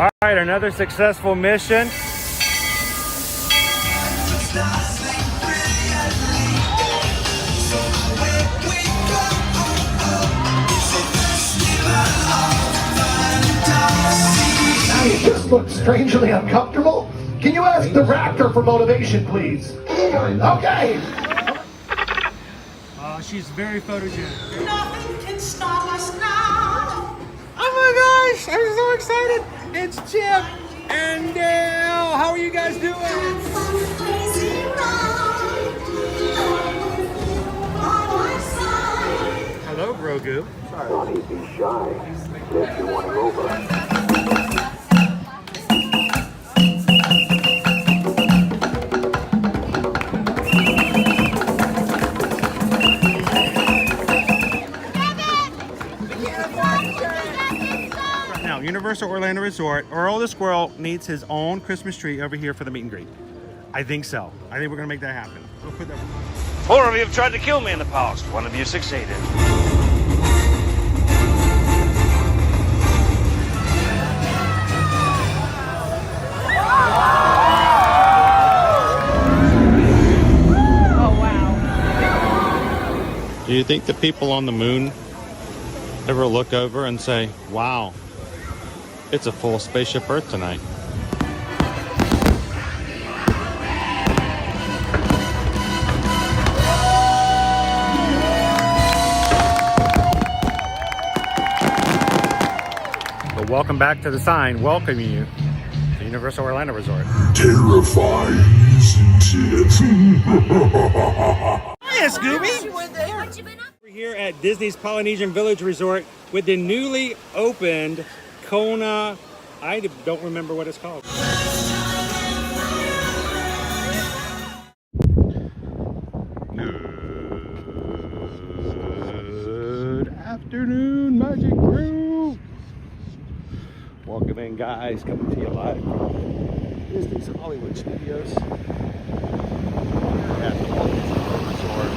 All right, another successful mission. You just look strangely uncomfortable. Can you ask the raptor for motivation, please? Okay. She's very photogenic. Nothing can stop us now. Oh my gosh, I'm so excited. It's Chip and Dale. How are you guys doing? Hello, Grogu. Don't be shy. If you want to over. Now, Universal Orlando Resort, Earl the Squirrel needs his own Christmas tree over here for the meet and greet. I think so. I think we're gonna make that happen. We'll put that. 4 of you have tried to kill me in the past. 1 of you succeeded. Do you think the people on the moon ever look over and say, wow, it's a full spaceship Earth tonight? But welcome back to the sign welcoming you to Universal Orlando Resort. Terrifying, isn't it? Hiya, Scooby! We're here at Disney's Polynesian Village Resort with the newly opened Kona. I don't remember what it's called. Good afternoon, Magic Crew. Welcome in, guys. Coming to you live from Disney's Hollywood Studios at the Polynesian Resort.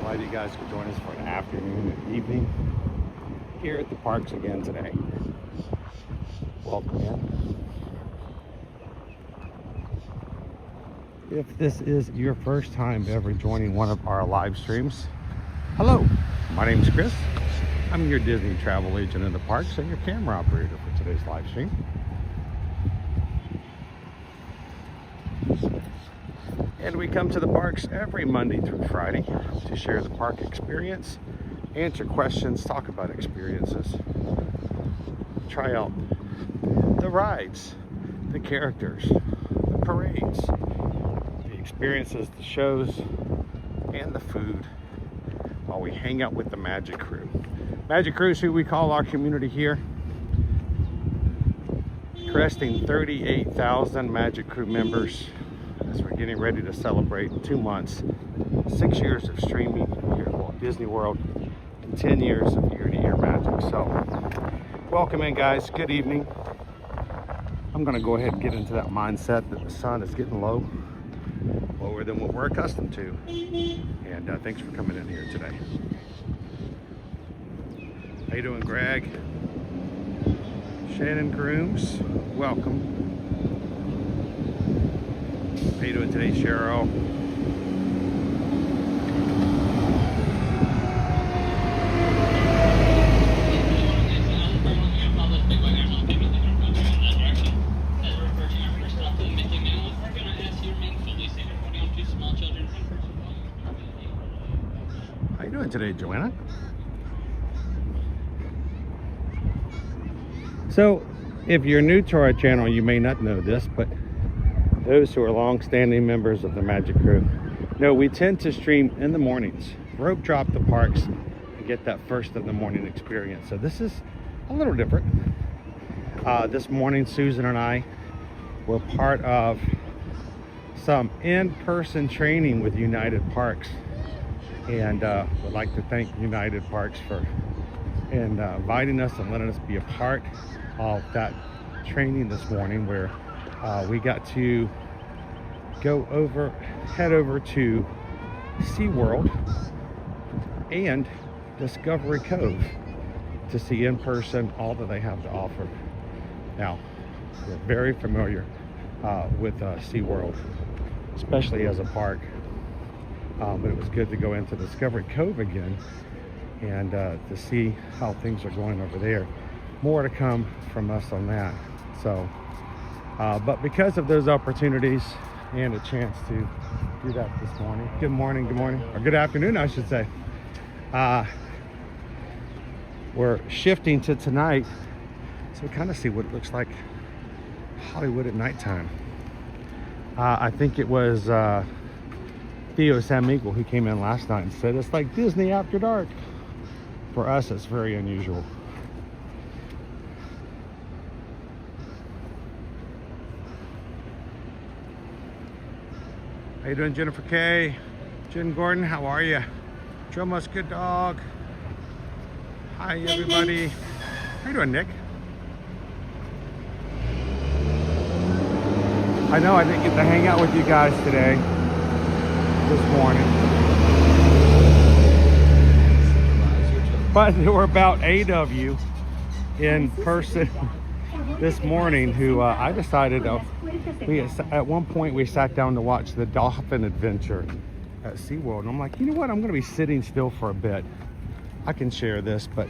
Glad you guys could join us for an afternoon and evening here at the parks again today. Welcome in. If this is your first time ever joining one of our live streams, hello, my name is Chris. I'm your Disney travel agent in the parks and your camera operator for today's live stream. And we come to the parks every Monday through Friday to share the park experience, answer questions, talk about experiences, try out the rides, the characters, the parades, the experiences, the shows, and the food while we hang out with the Magic Crew. Magic Crew is who we call our community here, cresting 38,000 Magic Crew members as we're getting ready to celebrate 2 months, 6 years of streaming here at Walt Disney World, and 10 years of year-to-year magic. So, welcome in, guys. Good evening. I'm going to go ahead and get into that mindset that the sun is getting lower than what we're accustomed to. And thanks for coming in here today. How you doing, Greg? Shannon Grooms, welcome. How you doing today, Cheryl? How you doing today, Joanna? So, if you're new to our channel, you may not know this, but those who are long-standing members of the Magic Crew know we tend to stream in the mornings, rope drop the parks, and get that first of the morning experience. So this is a little different. This morning, Susan and I were part of some in-person training with United Parks, and would like to thank United Parks for inviting us and letting us be a part of that training this morning, where we got to head over to SeaWorld and Discovery Cove to see in person all that they have to offer. Now, we're very familiar with SeaWorld, especially as a park, but it was good to go into Discovery Cove again and to see how things are going over there. More to come from us on that. So, but because of those opportunities and a chance to do that this morning, good morning, or good afternoon, I should say. We're shifting to tonight, so we kind of see what it looks like Hollywood at nighttime. I think it was Theo San Miguel who came in last night and said it's like Disney after dark. For us, it's very unusual. How you doing, Jennifer K? Jen Gordon, how are you? Joe Musk, good dog. Hi, everybody. How you doing, Nick? I know I didn't get to hang out with you guys today, this morning. But there were about 8 of you in person this morning who I decided at one point we sat down to watch the dolphin adventure at SeaWorld, and I'm like, you know what, I'm going to be sitting still for a bit. I can share this, but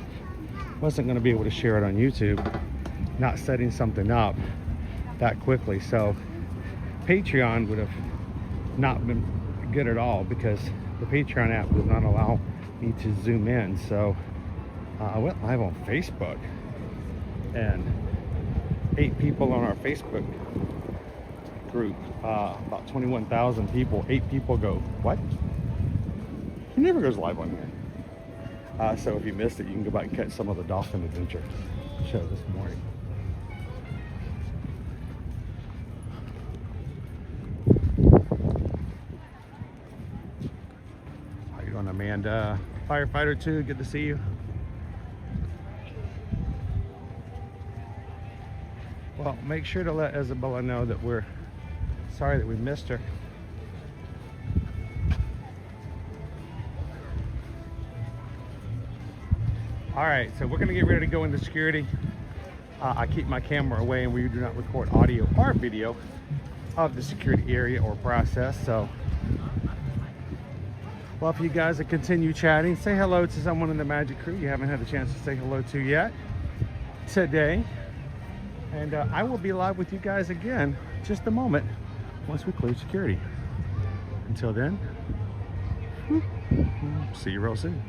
wasn't going to be able to share it on YouTube, not setting something up that quickly. So Patreon would have not been good at all, because the Patreon app does not allow me to zoom in. So I went live on Facebook, and 8 people on our Facebook group, about 21,000 people, 8 people go, what? He never goes live on here. So if you missed it, you can go back and catch some of the dolphin adventure show this morning. How you doing, Amanda? Firefighter 2, good to see you. Well, make sure to let Isabella know that we're sorry that we missed her. All right, so we're gonna get ready to go into security. I keep my camera away, and we do not record audio or video of the security area or process. So, well, if you guys continue chatting, say hello to someone in the Magic Crew you haven't had a chance to say hello to yet today. And I will be live with you guys again in just a moment once we clear security. Until then, see you real soon.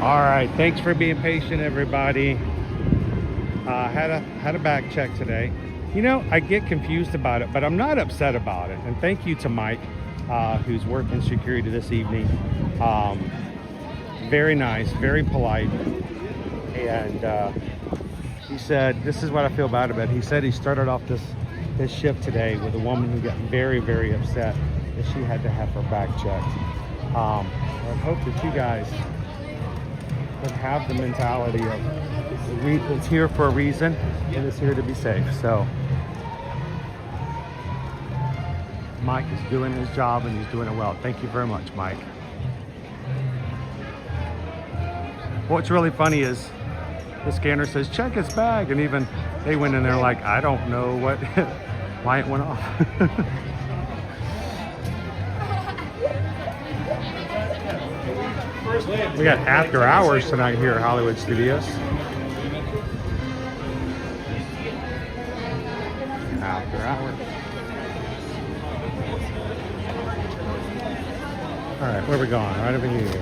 All right, thanks for being patient, everybody. Had a back check today. You know, I get confused about it, but I'm not upset about it. And thank you to Mike, who's working security this evening. Very nice, very polite. And he said, this is what I feel bad about. He said he started off this shift today with a woman who got very, very upset that she had to have her back checked. I hope that you guys would have the mentality of it's here for a reason and it's here to be safe. So Mike is doing his job and he's doing it well. Thank you very much, Mike. What's really funny is the scanner says check its bag, and even they went in there like, I don't know what why it went off. We got after hours tonight here at Hollywood Studios. After hours. All right, where are we going? Right over here.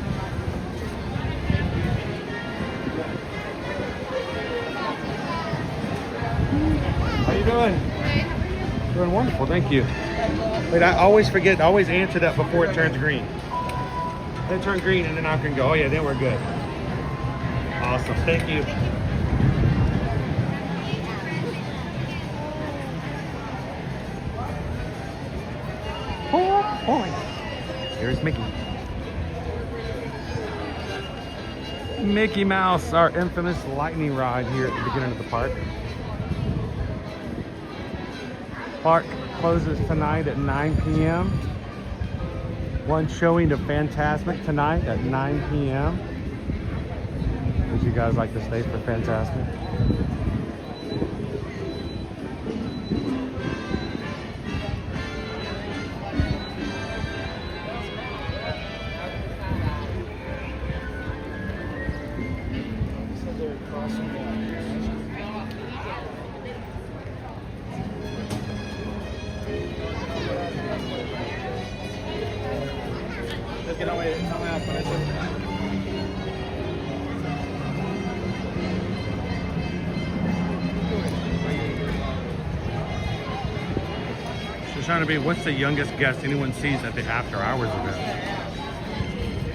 How you doing? Doing wonderful, thank you. Wait, I always forget, I always answer that before it turns green. Then turn green and then I can go, oh yeah, then we're good. Awesome, thank you. Oh, here's Mickey. Mickey Mouse, our infamous lightning ride here at the beginning of the park. Park closes tonight at 9 p.m. One showing of Fantasmic tonight at 9 p.m. Would you guys like to stay for Fantasmic? She's trying to be, what's the youngest guest anyone sees at the after hours event?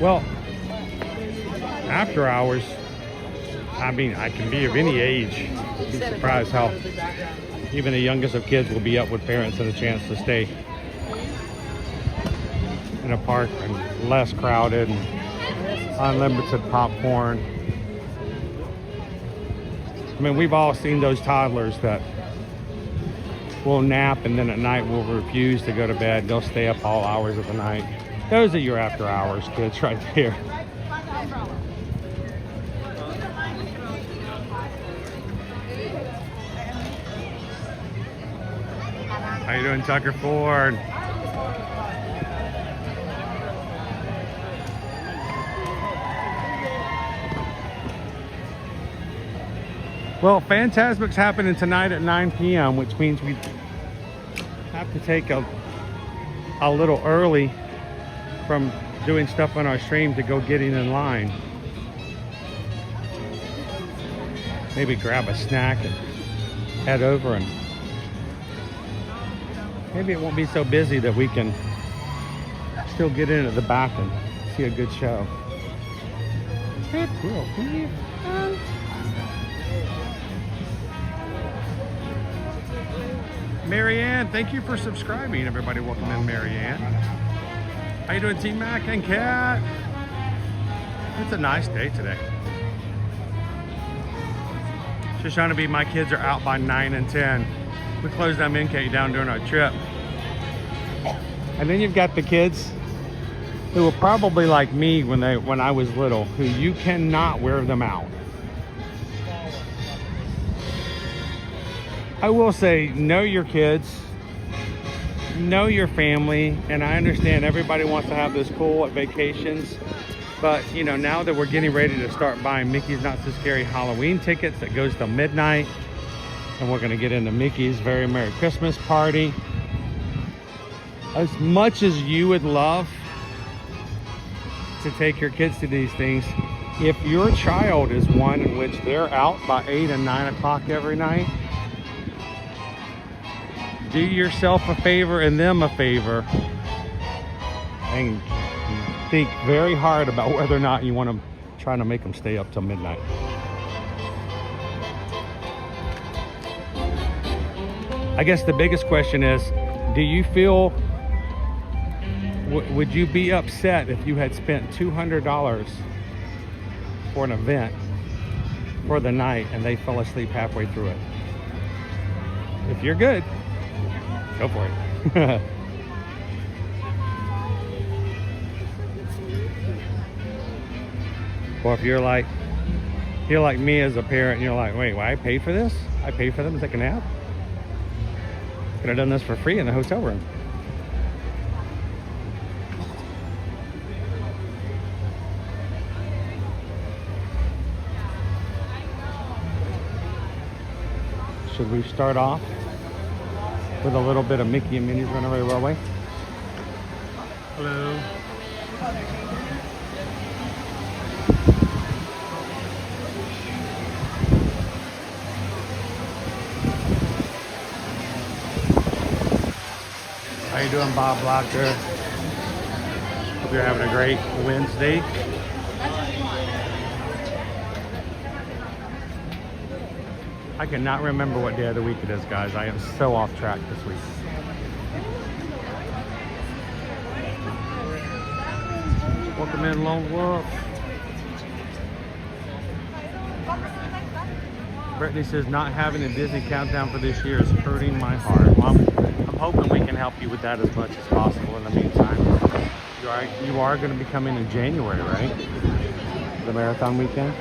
Well, after hours, I mean, I can be of any age. You'd be surprised how even the youngest of kids will be up with parents and a chance to stay in a park and less crowded and unlimited popcorn. I mean, we've all seen those toddlers that will nap and then at night will refuse to go to bed. They'll stay up all hours of the night. Those are your after hours kids right there. How you doing, Tucker Ford? Well, Fantasmic's happening tonight at 9 p.m., which means we have to take a little early from doing stuff on our stream to go getting in line. Maybe grab a snack and head over, and maybe it won't be so busy that we can still get in at the back and see a good show. Hey, girl, come here. Marianne, thank you for subscribing. Everybody, welcome in, Marianne. How you doing, Team Mac and Kat? It's a nice day today. Shoshana B, my kids are out by 9 and 10. We closed MNK down during our trip. And then you've got the kids who were probably like me when I was little, who you cannot wear them out. I will say, know your kids, know your family, and I understand everybody wants to have this cool at vacations, but you know, now that we're getting ready to start buying Mickey's Not So Scary Halloween tickets that goes till midnight, and we're gonna get into Mickey's Very Merry Christmas Party. As much as you would love to take your kids to these things, if your child is one in which they're out by 8 and 9 o'clock every night, do yourself a favor and them a favor and think very hard about whether or not you want to try to make them stay up till midnight. I guess the biggest question is, do you feel, would you be upset if you had spent $200 for an event for the night and they fell asleep halfway through it? If you're good, go for it. Or if you're like me as a parent and you're like, wait, why I paid for this? I paid for them to take a nap? Could have done this for free in the hotel room. Should we start off with a little bit of Mickey and Minnie's Runaway Railway? Hello. How you doing, Bob Blocker? Hope you're having a great Wednesday. I cannot remember what day of the week it is, guys. I am so off track this week. Welcome in, Lone Wolf. Brittany says, not having a Disney countdown for this year is hurting my heart. Well, I'm hoping we can help you with that as much as possible in the meantime. You are going to be coming in January, right? The marathon weekend.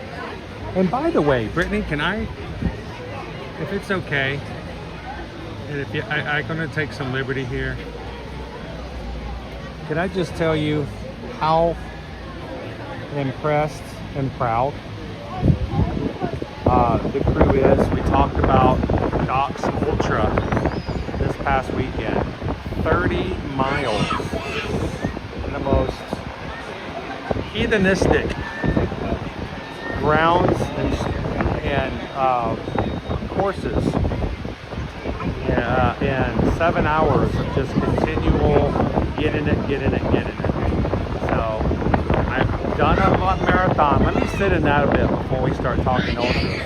And by the way, Brittany, can I, if it's okay, and if I'm going to take some liberty here, can I just tell you how impressed and proud the crew is? We talked about Doc's Ultra this past weekend. 30 miles in the most heathenistic grounds and courses in 7 hours of just continual getting it. So I've done a marathon. Let me sit in that a bit before we start talking ultras.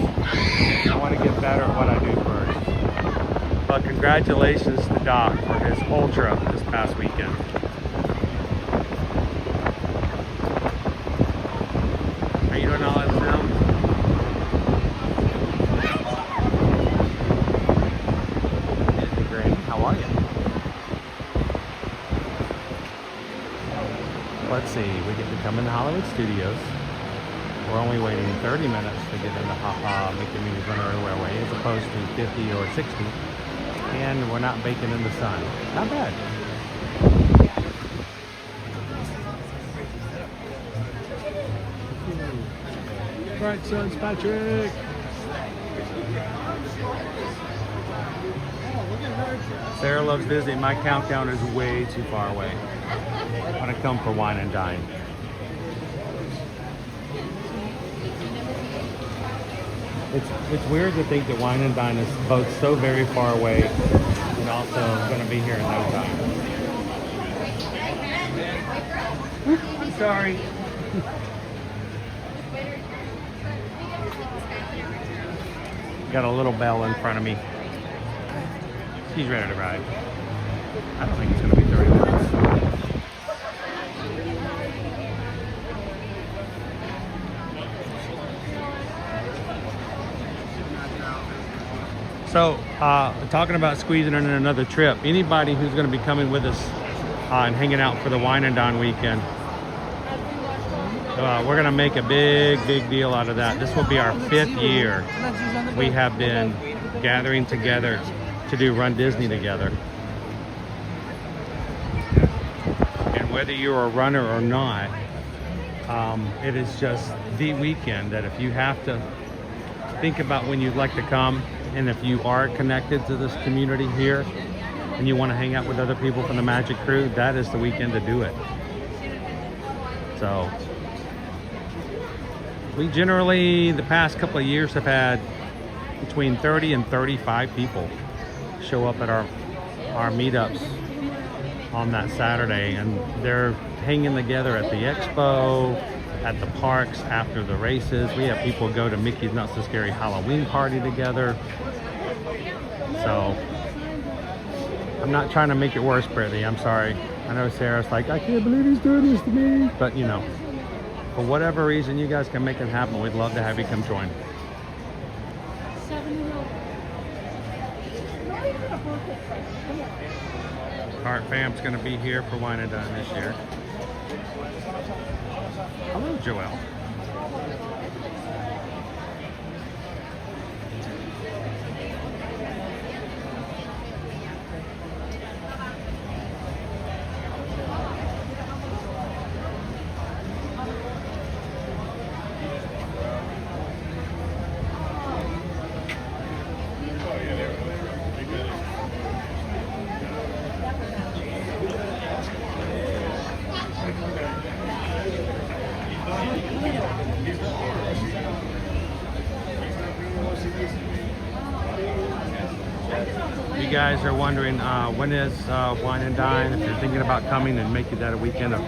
I want to get better at what I do first. But congratulations to Doc for his ultra this past weekend. Are you doing all that sound? Great. How are you? Let's see. We get to come into Hollywood Studios. We're only waiting 30 minutes to get into Mickey and Minnie's Runaway Railway as opposed to 50 or 60. And we're not baking in the sun. Not bad. Bright Suns, Patrick. Sarah loves Disney. My countdown is way too far away. I want to come for wine and dine. It's weird to think that wine and dine is both so very far away and also going to be here in no time. I'm sorry. Got a little bell in front of me. She's ready to ride. I don't think it's going to be 30 minutes. So, talking about squeezing in another trip, anybody who's going to be coming with us and hanging out for the Wine and Dine weekend, we're going to make a big deal out of that. This will be our 5th year. We have been gathering together to do Run Disney together. And whether you're a runner or not, it is just the weekend that if you have to think about when you'd like to come, and if you are connected to this community here and you want to hang out with other people from the Magic Crew, that is the weekend to do it. So We generally, the past couple of years, have had between 30 and 35 people show up at our meetups on that Saturday, and they're hanging together at the expo, at the parks after the races. We have people go to Mickey's Not So Scary Halloween party together. So I'm not trying to make it worse, Brittany. I'm sorry. I know Sarah's like, I can't believe he's doing this to me. But you know, for whatever reason you guys can make it happen, we'd love to have you come join. Heart Fam's going to be here for Wine and Dine this year. Hello, Joelle. You guys are wondering when is Wine and Dine. If you're thinking about coming and making that a weekend of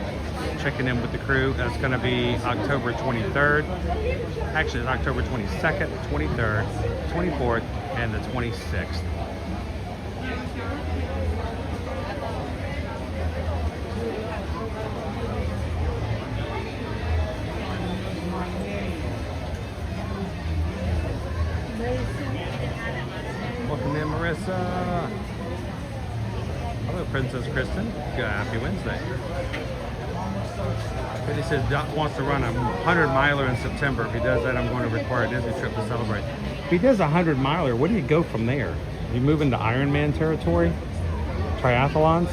checking in with the crew, that's going to be October 23rd. Actually, it's October 22nd, 23rd, 24th, and the 26th. Welcome in, Marissa. Hello, Princess Kristen. Good, happy Wednesday. He says Doc wants to run a 100-miler in September. If he does that, I'm going to require a Disney trip to celebrate. If he does a 100-miler, where do you go from there? You move into Ironman territory? Triathlons?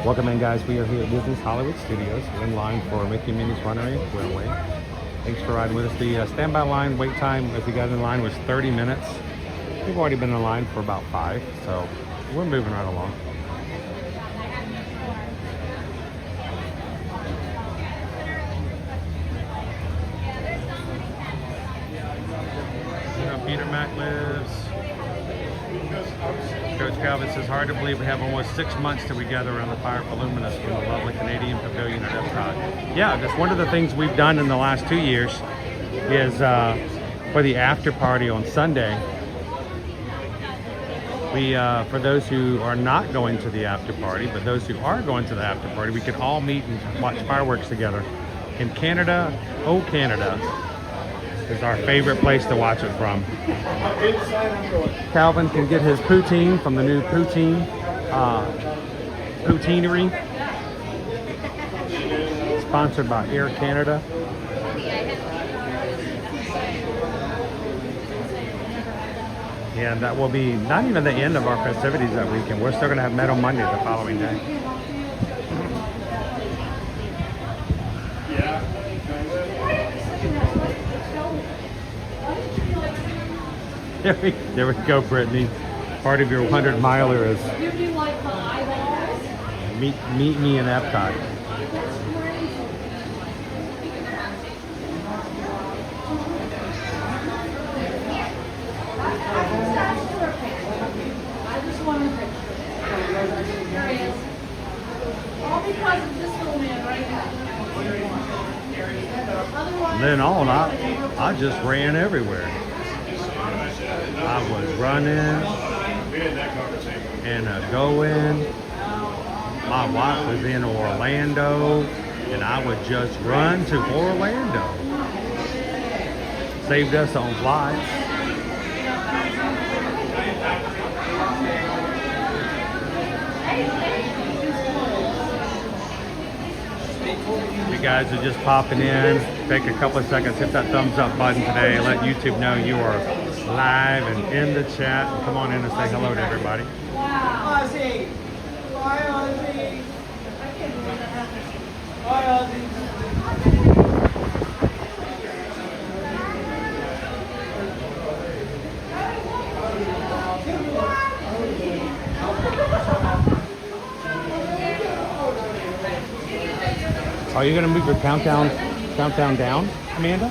Welcome in, guys. We are here at Disney's Hollywood Studios. We're in line for Mickey and Minnie's Runaway Railway. Thanks for riding with us. The standby line wait time, if you got in line, was 30 minutes. We've already been in line for about 5, so we're moving right along. You know, Peter Mack lives. Coach Calvin says, hard to believe we have almost 6 months till we gather around the fire for Luminous from the lovely Canadian Pavilion at Epcot. Yeah, that's one of the things we've done in the last 2 years is for the after party on Sunday. We, for those who are not going to the after party, but those who are going to the after party, we can all meet and watch fireworks together. In Canada, oh Canada, is our favorite place to watch it from. Calvin can get his poutine from the new poutineery. Sponsored by Air Canada. And that will be not even the end of our festivities that weekend. We're still going to have Metal Monday the following day. There we go, Brittany. Part of your 100-miler is meet me in Epcot. And then all night, I just ran everywhere. I was running and going. My wife was in Orlando, and I would just run to Orlando. Saved us on flights. You guys are just popping in. Take a couple of seconds, hit that thumbs up button today. Let YouTube know you are live and in the chat. And come on in and say hello to everybody. Wow. Ozzy. Bye, Ozzy. I can't believe that happened. Bye, Ozzy. Are you gonna move your countdown down, Amanda?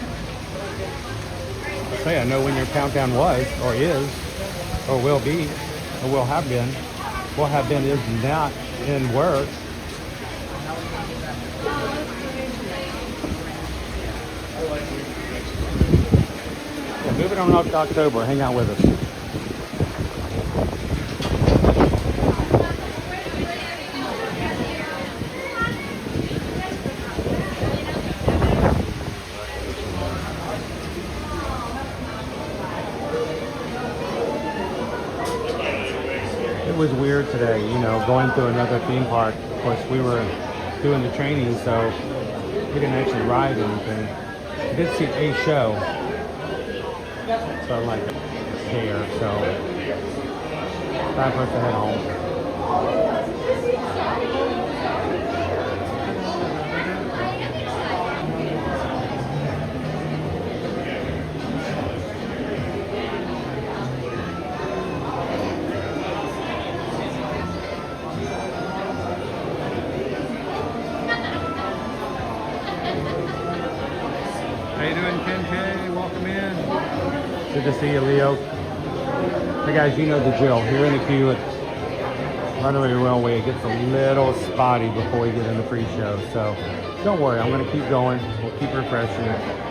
Say, I know when your countdown was, or is, or will be, or will have been. Will have been is not in work. Yeah, move it on up to October. Hang out with us. It was weird today, you know, going through another theme park. Of course, we were doing the training, so we didn't actually ride anything. We did see a show, so I'm like, care, so time for us to head home. How you doing, Ken K? Welcome in. Good to see you, Leo. Hey guys, you know the drill. Here in the queue at Runaway Railway, it gets a little spotty before we get in the pre-show. So don't worry, I'm going to keep going. We'll keep refreshing it.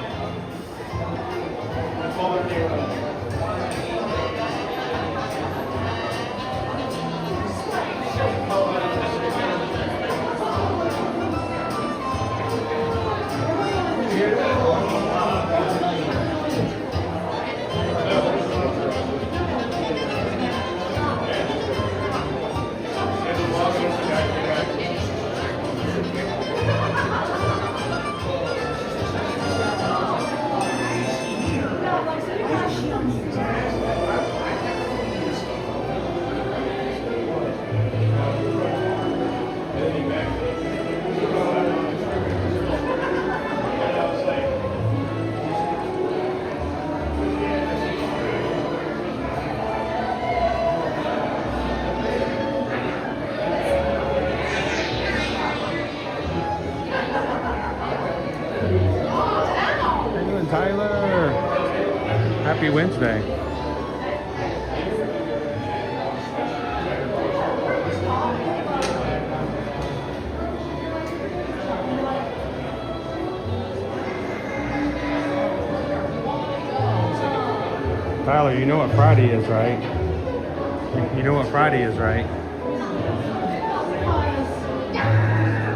Tyler, happy Wednesday. Tyler, you know what Friday is, right? You know what Friday is, right?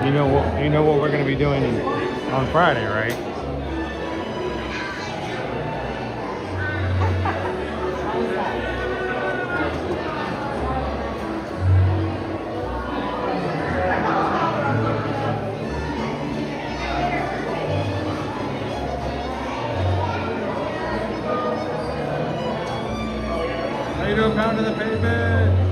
You know what we're going to be doing on Friday, right? How you doing, pound to the pavement?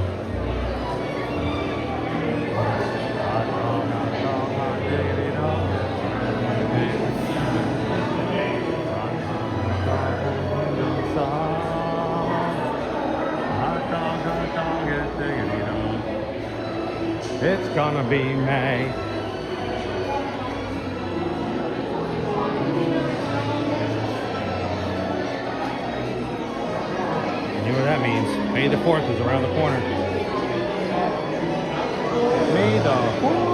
It's gonna be May. You know what that means. May the 4th is around the corner. May the 4th.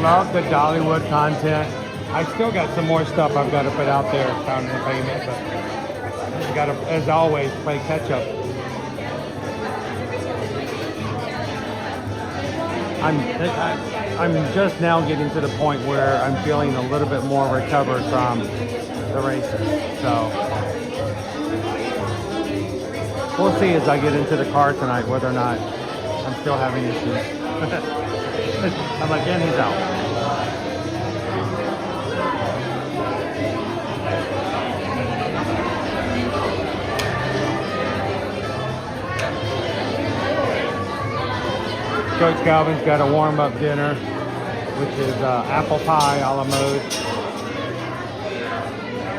Love the Dollywood content. I still got some more stuff I've got to put out there, Found in the Payment, but I just got to, as always, play catch up. I'm just now getting to the point where I'm feeling a little bit more recovered from the races. So we'll see as I get into the car tonight whether or not I'm still having issues. I'm like, and he's out. Coach Calvin's got a warm-up dinner, which is apple pie a la mode,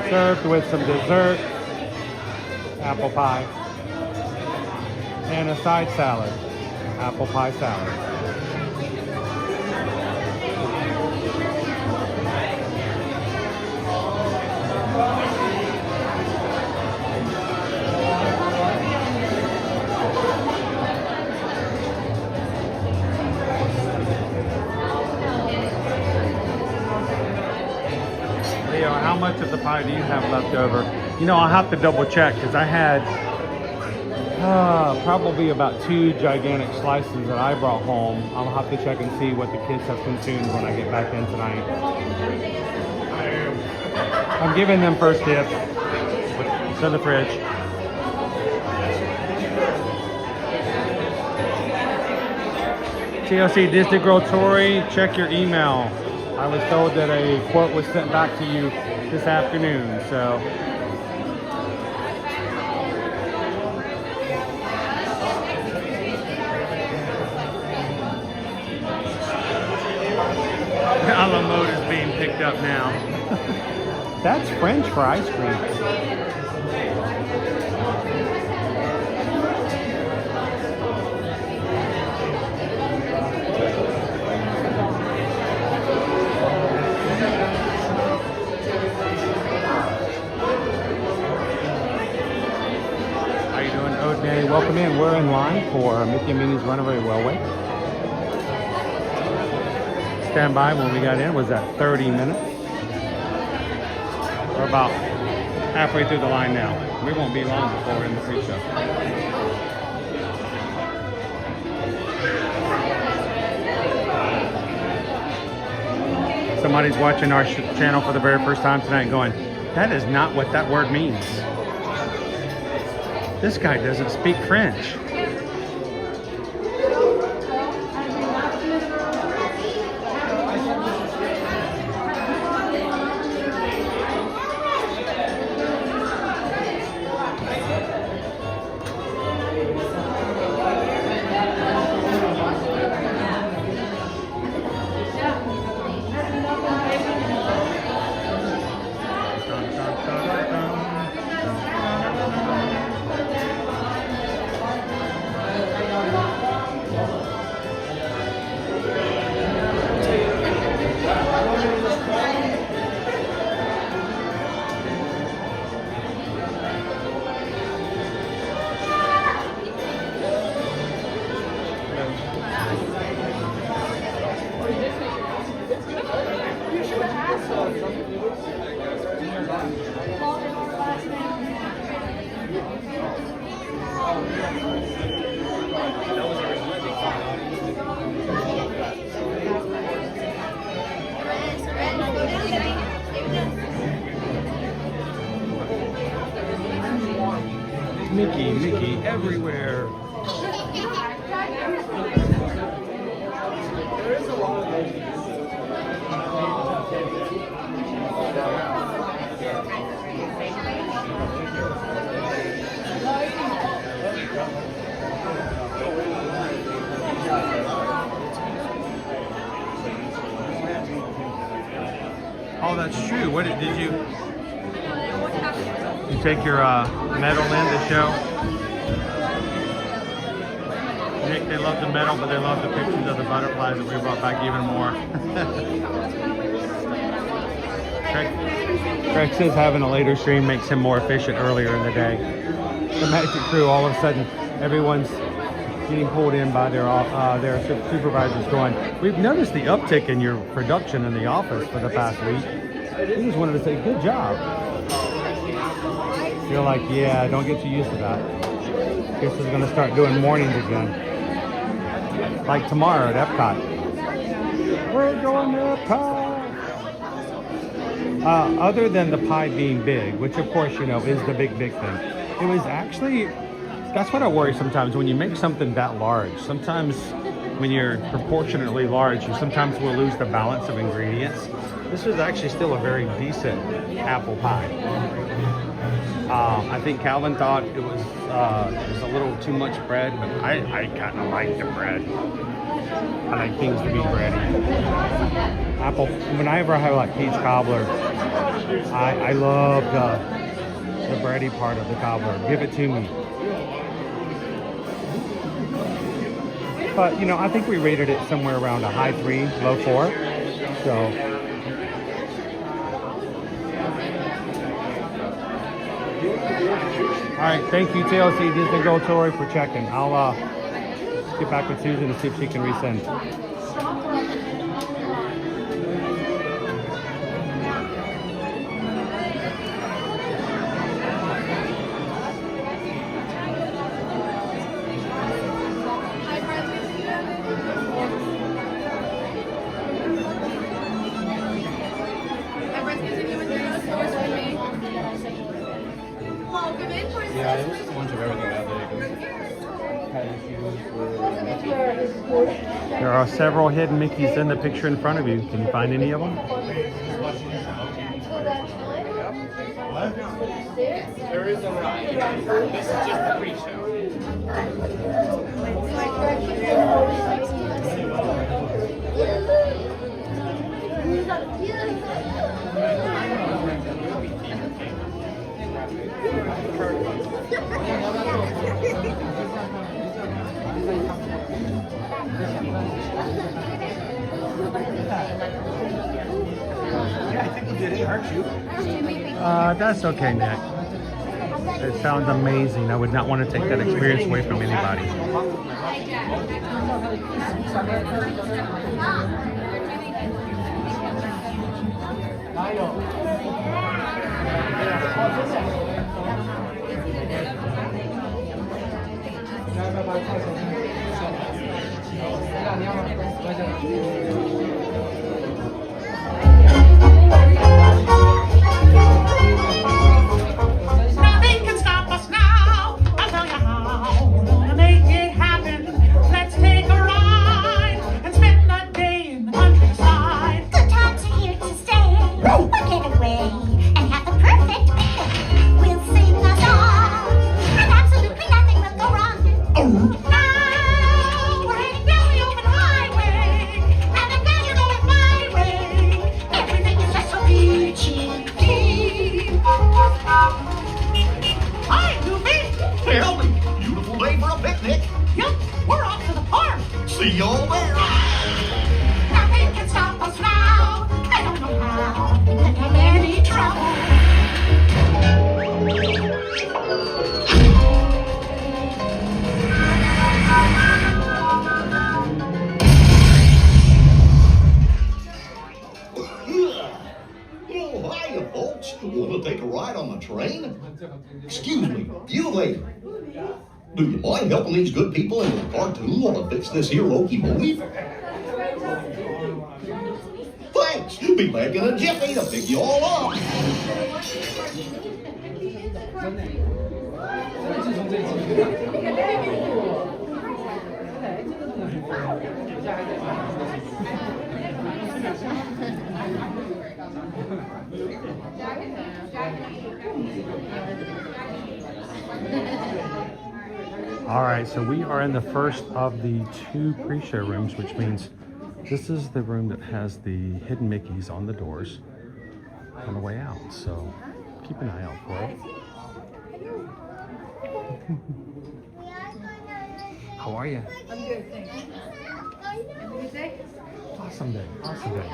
served with some dessert, apple pie, and a side salad, apple pie salad. How much of the pie do you have left over? You know, I'll have to double check because I had probably about 2 gigantic slices that I brought home. I'll have to check and see what the kids have consumed when I get back in tonight. I'm giving them first dip. It's in the fridge. TLC Disney Girl Tori, check your email. I was told that a quote was sent back to you this afternoon, so. A la mode is being picked up now. That's French for ice cream. Welcome in. We're in line for Mickey and Minnie's Runaway Railway. Stand by when we got in was at 30 minutes. We're about halfway through the line now. We won't be long before we're in the pre-show. Somebody's watching our channel for the very first time tonight going, that is not what that word means. This guy doesn't speak French. Mickey everywhere. Oh, that's true. What did you take your medal in to show? Nick, they love the medal, but they love the pictures of the butterflies that we brought back even more. Greg says having a later stream makes him more efficient earlier in the day. The Magic Crew, all of a sudden, everyone's getting pulled in by their supervisors going, we've noticed the uptick in your production in the office for the past week. He just wanted to say, good job. You're like, yeah, don't get too used to that. Chris is going to start doing mornings again. Like tomorrow at Epcot. We're going to pie. Other than the pie being big, which of course, you know, is the big thing. It was actually, that's what I worry sometimes when you make something that large. Sometimes when you're proportionately large, you sometimes will lose the balance of ingredients. This was actually still a very decent apple pie. I think Calvin thought it was a little too much bread, but I kind of like the bread. I like things to be bready. Apple, whenever I have like peach cobbler, I love the bready part of the cobbler. Give it to me. But, you know, I think we rated it somewhere around a high 3, low 4. So, all right, thank you, TLC Disney Gold Toy, for checking. I'll get back with Susan to see if she can resend. Yeah, it was just a bunch of everything out there. There are several hidden Mickeys in the picture in front of you. Can you find any of them? What? There is a ride. This is just the pre-show. Yeah, I think you did it, aren't you? That's okay, Nick. It sounds amazing. I would not want to take that experience away from anybody. Nothing can stop us now. I'll tell you how. To make it happen, let's take a ride and spend the day in the countryside. Good times are here to stay. We'll get away and have the perfect picnic. We'll sing a song, and absolutely nothing will go wrong. Now we're heading down the open highway, and I'm glad you're going my way. Everything is just so peachy keen. Hi, Goofy. Howdy, beautiful day for a picnic. Yup, we're off to the park. See y'all there. Nothing can stop us now. I don't know how. We could have any trouble. Oh, hiya, folks. Want to take a ride on the train? Excuse me, you lady. Do you mind helping these good people in the cartoon while I fix this here Loki movie? Thanks. Be back in a jiffy to pick you all up. All right, so we are in the first of the 2 pre-show rooms, which means this is the room that has the hidden Mickeys on the doors on the way out. So keep an eye out for it. How are you? I'm good, thanks. Have a good day? Awesome day, awesome day.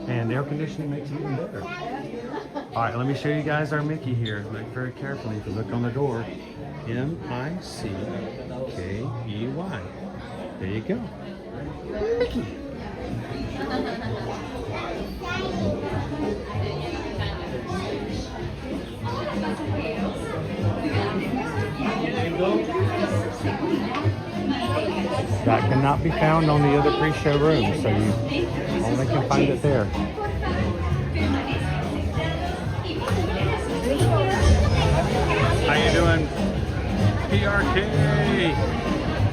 And air conditioning makes it even better. All right, let me show you guys our Mickey here. Look very carefully. If you look on the door, M-I-C-K-E-Y. There you go. Mickey. that cannot be found on the other pre-show rooms, so you only can find it there. How you doing? PRK!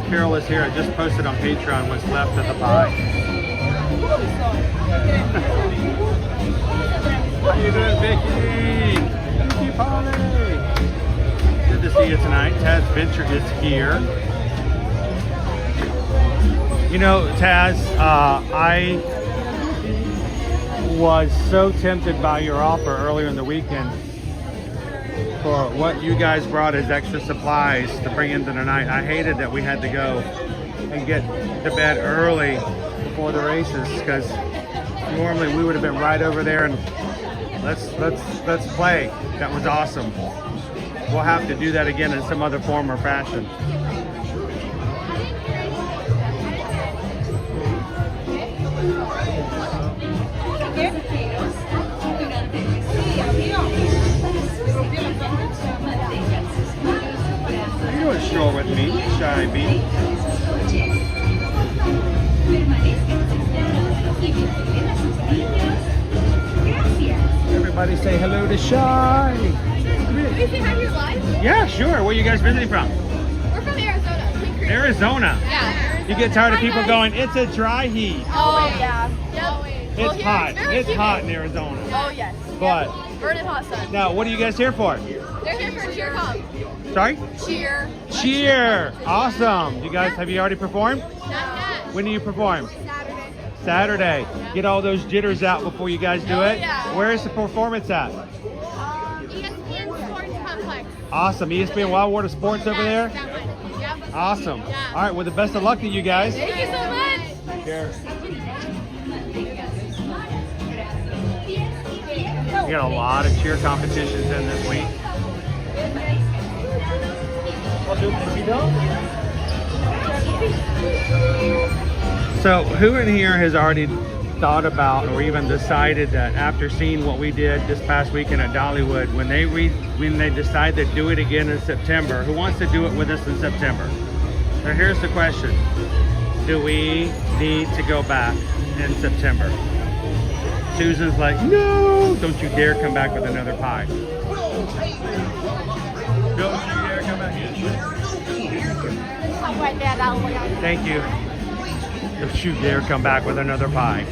Carol is here. I just posted on Patreon what's left of the pie. How you doing, Vicky? Vicky Polly! Good to see you tonight. Taz's Venture is here. You know, Taz, I was so tempted by your offer earlier in the weekend for what you guys brought as extra supplies to bring into the night. I hated that we had to go and get to bed early before the races, because normally we would have been right over there and let's play. That was awesome. We'll have to do that again in some other form or fashion. You doing stroll with me, Shy Bee? Everybody say hello to Shy. Can we say hi here live? Yeah, sure. Where are you guys visiting from? We're from Arizona. King Creek. Arizona. Yeah. You get tired of people going, it's a dry heat. Oh, yeah. Yep. It's hot. It's hot in Arizona. Oh, yes. But Burning hot sun. now, what are you guys here for? They're here for cheer comp. Sorry? Cheer. Cheer. Awesome. You guys, have you already performed? Not yet. When do you perform? Saturday. Saturday. Get all those jitters out before you guys do it. Yeah. Where is the performance at? ESPN Sports Complex. Awesome. ESPN Wild Water Sports over there. That one. Yep. Awesome. Yeah. All right. Well, the best of luck to you guys. Thank you so much. Take care. We got a lot of cheer competitions in this week. So who in here has already thought about or even decided that after seeing what we did this past weekend at Dollywood, when they decide to do it again in September, who wants to do it with us in September? So here's the question. Do we need to go back in September? Susan's like, no, don't you dare come back with another pie. Don't you dare come back. Thank you. Don't you dare come back with another pie.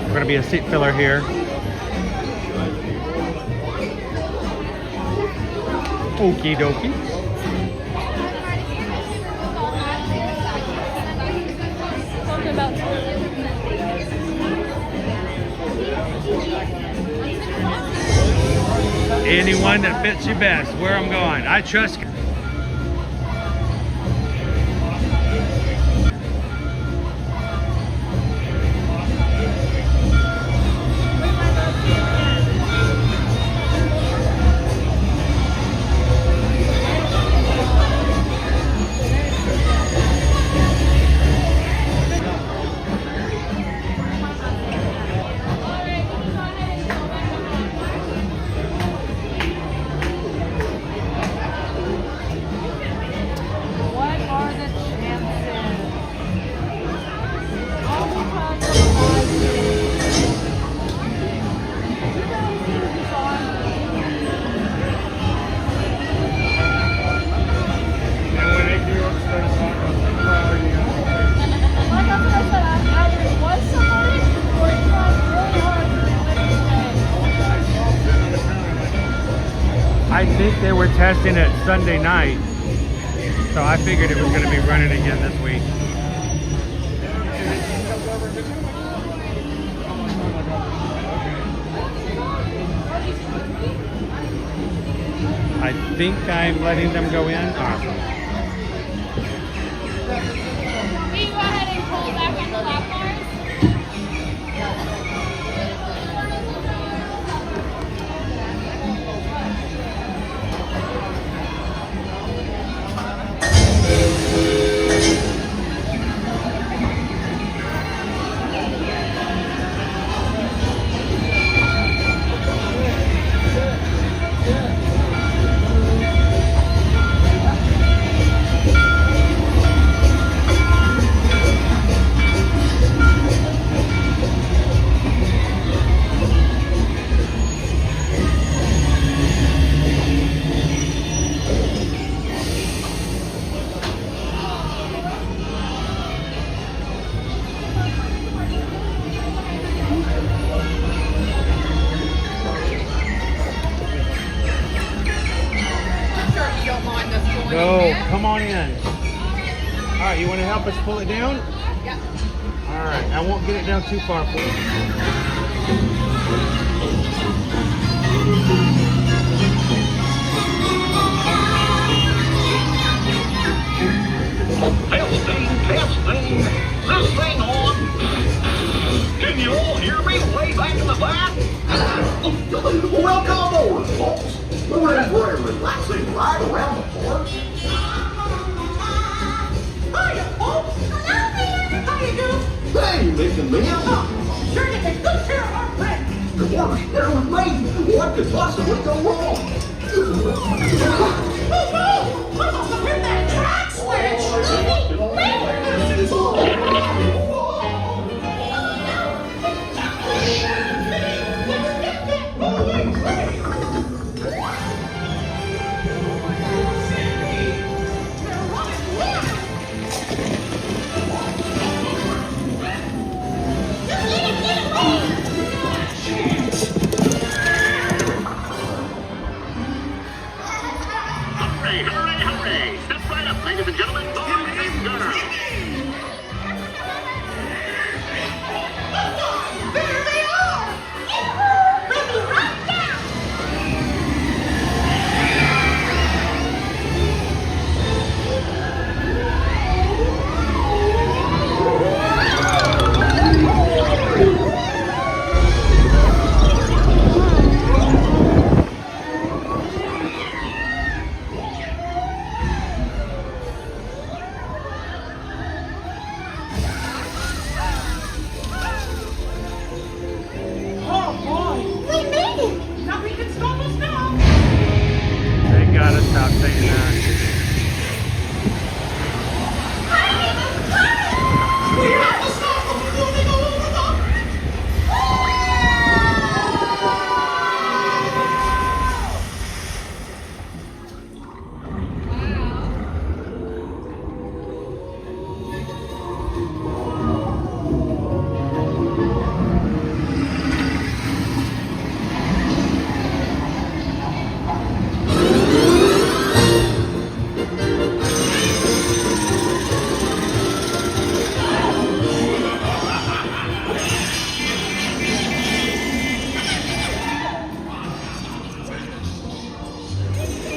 We're going to be a seat filler here. Okie dokie. Anyone that fits you best, where I'm going. I trust you. I think they were testing it Sunday night, so I figured it was going to be running again this week. I think I'm letting them go in. Awesome. Will you go ahead and pull back on the lap bars? So, come on in. All right, you want to help us pull it down? Yep. All right, I won't get it down too far for you. Testing. This thing on. Can you all hear me way back in the back? Welcome aboard, folks. We're in for a relaxing ride around the park. Hiya, folks. Hello there. How you doing? Hey, Mick and Mia. Sure to take good care of our friends. The work's there with me. What could possibly go wrong? Oh, no. I must have hit that track switch. Hurry, hurry, hurry. Step right up, ladies and gentlemen, boys and girls. There they are. We'll be right down. Oh boy, We made it. nothing can stop us now. They gotta stop saying that. We have to stop them before they go over the...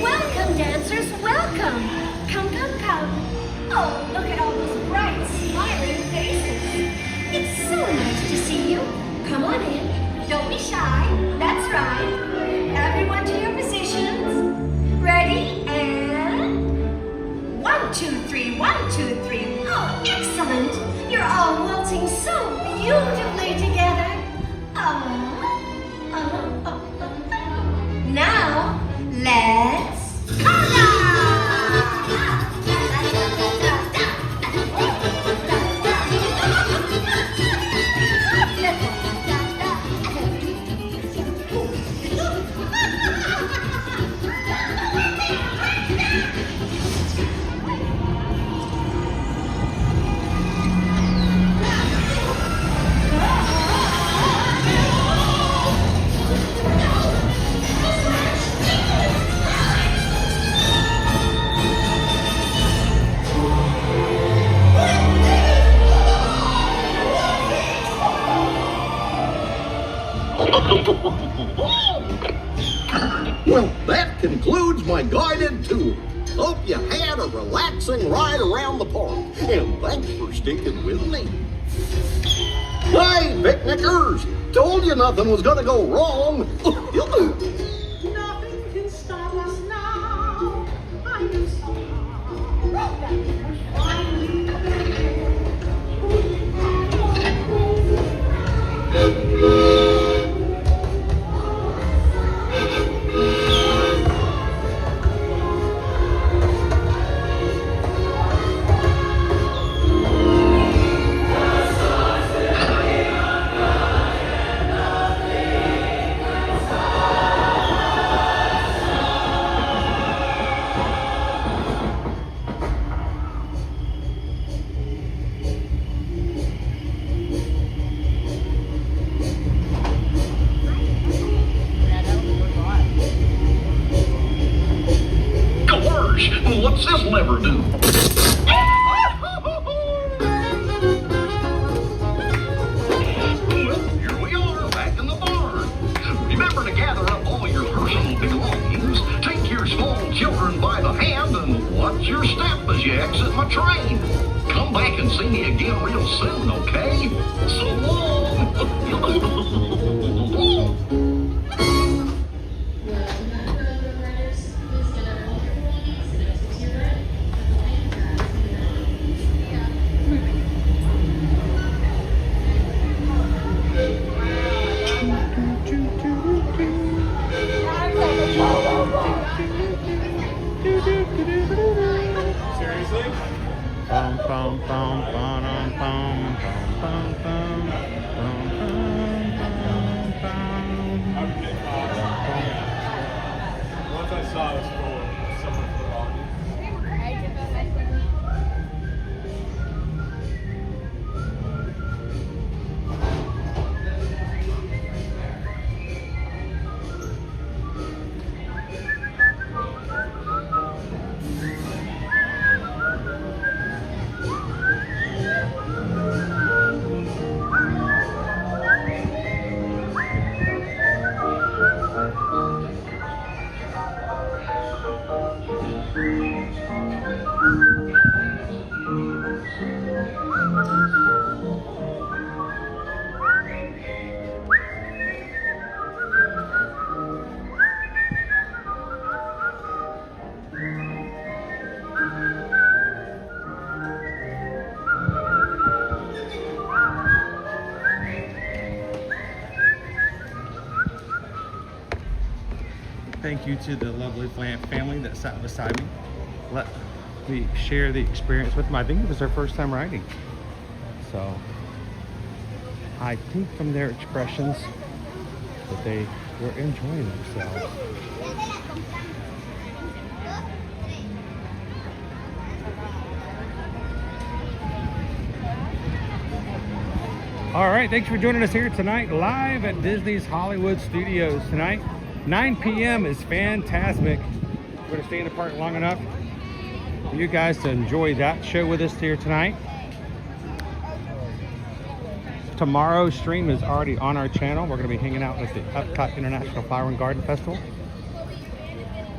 Welcome, dancers, welcome. Come, come, come. Oh, look at all those bright, smiling faces. It's so nice to see you. Come on in. Don't be shy. That's right. Everyone to your positions. Ready, and... 1, 2, 3, 1, 2, 3. Oh, excellent. You're all waltzing so beautifully together. Now, let's Well, that concludes my guided tour. Hope you had a relaxing ride around the park, and thanks for sticking with me. Hey, picnickers! Told you nothing was gonna go wrong. Nothing can stop us now. I knew somehow that we were finally What's this lever do? Well, here we are, back in the barn. Remember to gather up all your personal belongings, take your small children by the hand, and watch your step as you exit my train. Come back and see me again real soon, okay? So long. Seriously? Bum, bum, bum, bum, bum, bum, bum, bum, bum, bum, Okay. Once I saw it was full of someone put on. Thank you to the lovely family that sat beside me. Let me share the experience with them. I think it was their first time riding. So I think from their expressions that they were enjoying themselves. All right, thanks for joining us here tonight, live at Disney's Hollywood Studios tonight. 9 p.m. is Fantasmic. We're going to stay in the park long enough for you guys to enjoy that show with us here tonight. Tomorrow's stream is already on our channel. We're going to be hanging out at the Epcot International Flower and Garden Festival.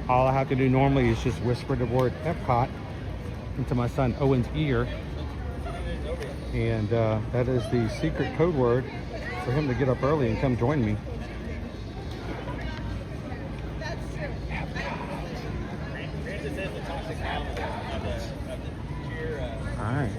All I have to do normally is just whisper the word Epcot into my son Owen's ear. And that is the secret code word for him to get up early and come join me. All right.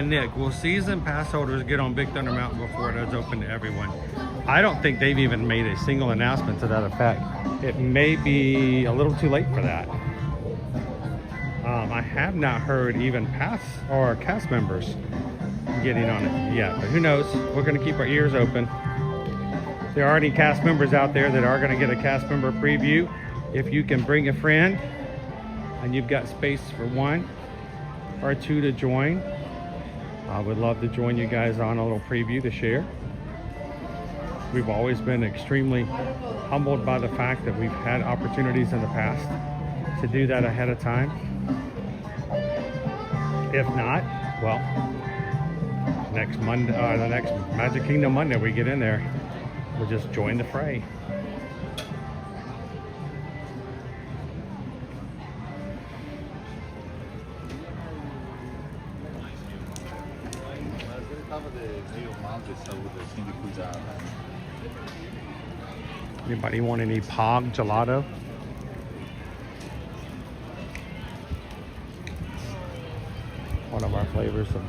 Nick, will season pass holders get on Big Thunder Mountain before it is open to everyone? I don't think they've even made a single announcement to that effect. It may be a little too late for that. I have not heard even pass or cast members getting on it yet, but who knows? We're going to keep our ears open. There are already cast members out there that are going to get a cast member preview. If you can bring a friend and you've got space for one or two to join, I would love to join you guys on a little preview to share. We've always been extremely humbled by the fact that we've had opportunities in the past to do that ahead of time. If not, well, next Monday, the next Magic Kingdom Monday we get in there, we'll just join the fray. Anybody want any Pog gelato? One of our flavors of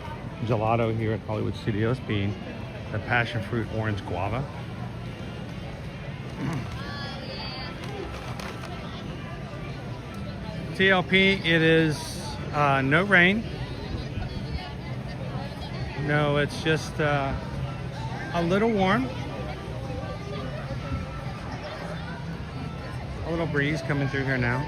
gelato here at Hollywood Studios being the passion fruit orange guava. TLP, it is no rain. No, it's just a little warm. A little breeze coming through here now.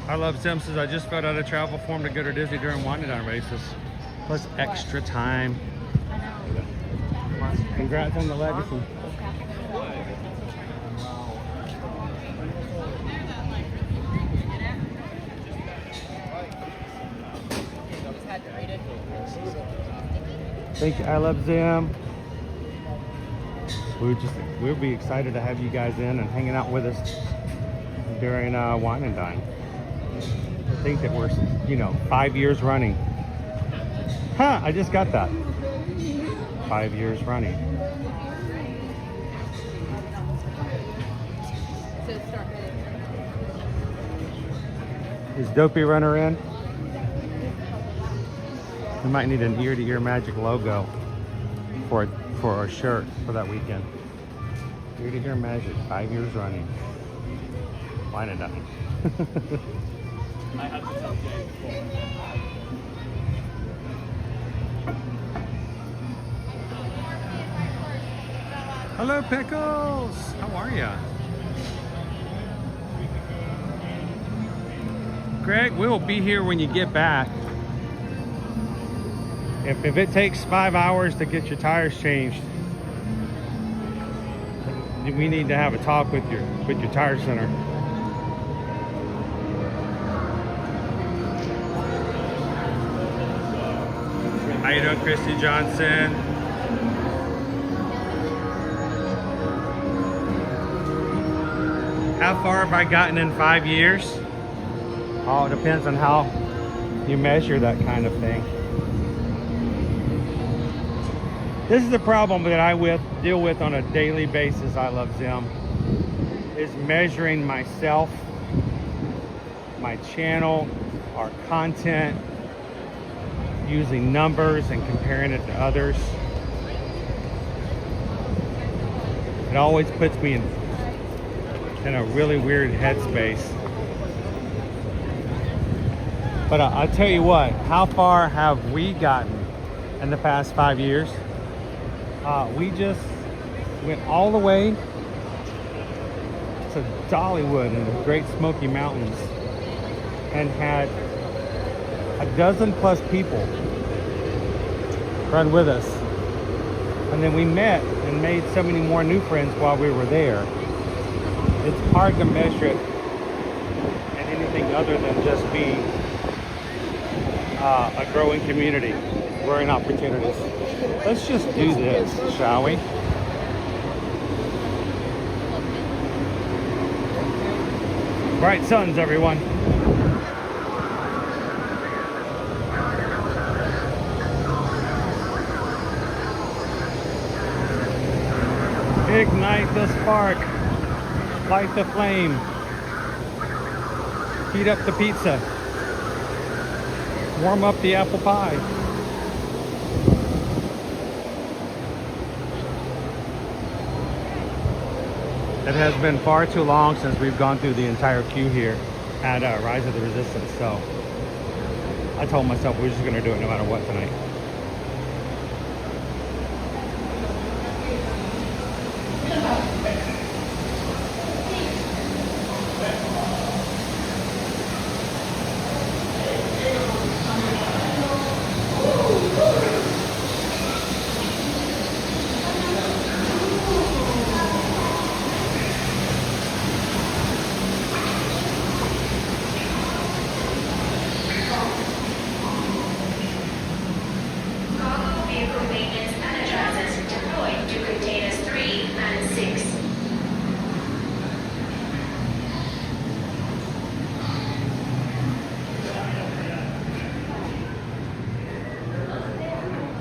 I love Simpsons. I just filled out a travel form to go to Disney during winding down races. Plus extra time. Congrats on the legacy. Thank you. I love them. We'll be excited to have you guys in and hanging out with us during wine and dine. I think that we're, 5 years running. Huh, I just got that. 5 years running. Is Dopey Runner in? We might need an ear-to-ear magic logo for our shirt for that weekend. Ear-to-ear magic, 5 years running. Wine and dine. I have to tell Jay. Hello, Pickles. How are ya? Greg, we'll be here when you get back. If it takes 5 hours to get your tires changed, we need to have a talk with your tire center. How you doing, Christy Johnson? How far have I gotten in 5 years? Oh, it depends on how you measure that kind of thing. This is the problem that I deal with on a daily basis, I love Zim, is measuring myself, my channel, our content, using numbers and comparing it to others. It always puts me in a really weird headspace. But I'll tell you what, how far have we gotten in the past 5 years? We just went all the way to Dollywood in the Great Smoky Mountains and had a dozen plus people run with us. And then we met and made so many more new friends while we were there. It's hard to measure it in anything other than just being a growing community, growing opportunities. Let's just do this, shall we? Bright suns, everyone. Ignite the spark. Light the flame. Heat up the pizza. Warm up the apple pie. It has been far too long since we've gone through the entire queue here at Rise of the Resistance, so I told myself we're just going to do it no matter what tonight.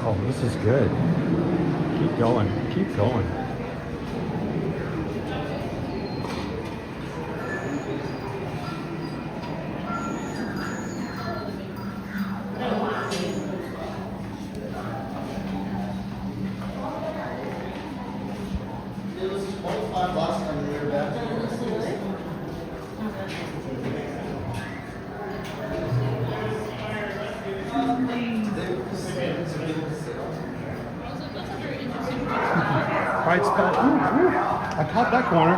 Oh, this is good. Keep going. Keep going. It was 25 last time we were back. right spot. Ooh, ooh. I caught that corner.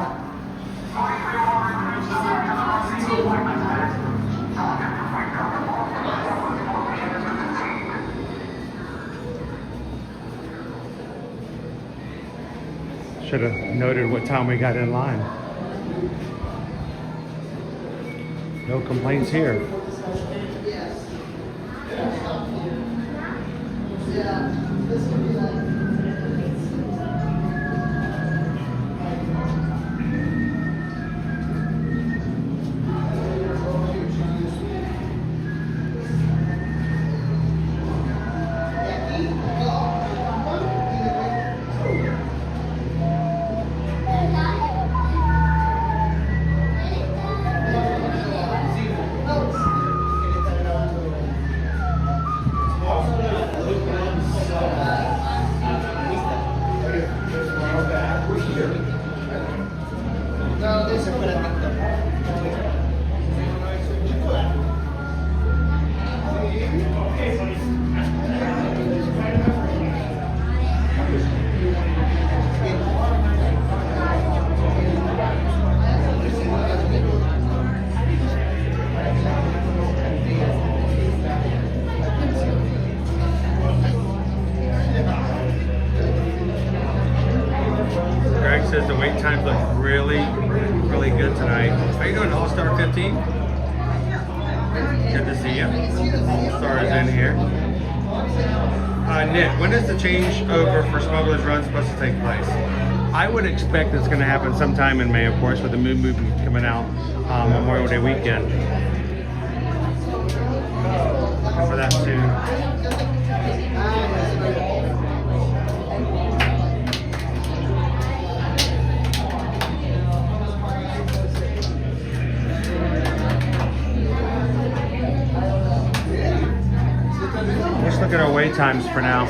Should have noted what time we got in line. No complaints here. Greg says the wait times look really good tonight. How you doing, All-Star 15? Good to see you. All-Star is in here. Nick, when is the changeover for Smuggler's Run supposed to take place? I would expect it's going to happen sometime in May, of course, with the moon movement coming out Memorial Day weekend. Looking for that soon. Let's look at our wait times for now.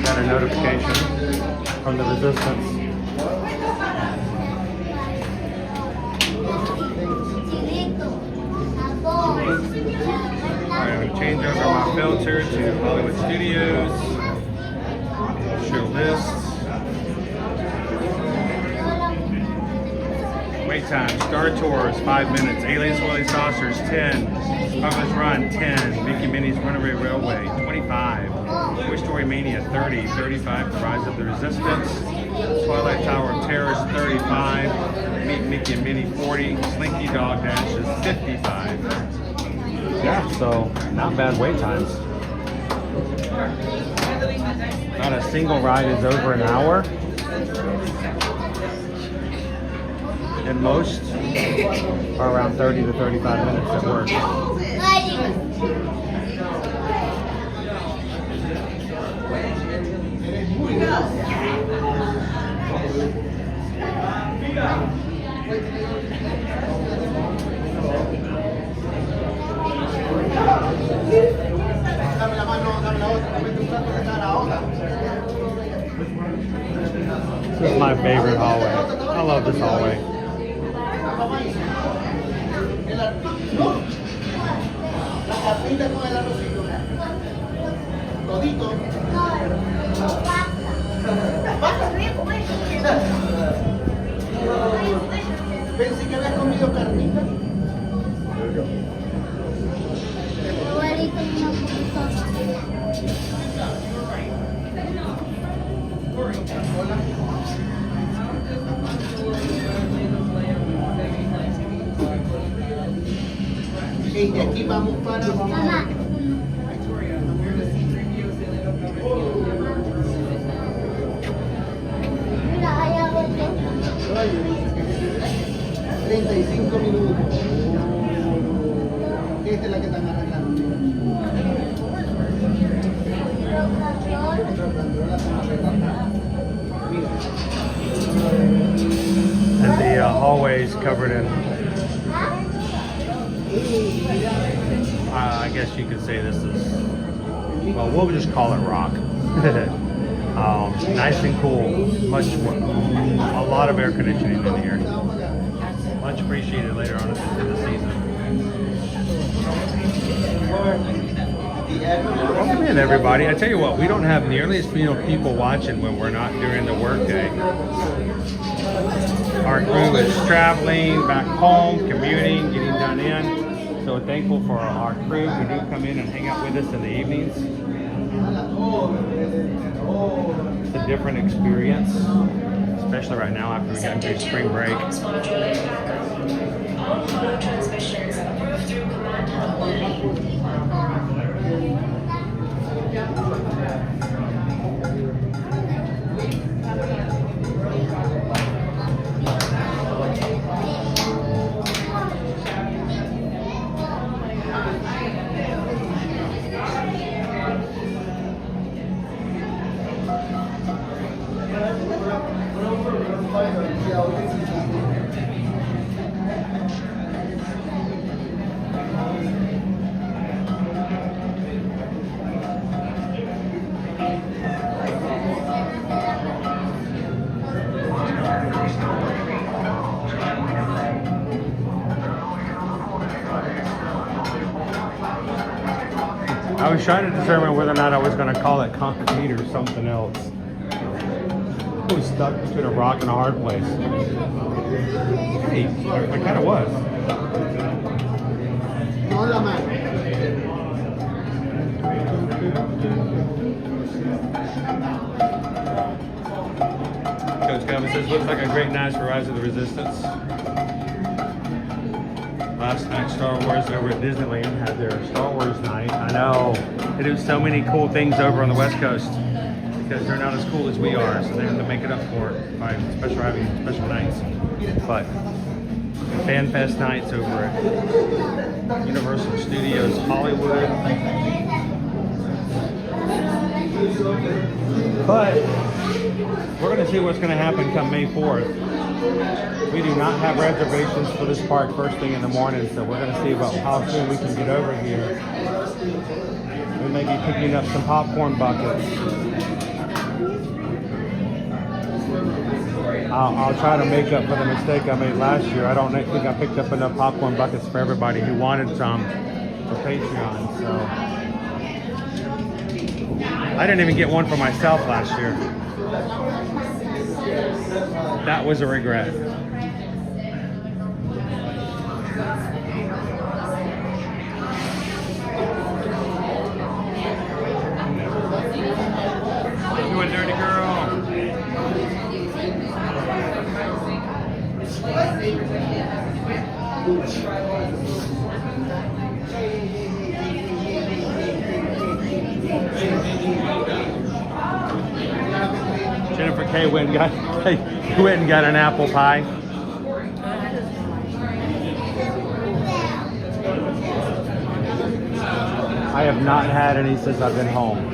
Got a notification from the Resistance. Alright, I'm going to change over my filter to Hollywood Studios. Show lists. Wait time, Star Tours, 5 minutes. Aliens, Willy Saucers, 10. Smuggler's Run, 10. Mickey Minnie's Runaway Railway, 25. Toy Story Mania, 30. 35, The Rise of the Resistance. Twilight Tower of Terrors, 35. Meet Mickey and Minnie, 40. Slinky Dog Dash is 55. Yeah, so not bad wait times. Not a single ride is over an hour. And most are around 30 to 35 minutes at work. This is my favorite hallway. I love this hallway. Pensé que habías comido carnita. Y de aquí vamos para... Mamá. 35 minutos. Esta es la que están arreglando. And the hallways covered in, I guess you could say this is, well, we'll just call it rock. Nice and cool. A lot of air conditioning in here. Much appreciated later on in the season. Welcome in, everybody. I tell you what, we don't have nearly as many people watching when we're not during the workday. Our crew is traveling back home, commuting, getting done in. So we're thankful for our crew who do come in and hang out with us in the evenings. It's a different experience, especially right now after we got through spring break. All auto transmissions approved through command hub. I was trying to determine whether or not I was going to call it concrete or something else. I was stuck between a rock and a hard place. Hey, I kind of was. Coach Gavin says, looks like a great night for Rise of the Resistance. Last night, Star Wars over at Disneyland had their Star Wars night. I know, they do so many cool things over on the West Coast because they're not as cool as we are, so they have to make it up for it by having special nights. But Fan Fest nights over at Universal Studios Hollywood. But we're going to see what's going to happen come May 4th. We do not have reservations for this park first thing in the morning, so we're going to see about how soon we can get over here. We may be picking up some popcorn buckets. I'll try to make up for the mistake I made last year. I don't think I picked up enough popcorn buckets for everybody who wanted some for Patreon, so. I didn't even get one for myself last year. That was a regret. You a dirty girl. Jennifer K went and got an apple pie. I have not had any since I've been home.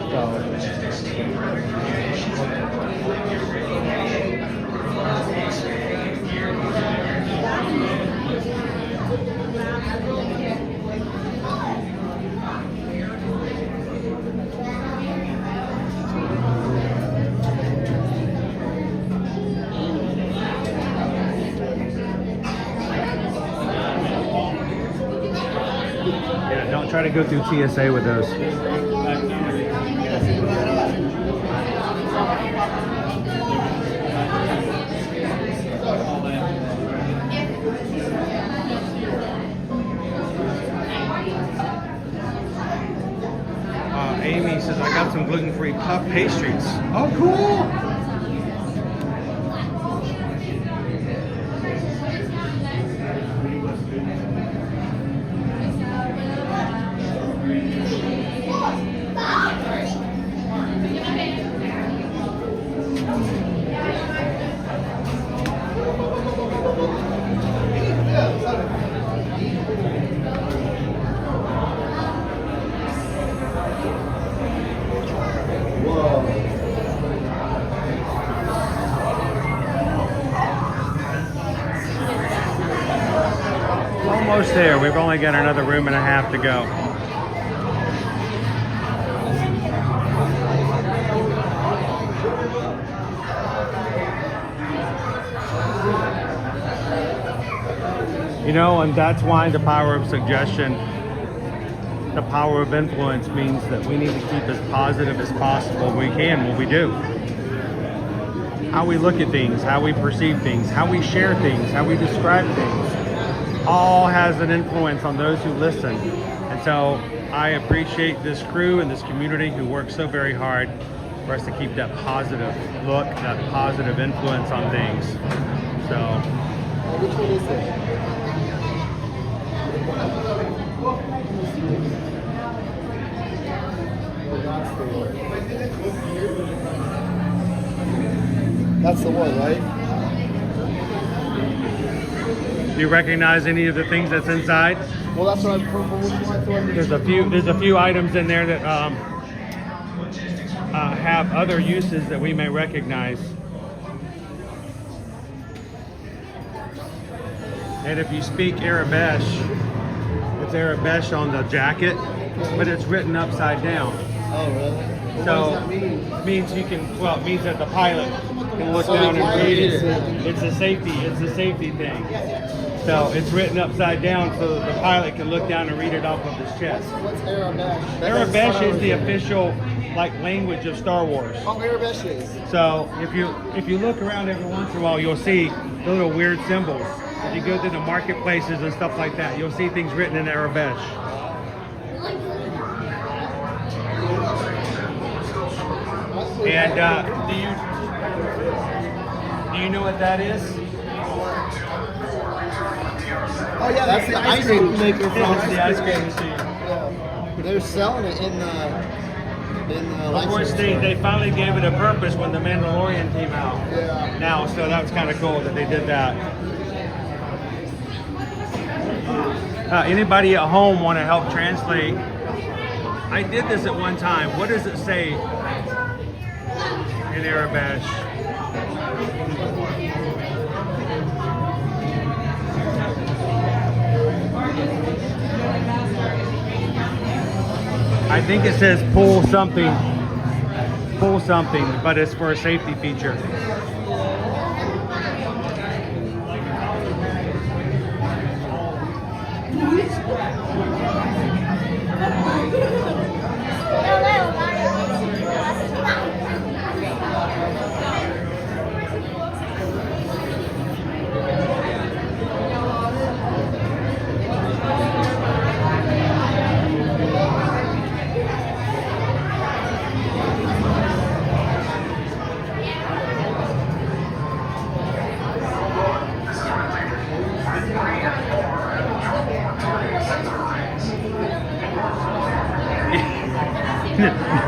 So. Yeah, don't try to go through TSA with those. Amy says, I got some gluten-free puff pastries. Oh, cool! Almost there. We've only got another room and a half to go. You know, and that's why the power of suggestion, the power of influence means that we need to keep as positive as possible we can when we do. How we look at things, how we perceive things, how we share things, how we describe things, all has an influence on those who listen. And so I appreciate this crew and this community who works so very hard for us to keep that positive look, that positive influence on things. So. Which one is it? That's the one, right? Do you recognize any of the things that's inside? Well, that's what I thought. There's a few items in there that have other uses that we may recognize. And if you speak Arabesh, it's Arabesh on the jacket, but it's written upside down. Oh, really? So what does that mean? it means you can, well, it means that the pilot can look down and read it. It's a safety thing. So it's written upside down so that the pilot can look down and read it off of his chest. What's Arabesh? Arabesh is the official language of Star Wars. Oh, Arabesh is. So if you look around every once in a while, you'll see the little weird symbols. If you go to the marketplaces and stuff like that, you'll see things written in Arabesh. And do you know what that is? Oh yeah, that's the ice cream maker from It's the ice cream machine. Yeah. They're selling it in the Of course, they finally gave it a purpose when the Mandalorian came out. Yeah. Now, so that was kind of cool that they did that. Anybody at home want to help translate? I did this at one time. What does it say in Arabesh? I think it says pull something, but it's for a safety feature.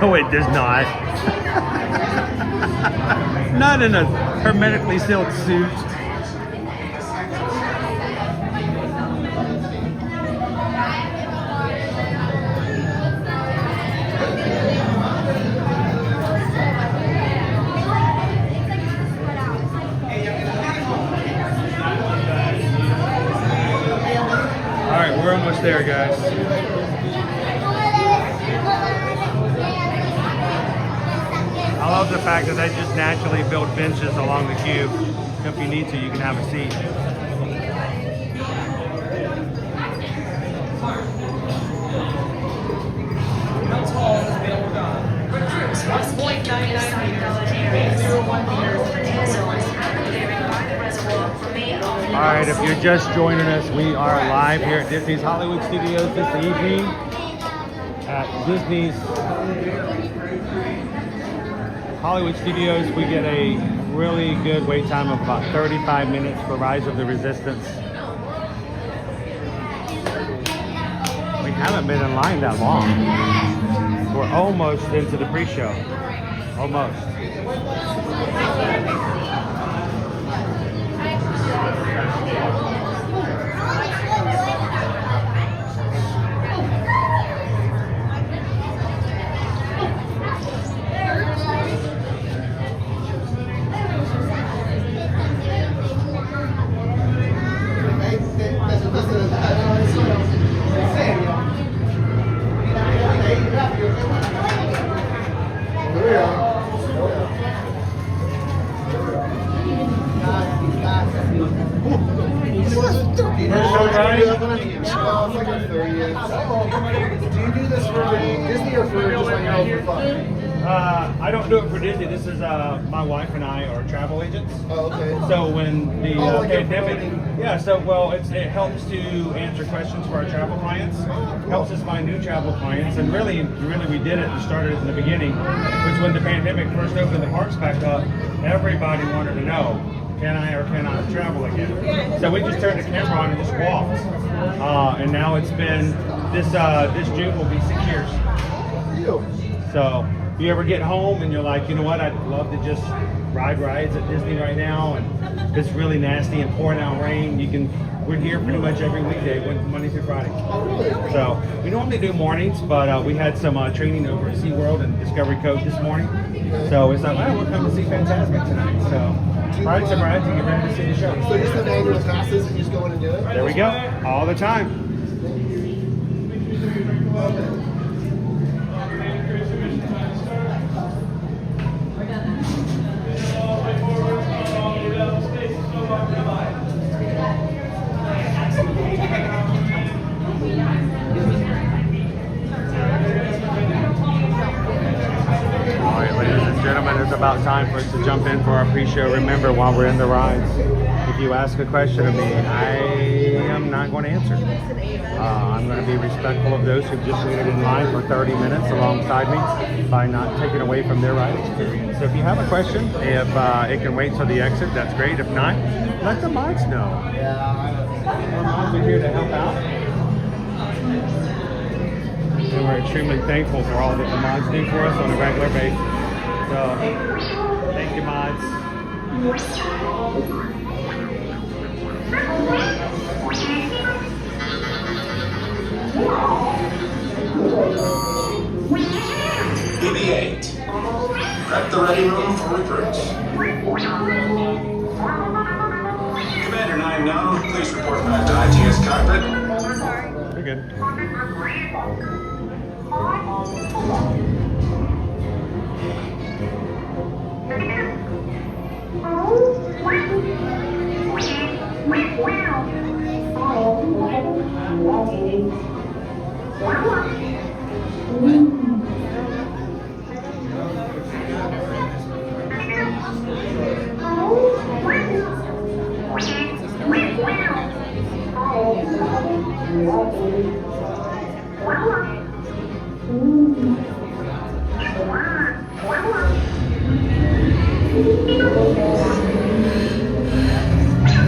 No, it does not. Not in a hermetically sealed suit. All right, we're almost there, guys. I love the fact that they just naturally build benches along the queue. If you need to, you can have a seat. How tall is the build on? Recruits must point Alright, if you're just joining us, we are live here at Disney's Hollywood Studios this evening at Disney's Hollywood Studios. We get a really good wait time of about 35 minutes for Rise of the Resistance. We haven't been in line that long. We're almost into the pre-show. Almost. like our 30th. Do you do this for Disney or for just like your own fun? I don't do it for Disney. This is my wife and I are travel agents. Oh, okay. So when the like pandemic, it helps to answer questions for our travel clients. Helps us find new travel clients, and really we did it and started in the beginning, which when the pandemic first opened the parks back up, everybody wanted to know, can I or cannot travel again? So we just turned the camera on and just walked, and now it's been this June will be 6 years. So. If you ever get home and you're like, you know what, I'd love to just ride rides at Disney right now, and it's really nasty and pouring out rain, we're here pretty much every weekday, Monday through Friday. So we normally do mornings, but we had some training over at SeaWorld and Discovery Cove this morning. So it's like, well, we'll come to see Fantasmic tonight. So Friday to Friday to get ready to see the show. So just the annual passes and just go in and do it? There we go, all the time. It's about time for us to jump in for our pre-show. Remember, while we're in the rides, if you ask a question of me, I am not going to answer. I'm going to be respectful of those who've just waited in line for 30 minutes alongside me by not taking away from their ride experience. So if you have a question, if it can wait till the exit, that's great. If not, let the mods know. Our mods are here to help out. And we're extremely thankful for all that the mods do for us on a regular basis. So, thank you, mods. BB-8. Prep the ready room for recruits. Commander 9-9, please report back to ITS cockpit. We're good.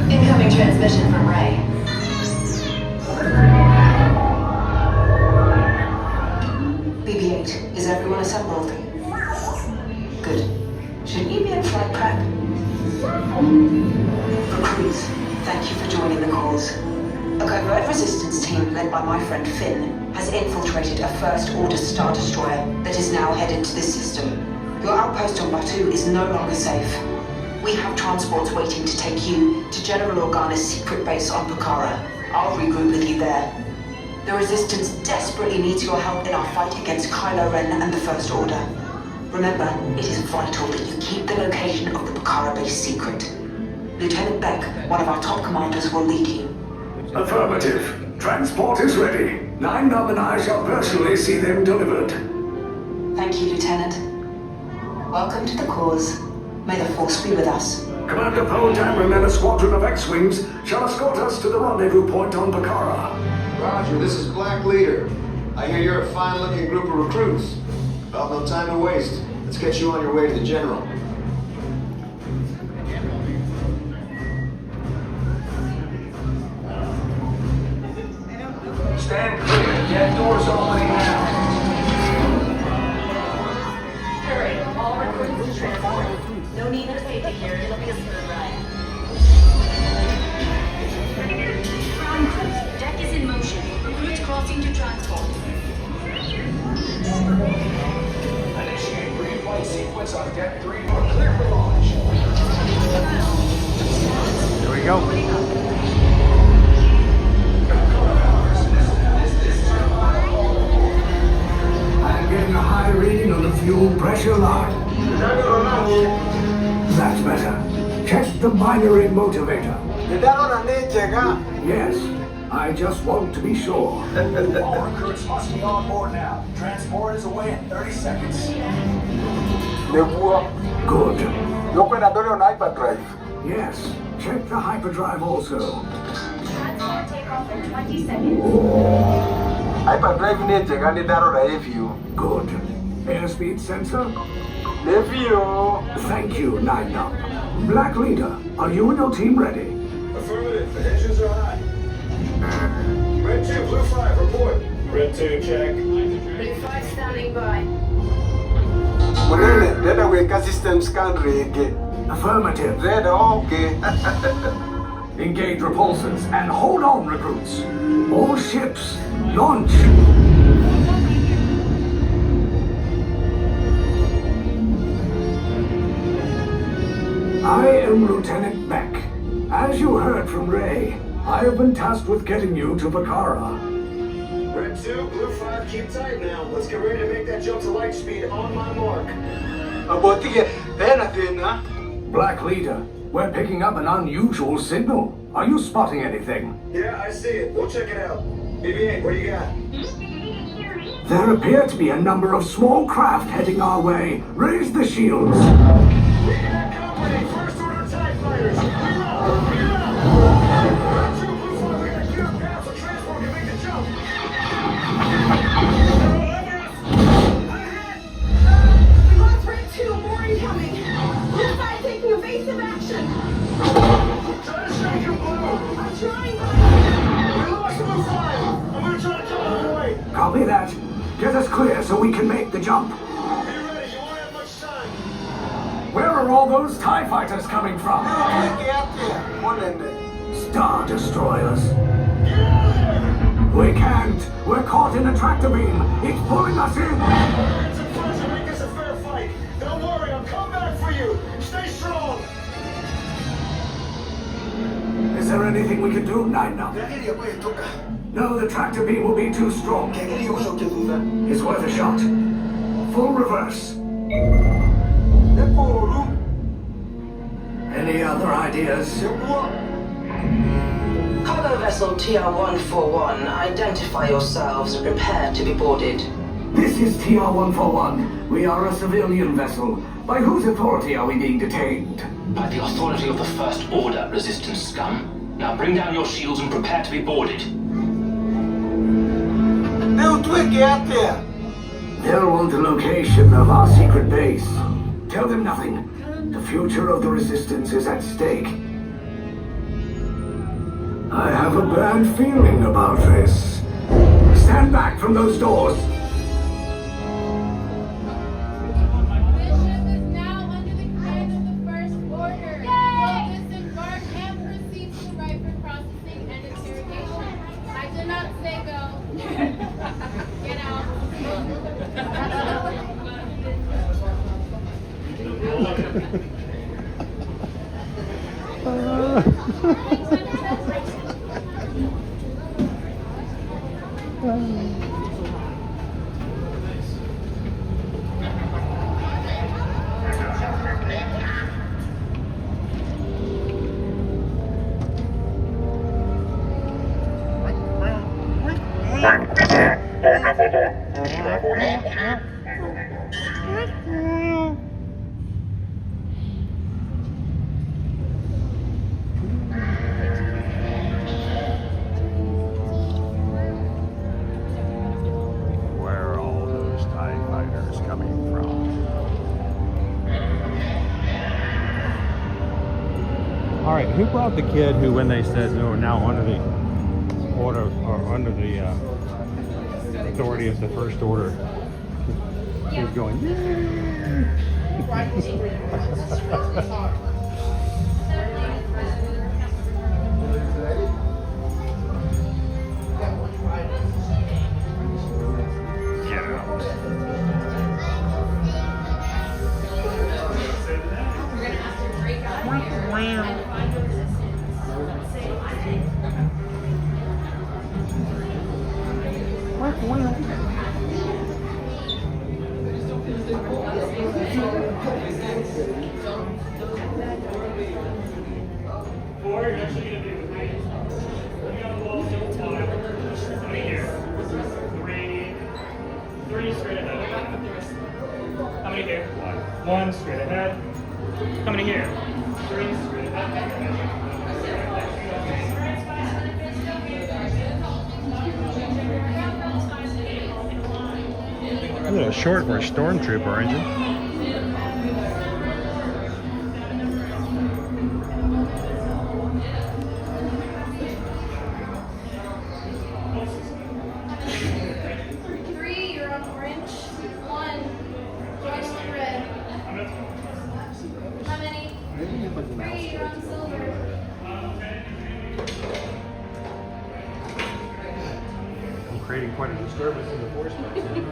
Incoming transmission from Ray. BB-8, is everyone assembled? Good. Shouldn't you be in flight prep? Recruits, thank you for joining the cause. A covert resistance team led by my friend Finn has infiltrated a First Order Star Destroyer that is now headed to this system. Your outpost on Batu is no longer safe. We have transports waiting to take you to General Organa's secret base on Pucara. I'll regroup with you there. The Resistance desperately needs your help in our fight against Kylo Ren and the First Order. Remember, it is vital that you keep the location of the Pucara base secret. Lieutenant Beck, one of our top commanders, will lead you. Affirmative. Transport is ready. 9-9 and I shall personally see them delivered. Thank you, Lieutenant. Welcome to the cause. May the Force be with us. Commander Poe Dameron and a squadron of X-Wings shall escort us to the rendezvous point on Pucara. Roger, this is Black Leader. I hear you're a fine-looking group of recruits. About no time to waste. Let's get you on your way to the General. Stand clear. Jet doors opening now. Hurry, all recruits to transport. No need for safety here. It'll be a smooth ride. Deck is in motion. Recruits crossing to transport. Initiate pre-flight sequence on Deck 3 for clear for launch. There we go. I'm getting a high reading on the fuel pressure line. That's better. Check the binary motivator. Yes. I just want to be sure. All recruits must be on board now. Transport is away in 30 seconds. Good. You open a door on hyperdrive. Yes. Check the hyperdrive also. Transport takeoff in 20 seconds. Hyperdrive needs a gun review. Good. Airspeed sensor? Review. Thank you, 9-Up. Black Leader, are you and your team ready? Affirmative. The engines are high. Red 2, Blue 5, report. Red 2, check. Blue 5 standing by. Munene, data weka system scan rig. Affirmative. Red, okay. Engage repulsors and hold on, recruits. All ships, launch. I am Lieutenant Beck. As you heard from Ray, I have been tasked with getting you to Bakara. Red 2, Blue 5, keep tight now. Let's get ready to make that jump to light speed on my mark. Black Leader, we're picking up an unusual signal. Are you spotting anything? Yeah, I see it. We'll check it out. BB-8, what do you got? There appear to be a number of small craft heading our way. Raise the shields. Lead that company! First order TIE fighters! Reroute! Red 2, Blue 5, we got a clear path so transport can make the jump! We lost Red 2, more incoming. Blue 5 taking evasive action. Try to strike him, Blue! I'm trying. We lost Blue 5! I'm gonna try to jump out of the way! Copy that. Get us clear so we can make the jump. Be ready, you won't have much time! Where are all those TIE fighters coming from? Star Destroyers. We can't. We're caught in a tractor beam. It's pulling us in. It's a pleasure, make this a fair fight! Don't worry, I'll come back for you! Stay strong! Is there anything we can do, 9-Up? No, the tractor beam will be too strong. It's worth a shot. Full reverse. Any other ideas? Cargo vessel TR-141, identify yourselves and prepare to be boarded. This is TR-141. We are a civilian vessel. By whose authority are we being detained? By the authority of the First Order, Resistance scum. Now bring down your shields and prepare to be boarded. They'll want the location of our secret base. Tell them nothing. The future of the Resistance is at stake. I have a bad feeling about this. Stand back from those doors. This ship is now under the command of the First Order. Will disembark and proceed to the right for processing and interrogation. I did not say go. Get out. Where are all those TIE fighters coming from? All right, who brought the kid who, when they said they were now under the order or under the authority of the First Order, he was going, get out. 1 straight ahead. Coming here. 3 straight ahead. A little short for a stormtrooper engine. Creating quite a disturbance in the force field.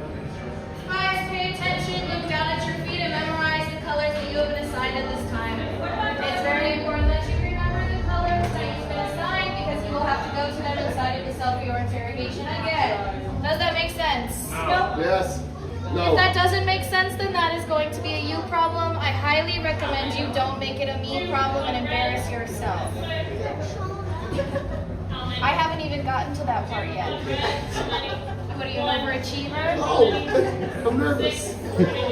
Guys, pay attention, look down at your feet, and memorize the colors that you have been assigned at this time. It's very important that you remember the colors that you've been assigned because you will have to go to them inside of the selfie or interrogation again. Does that make sense? No. Yes. If that doesn't make sense, then that is going to be a you problem. I highly recommend you don't make it a me problem and embarrass yourself. I haven't even gotten to that part yet. What are you, an overachiever? Oh, I'm nervous.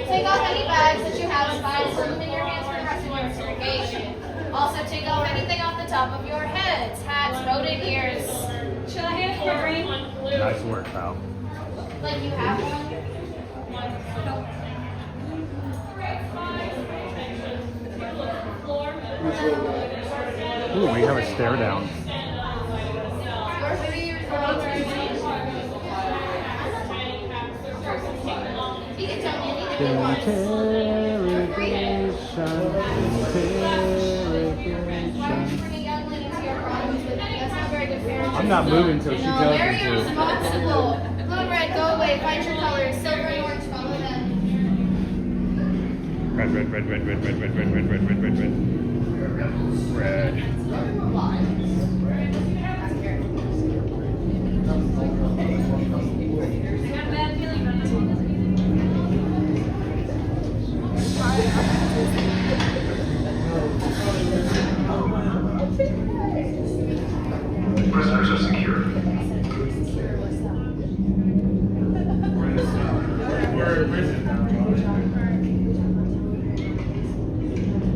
Take off any bags that you have aside, put them in your hands for the rest of your interrogation. Also, take off anything off the top of your heads, hats, rodent ears. Should I have a ring? Nice work, pal. Like you have one? Ooh, we have a stare down. I'm not moving until she tells me Very to. irresponsible. Blue and red, go away. Find your colors. Silver and orange, follow them. Red, red, red, red, red, red, red, red, red, red, red, red, red. Red. Prisoners are secure.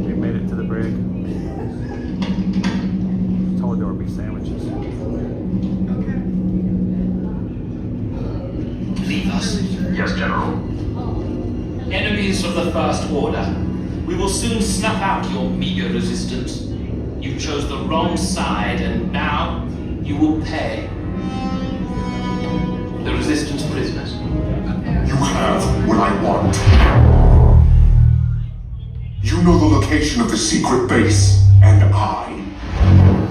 We made it to the brig. Told there would be sandwiches. Leave us. Yes, General. Enemies of the First Order. We will soon snuff out your meager resistance. You chose the wrong side, and now you will pay. The Resistance prisoners. You have what I want. You know the location of the secret base, and I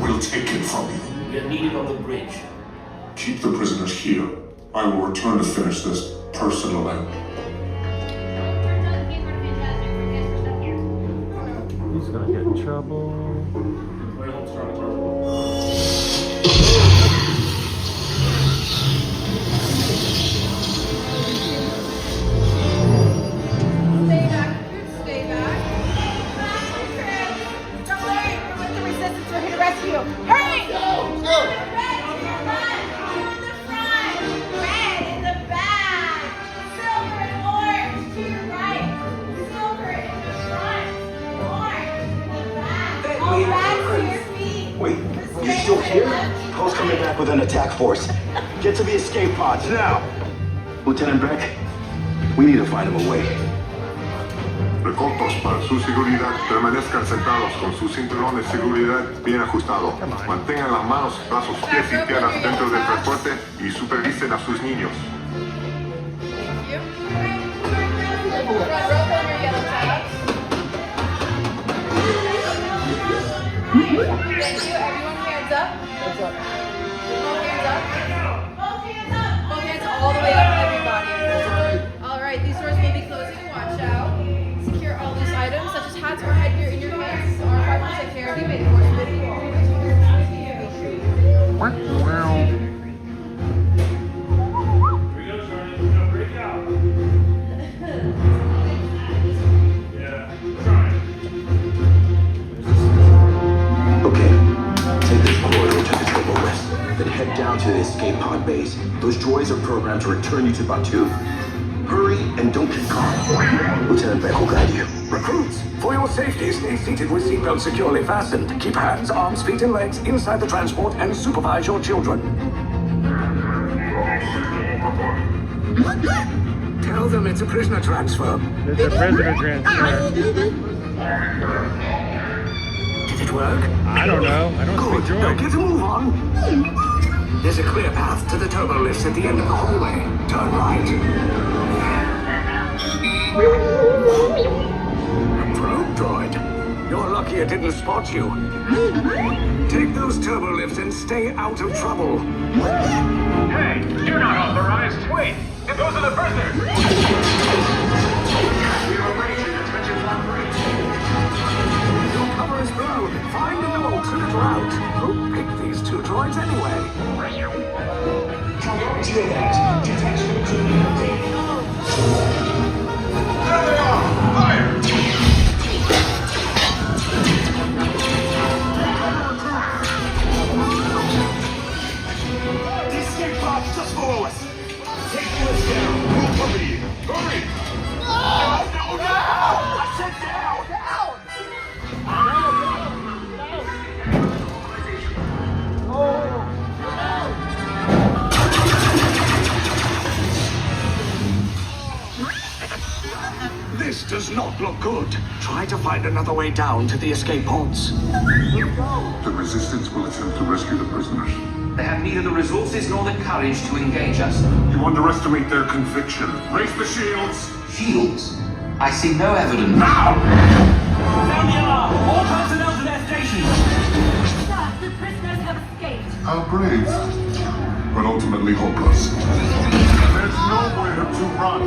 will take it from you. We are needed on the bridge. Keep the prisoners here. I will return to finish this personally. He's gonna get in trouble. Stay back. Stay back. Don't worry. We're with the resistance. We're here to rescue you. Hurry! Go! Go! Red in your front. Blue in the front. Red in the back. Silver and orange to your right. Silver in the front. Orange in the back. All back to your feet. Wait, you still here? Poe's coming back with an attack force. Get to the escape pods now. Lieutenant Beck, we need to find him a way. Recautos, para su seguridad, permanezcan sentados con su cinturón de seguridad bien ajustado. Mantengan las manos, brazos, pies y piernas dentro del transporte y supervisen a sus niños. Thank you. Everyone hands up. Both hands up. Both hands up. Both hands all the way up, everybody. All right, these doors may be closing. Watch out. Secure all loose items, such as hats or headgear in your hands. R5 will take care of you. May the force be with you all. Okay, take this corridor to the Triple West, then head down to the escape pod base. Those droids are programmed to return you to Batu. Hurry and don't get caught. Lieutenant Beck will guide you. Recruits, for your safety, stay seated with seatbelts securely fastened. Keep hands, arms, feet, and legs inside the transport and supervise your children. Tell them it's a prisoner transfer. It's a prisoner transfer. Did it work? I don't know. I don't Good. speak Now droid. get a move on. There's a clear path to the turbo lifts at the end of the hallway. Turn right. Probe droid. You're lucky it didn't spot you. Take those turbo lifts and stay out of trouble. Hey, you're not authorized. Wait, those are the prisoners. We have a breach in attention block breach. Your cover is blown. Find an alternate route. Who picked these two droids anyway? Priority event. Detection community. There they are! Fire! The escape pod's just below us. Take the list down. We'll cover you. Hurry! No! I said down! This does not look good. Try to find another way down to the escape pods. The Resistance will attempt to rescue the prisoners. They have neither the resources nor the courage to engage us. You underestimate their conviction. Raise the shields! Shields? I see no evidence. Now! Sound the alarm! All personnel to their stations! Sir, the prisoners have escaped. How brave, but ultimately hopeless. There's nowhere to run.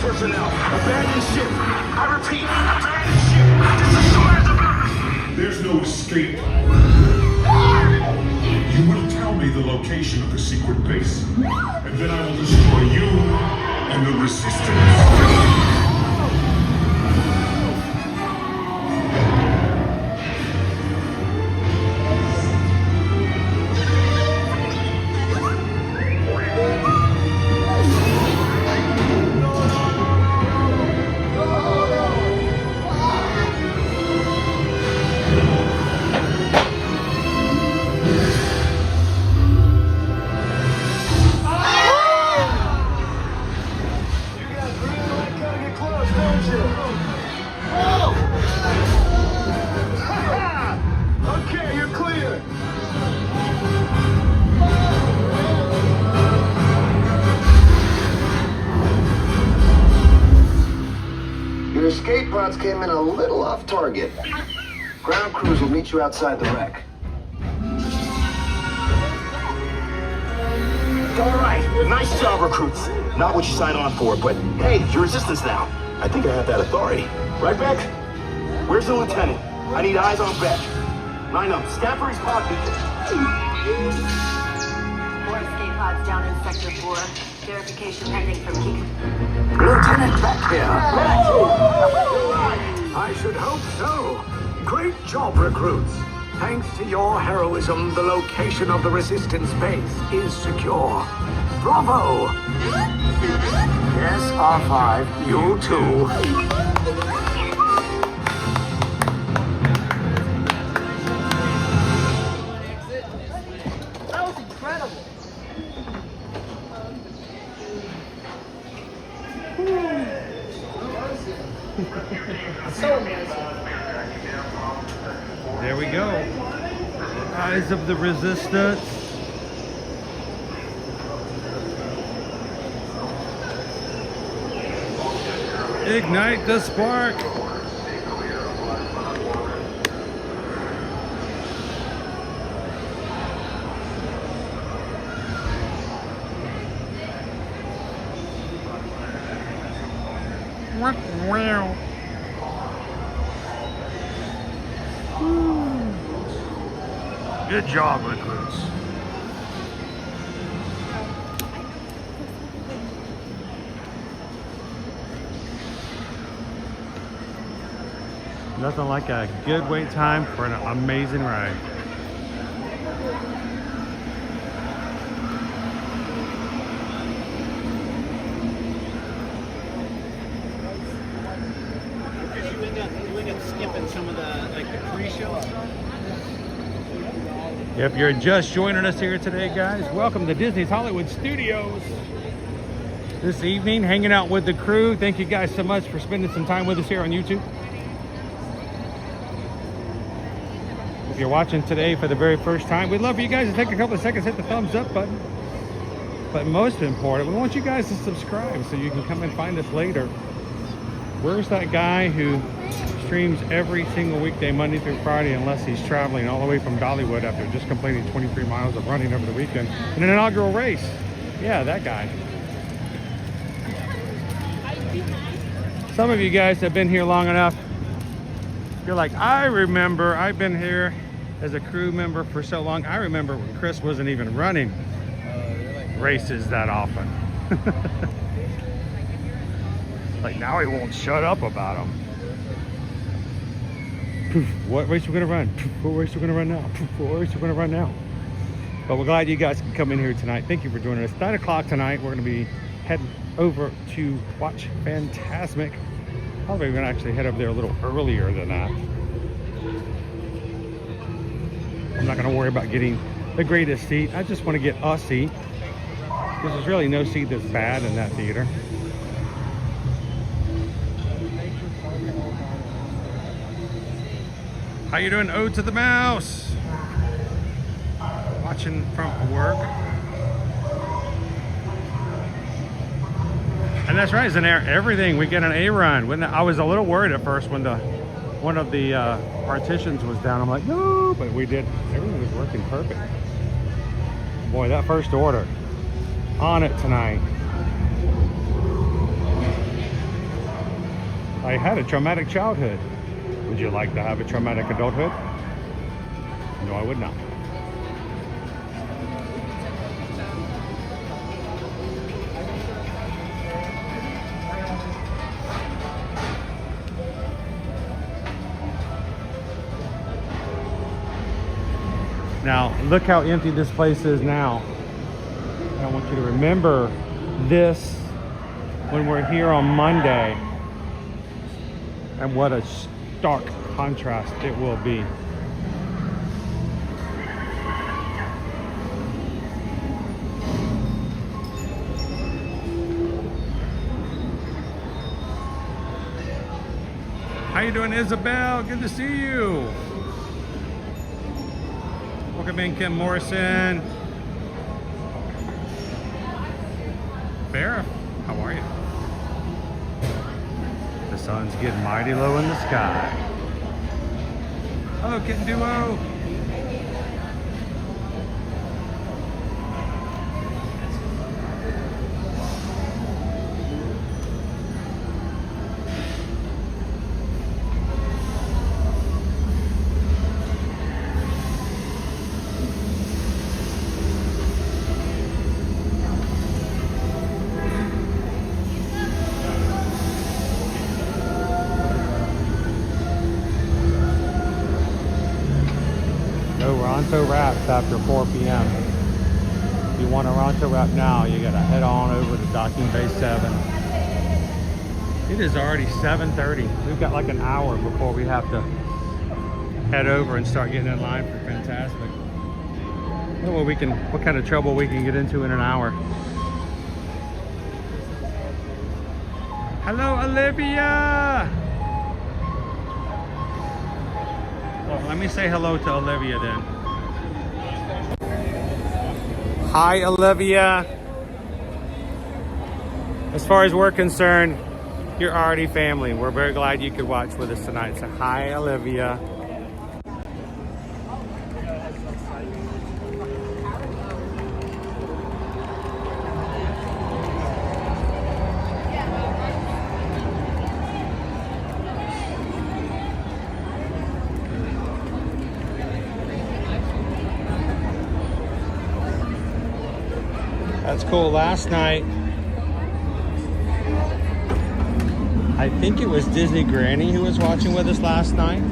Personnel, abandon ship. I repeat, abandon ship. This is Solar's about. There's no escape. You will tell me the location of the secret base, and then I will destroy you and the Resistance. Okay, you're clear. Your escape pods came in a little off target. Ground crews will meet you outside the wreck. All right, nice job, recruits. Not what you signed on for, but hey, you're Resistance now. I think I have that authority. Right, Beck? Where's the lieutenant? I need eyes on Beck. Line up. Scan for his pod beacon. More escape pods down in Sector 4. Verification pending from Keith. Lieutenant Beck here. I should hope so. Great job, recruits. Thanks to your heroism, the location of the Resistance base is secure. Bravo! Yes, R5, you too. That was incredible. So amazing. There we go. Eyes of the Resistance. Ignite the spark. Wow. Good job, recruits. Nothing like a good wait time for an amazing ride. You end up skipping some of the pre-show stuff. If you're just joining us here today, guys, welcome to Disney's Hollywood Studios. This evening, hanging out with the crew. Thank you guys so much for spending some time with us here on YouTube. If you're watching today for the very first time, we'd love for you guys to take a couple of seconds, hit the thumbs up button. But most important, we want you guys to subscribe so you can come and find us later. Where's that guy who streams every single weekday, Monday through Friday, unless he's traveling all the way from Dollywood after just completing 23 miles of running over the weekend in an inaugural race? Yeah, that guy. Some of you guys have been here long enough. You're like, I remember, I've been here as a crew member for so long. I remember when Chris wasn't even running races that often. Like now he won't shut up about them. Poof, what race we're gonna run? Poof, what race we're gonna run now? Poof, what race we're gonna run now? But we're glad you guys can come in here tonight. Thank you for joining us. 9 o'clock tonight, we're gonna be heading over to watch Fantasmic. Probably gonna actually head over there a little earlier than that. I'm not gonna worry about getting the greatest seat. I just wanna get a seat. Because there's really no seat that's bad in that theater. How you doing, Ode to the Mouse? Watching from work. And that's right, Zanair, everything, we get an A run. I was a little worried at first when one of the partitions was down. I'm like, no, but we did, everything was working perfect. Boy, that first order, on it tonight. I had a traumatic childhood. Would you like to have a traumatic adulthood? No, I would not. Now, look how empty this place is now. I want you to remember this when we're here on Monday and what a stark contrast it will be. How you doing, Isabel? Good to see you. Welcome in, Kim Morrison. Farrah, how are you? The sun's getting mighty low in the sky. Hello, Kitten Duo. Ronto wraps after 4 p.m. If you want a Ronto wrap now, you gotta head on over to Docking Bay 7. It is already 7:30. We've got like an hour before we have to head over and start getting in line for Fantasmic. What kind of trouble we can get into in an hour. Hello, Olivia! Well, let me say hello to Olivia then. Hi, Olivia. As far as we're concerned, You're already family. We're very glad you could watch with us tonight. So hi, Olivia. That's cool. Last night, I think it was Disney Granny who was watching with us last night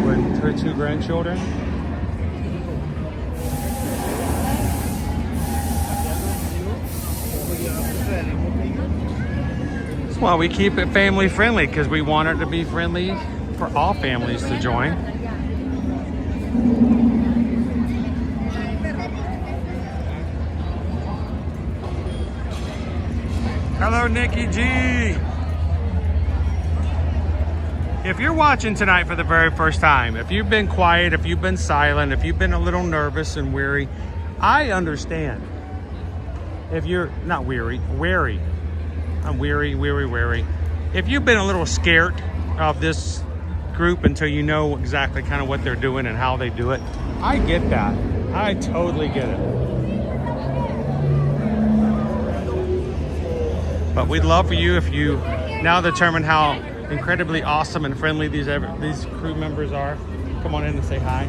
with her 2 grandchildren. That's why we keep it family friendly, because we want it to be friendly for all families to join. Hello, Nikki G. If you're watching tonight for the very first time, if you've been quiet, if you've been silent, if you've been a little nervous and weary, I understand. If you're not wary. I'm weary. If you've been a little scared of this group until you know exactly kind of what they're doing and how they do it, I get that. I totally get it. But we'd love for you if you now determine how incredibly awesome and friendly these crew members are. Come on in and say hi.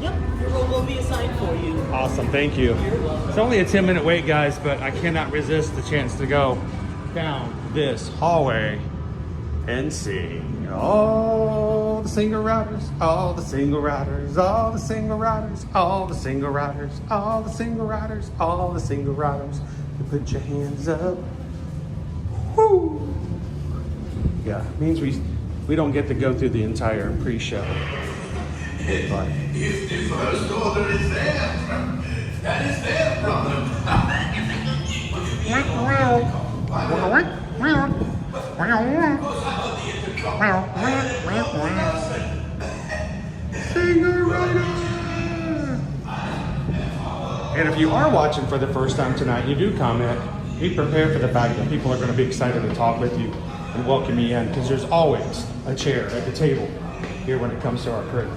Yep, your room will be assigned for you. Awesome, thank you. It's only a 10-minute wait, guys, but I cannot resist the chance to go down this hallway and sing. All the single riders, all the single riders, all the single riders, all the single riders, all the single riders, all the single riders. Put your hands up. Woo! Yeah, it means we don't get to go through the entire pre-show. But If the first order is there, that is their problem. Singer Rider! And if you are watching for the first time tonight, you do comment. Be prepared for the fact that people are going to be excited to talk with you and welcome you in, because there's always a chair at the table here when it comes to our crew.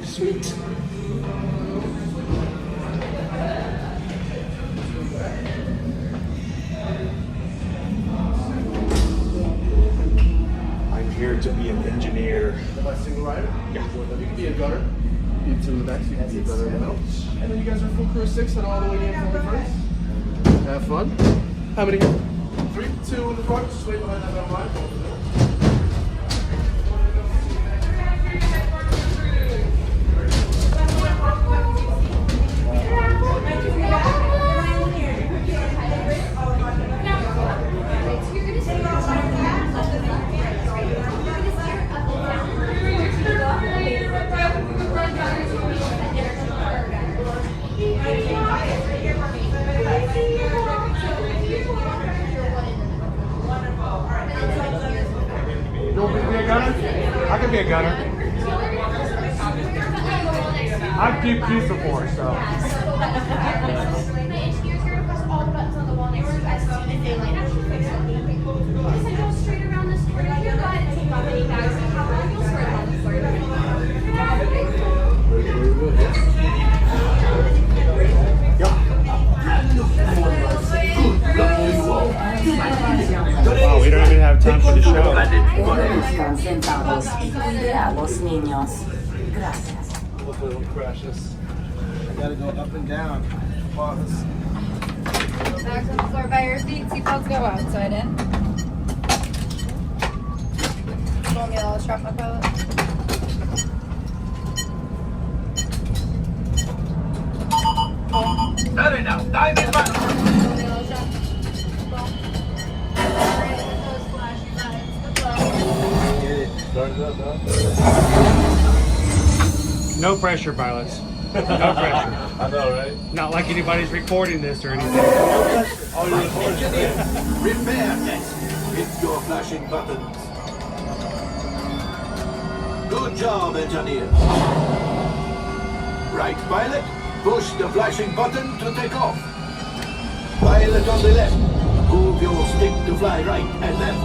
Sweet. I'm here to be an engineer. Am I single rider? Yeah. You can be a gunner. You can 2 in the back, so you can be a gunner in the middle. And then you guys are full crew of 6 and all the way in for first. Have fun. How many? 3, 2 in the front. Just wait behind that metal line. I can be a gunner. I've puked before, so. Wow, we don't even have time for the show. Están sentados y cuide a los niños. Gracias. Hopefully it won't crash us. I gotta go up and down. Pause. Back on the floor by your feet. Seatbelts go outside in. Want me to strap my pilot? Steady now. Dive in back. No pressure, pilots. No pressure. I know, right? Not like anybody's recording this or anything. Engineer, repair next. Hit your flashing buttons. Good job, engineer. Right, pilot. Push the flashing button to take off. Pilot. pilot on the left. Move your stick to fly right and left.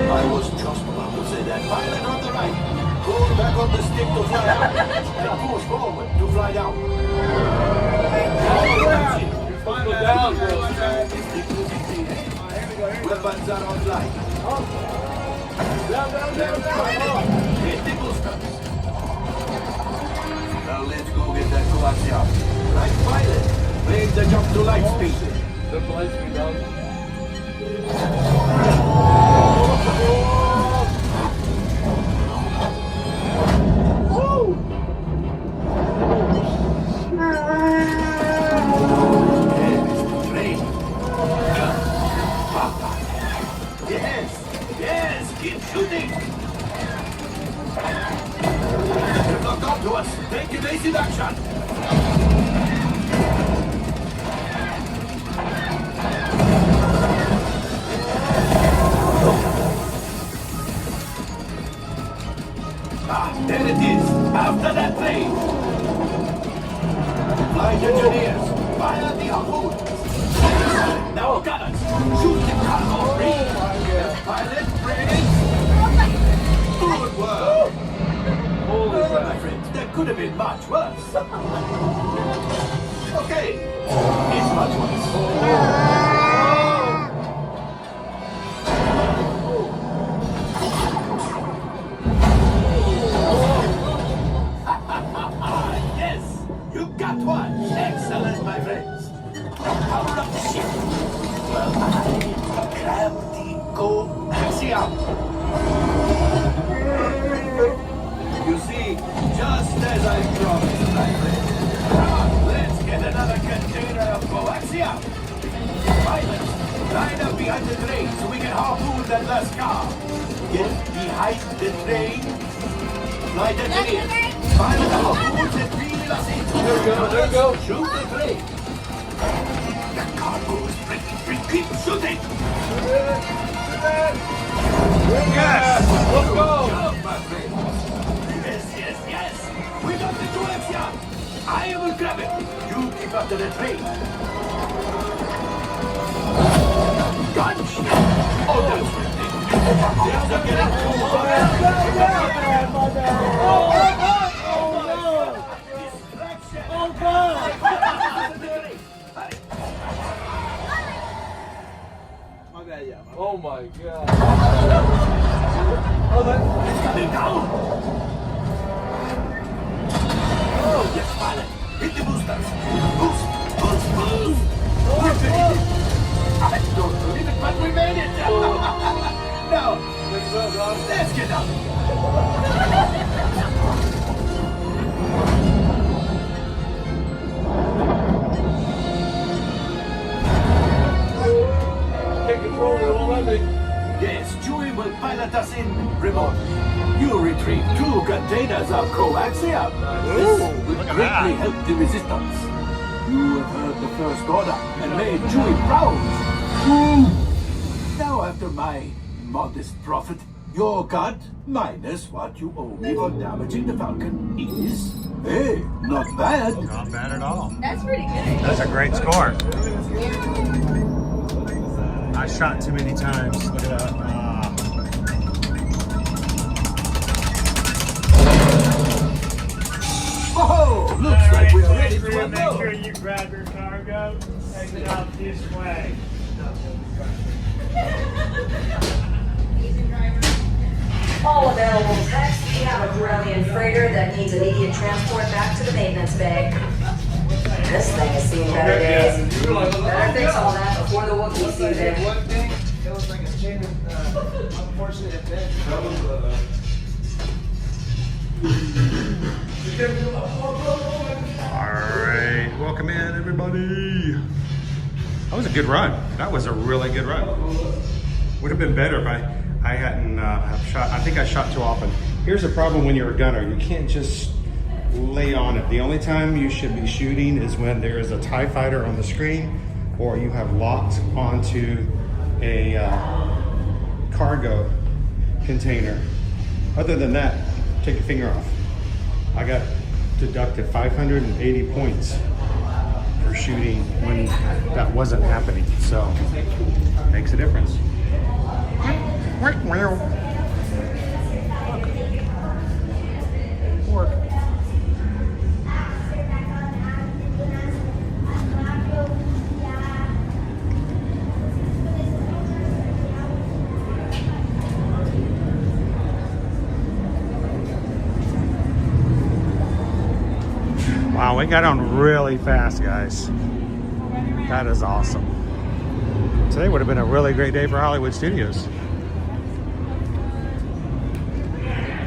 I was just about to say that. Pilot on the right. Pull back on the stick to fly out. And push forward to fly down. Go down, bro. Weapons are online. Down. Hit the boosters. Now let's go get that coaxium. Right pilot. Make the jump to light speed. Jump to light speed, dog. Yes, keep shooting. They're locked onto us. Take evasive action. There it is. After that plane. Flight engineers, fire the harpoon. Now gunners, shoot the cargo free. Pilot ready. Good work. Holy crap, my friends, that could have been much worse. Okay, it's much worse. Yes, you got one. Excellent, my friends. Power up the ship. Well, I grab the coaxium. You see, just as I promised, my friend. Come on, let's get another container of coaxium. Pilots, line up behind the train so we can harpoon that last car. Get behind the train. Flight engineers, pilot the harpoons and reel us in. There we go. Shoot the train. The cargo is breaking free. Keep shooting. Yes! Let's go! Jump, my friend. Yes. We got the coaxium. I will grab it. You keep after the train. Gunship. Oh, that's ridiculous. Things are getting too hard. Distraction. Oh, God! Oh my God! Oh, that. It's coming down. Oh, yes, pilot. Hit the boosters. Boost. I don't believe it, but we made it. Now, let's get up. Take control, it won't let me. Yes, Chewie will pilot us in remote. You retrieve 2 containers of coaxium. This will greatly help the resistance. You have heard the First Order and made Chewie proud. Now, after my modest profit, your cut minus what you owe me for damaging the Falcon is, hey, not bad. Not bad at all. That's pretty good. That's a great score. I shot too many times. Look at that. Oh, looks like we are ready to Make unload. sure you grab your cargo, take it out this way. All available techs, we have a Corellian freighter that needs immediate transport back to the maintenance bay. This thing has seen better days. Better fix all that before the Wookiees see it. One thing, it was like a chain of unfortunate events. Alright, welcome in everybody. That was a good run. That was a really good run. Would have been better if I hadn't have shot. I think I shot too often. Here's the problem when you're a gunner. You can't just lay on it. The only time you should be shooting is when there is a TIE fighter on the screen or you have locked onto a cargo container. Other than that, take your finger off. I got deducted 580 points for were shooting when that wasn't happening. So makes a difference. Pork. Wow, we got on really fast, guys. That is awesome. Today would have been a really great day for Hollywood Studios.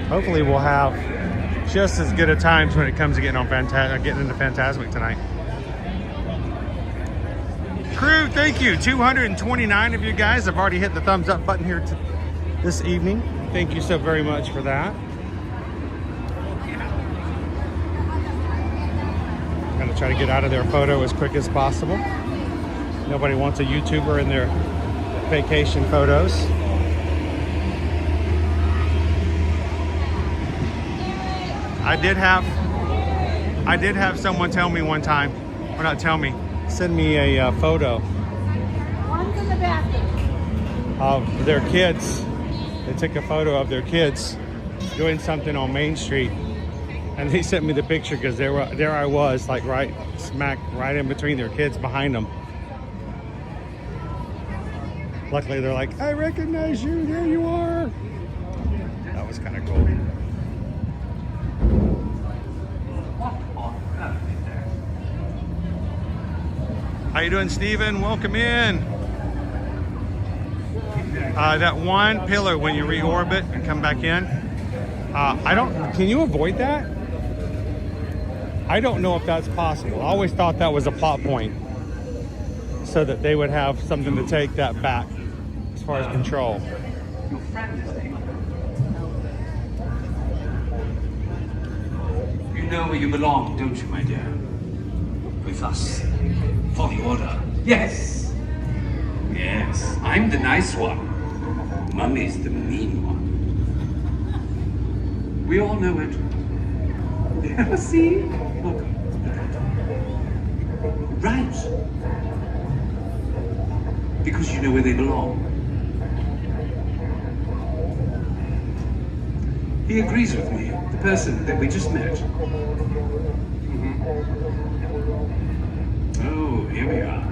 Hopefully we'll have just as good a times when it comes to getting into Fantasmic tonight. Crew, thank you. 229 of you guys have already hit the thumbs up button here this evening. Thank you so very much for that. I'm gonna try to get out of their photo as quick as possible. Nobody wants a YouTuber in their vacation photos. I did have someone tell me one time, or not tell me, send me a photo of their kids. They took a photo of their kids doing something on Main Street, and they sent me the picture because there I was, like right in between their kids behind them. Luckily, they're like, I recognize you, there you are. That was kind of cool. How you doing, Steven? Welcome in. That one pillar when you reorbit and come back in, can you avoid that? I don't know if that's possible. I always thought that was a plot point so that they would have something to take that back as far as control. Your friend is here. You know where you belong, don't you, my dear? With us. For the order. Yes. Yes. I'm the nice one. Mummy's the mean one. We all know it. See? Look. Right. Because you know where they belong. He agrees with me. The person that we just met. Oh, here we are.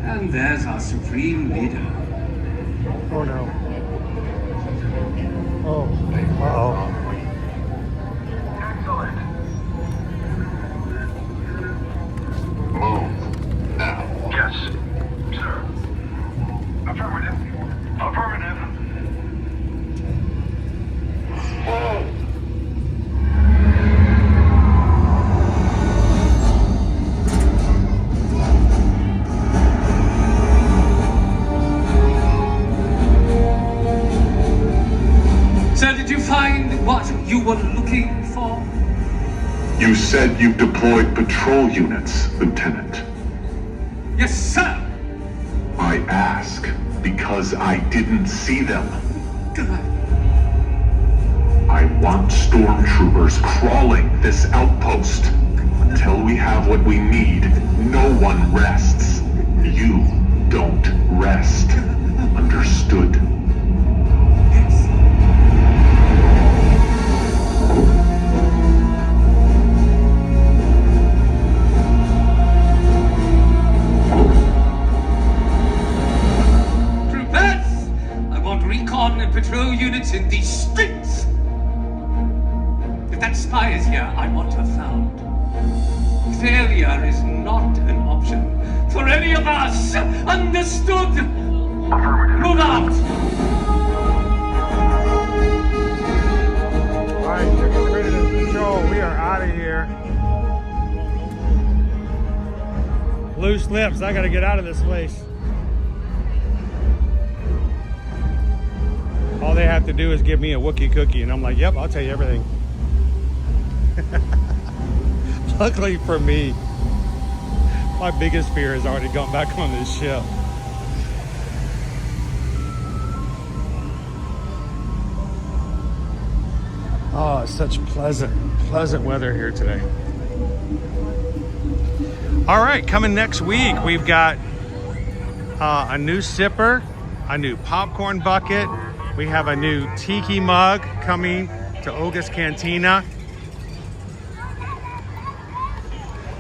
And there's our supreme leader. Oh no. Oh. Uh-oh. Excellent. Move. Now. Yes, sir. Affirmative. Affirmative. So did you find what you were looking for? You said you've deployed patrol units, Lieutenant. Yes, sir. I ask because I didn't see them. I want stormtroopers crawling this outpost. Until we have what we need, no one rests. You don't rest. Understood? And patrol units in these streets. If that spy is here, I want her found. Failure is not an option for any of us. Understood? Move out. All right, you're getting ready to control. We are out of here. Loose lips. I got to get out of this place. All they have to do is give me a Wookiee cookie, and I'm like, yep, I'll tell you everything. Luckily for me, my biggest fear has already gone back on this ship. Oh, it's such pleasant weather here today. All right, coming next week, we've got a new sipper, a new popcorn bucket. We have a new tiki mug coming to Olga's Cantina.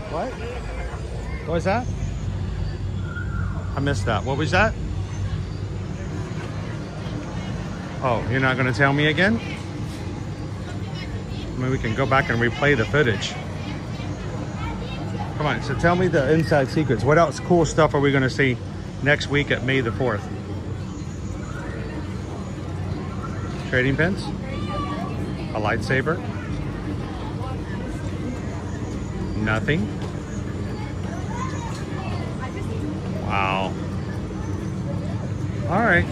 What? What was that? I missed that. What was that? Oh, you're not going to tell me again? Maybe we can go back and replay the footage. Come on, so tell me the inside secrets. What else cool stuff are we going to see next week at May the 4th? Trading pins? A lightsaber? Nothing? Wow. All right.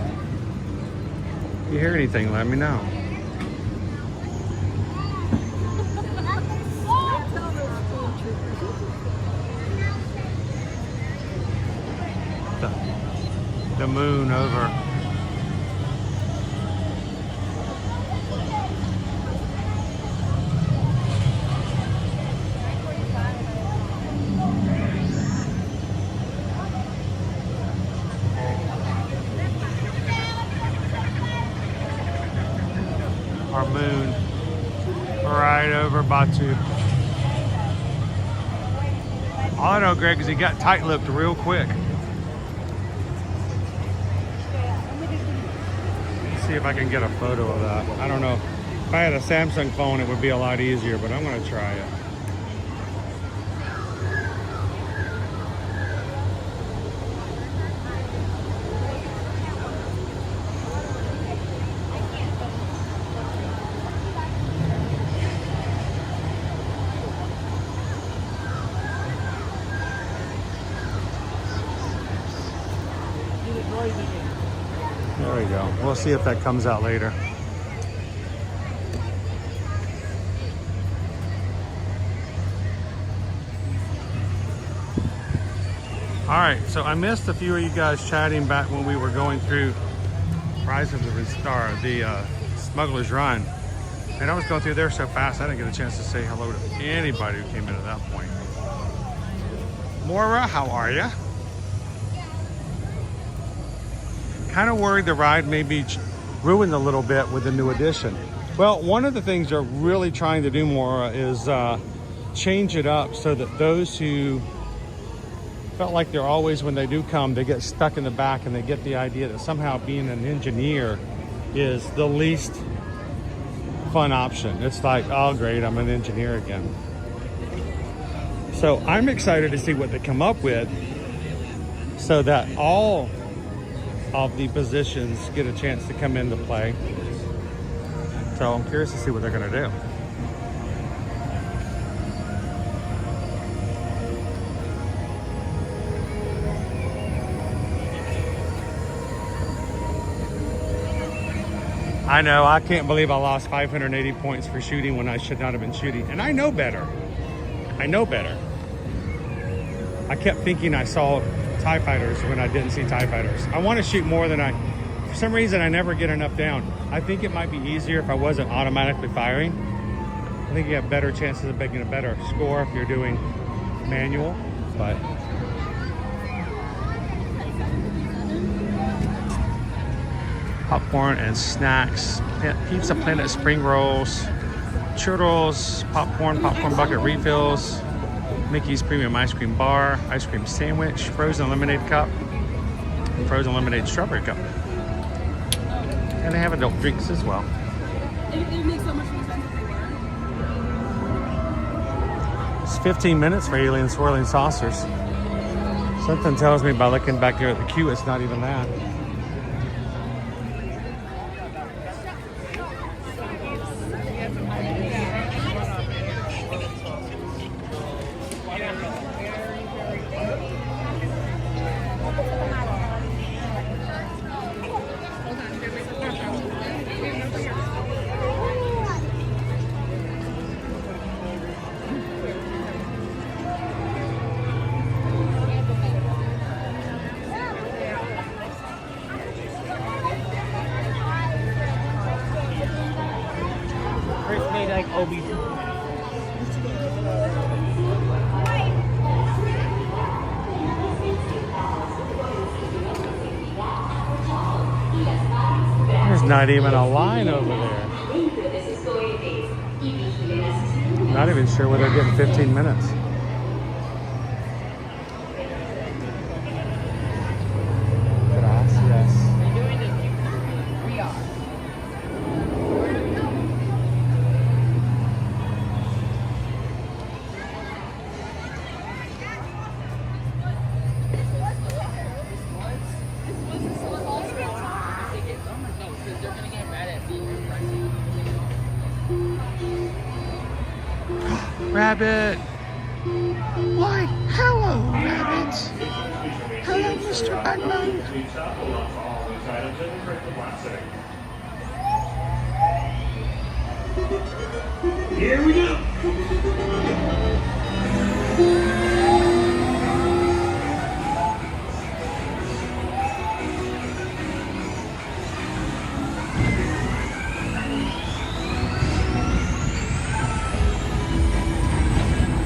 If you hear anything, let me know. The moon over. Our moon right over Batu. All I know, Greg, is he got tight-lipped real quick. See if I can get a photo of that. I don't know. If I had a Samsung phone, it would be a lot easier, but I'm going to try it. There we go. We'll see if that comes out later. All right, so I missed a few of you guys chatting back when we were going through Rise of the Star, the Smuggler's Run. And I was going through there so fast, I didn't get a chance to say hello to anybody who came in at that point. Maura, how are you? Kind of worried the ride may be ruined a little bit with the new addition. Well, one of the things they're really trying to do more is change it up so that those who felt like they're always, when they do come, they get stuck in the back and they get the idea that somehow being an engineer is the least fun option. It's like, oh great, I'm an engineer again. So I'm excited to see what they come up with so that all of the positions get a chance to come into play. So I'm curious to see what they're going to do. I know, I can't believe I lost 580 points for shooting when I should not have been shooting. And I know better. I know better. I kept thinking I saw TIE fighters when I didn't see TIE fighters. I want to shoot more than for some reason I never get enough down. I think it might be easier if I wasn't automatically firing. I think you have better chances of making a better score if you're doing manual, but popcorn and snacks, Pizza Planet spring rolls, churros, popcorn bucket refills, Mickey's Premium Ice Cream Bar, ice cream sandwich, frozen lemonade cup, and frozen lemonade strawberry cup. And they have adult drinks as well. It makes so much more sense if they were. It's 15 minutes for alien swirling saucers. Something tells me by looking back here at the queue, it's not even that. There's not even a line over there. Not even sure where they're getting 15 minutes. Gracias. We are. Rabbit! Why, hello, Rabbit! Hello, Mr. Batman! Here we go.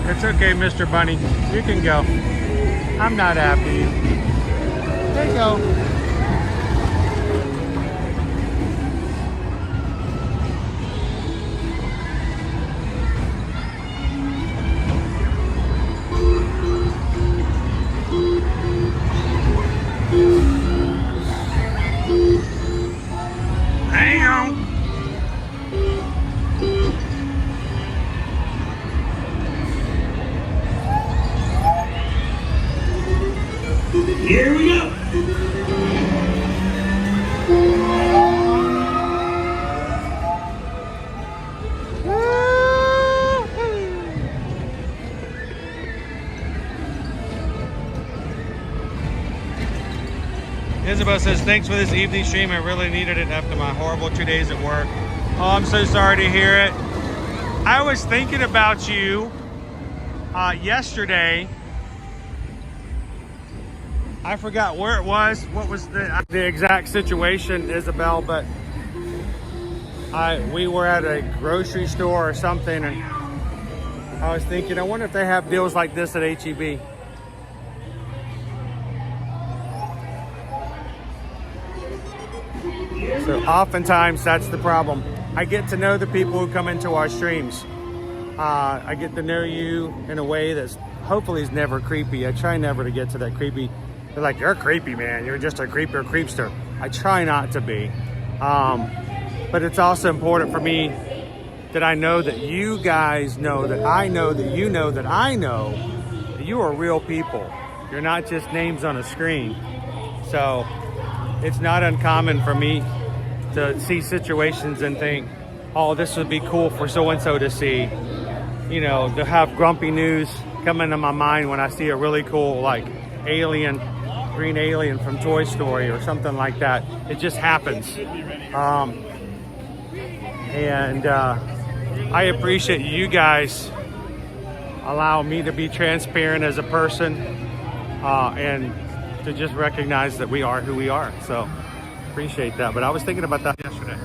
It's okay, Mr. Bunny. You can go. I'm not after you. There you go. Hang on. Here we go. Isabel says, thanks for this evening stream. I really needed it after my horrible 2 days at work. Oh, I'm so sorry to hear it. I was thinking about you yesterday. I forgot where it was. What was the exact situation, Isabel, but we were at a grocery store or something, and I was thinking, I wonder if they have deals like this at H-E-B. So oftentimes that's the problem. I get to know the people who come into our streams. I get to know you in a way that's hopefully is never creepy. I try never to get to that creepy. They're like, you're creepy, man. You're just a creeper, creepster. I try not to be. But it's also important for me that I know that you guys know that I know that you know that I know that you are real people. You're not just names on a screen. So it's not uncommon for me to see situations and think, oh, this would be cool for so-and-so to see. You know, to have grumpy news come into my mind when I see a really cool, like, alien, green alien from Toy Story or something like that. It just happens. I appreciate you guys allow me to be transparent as a person and to just recognize that we are who we are. So appreciate that. But I was thinking about that yesterday.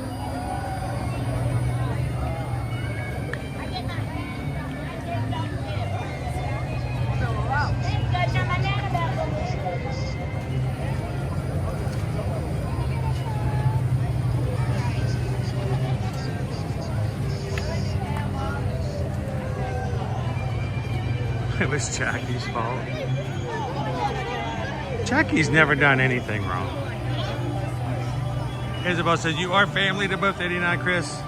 It was Jackie's fault. Jackie's never done anything wrong. Isabel says, you are family to both Eddie and I, Chris.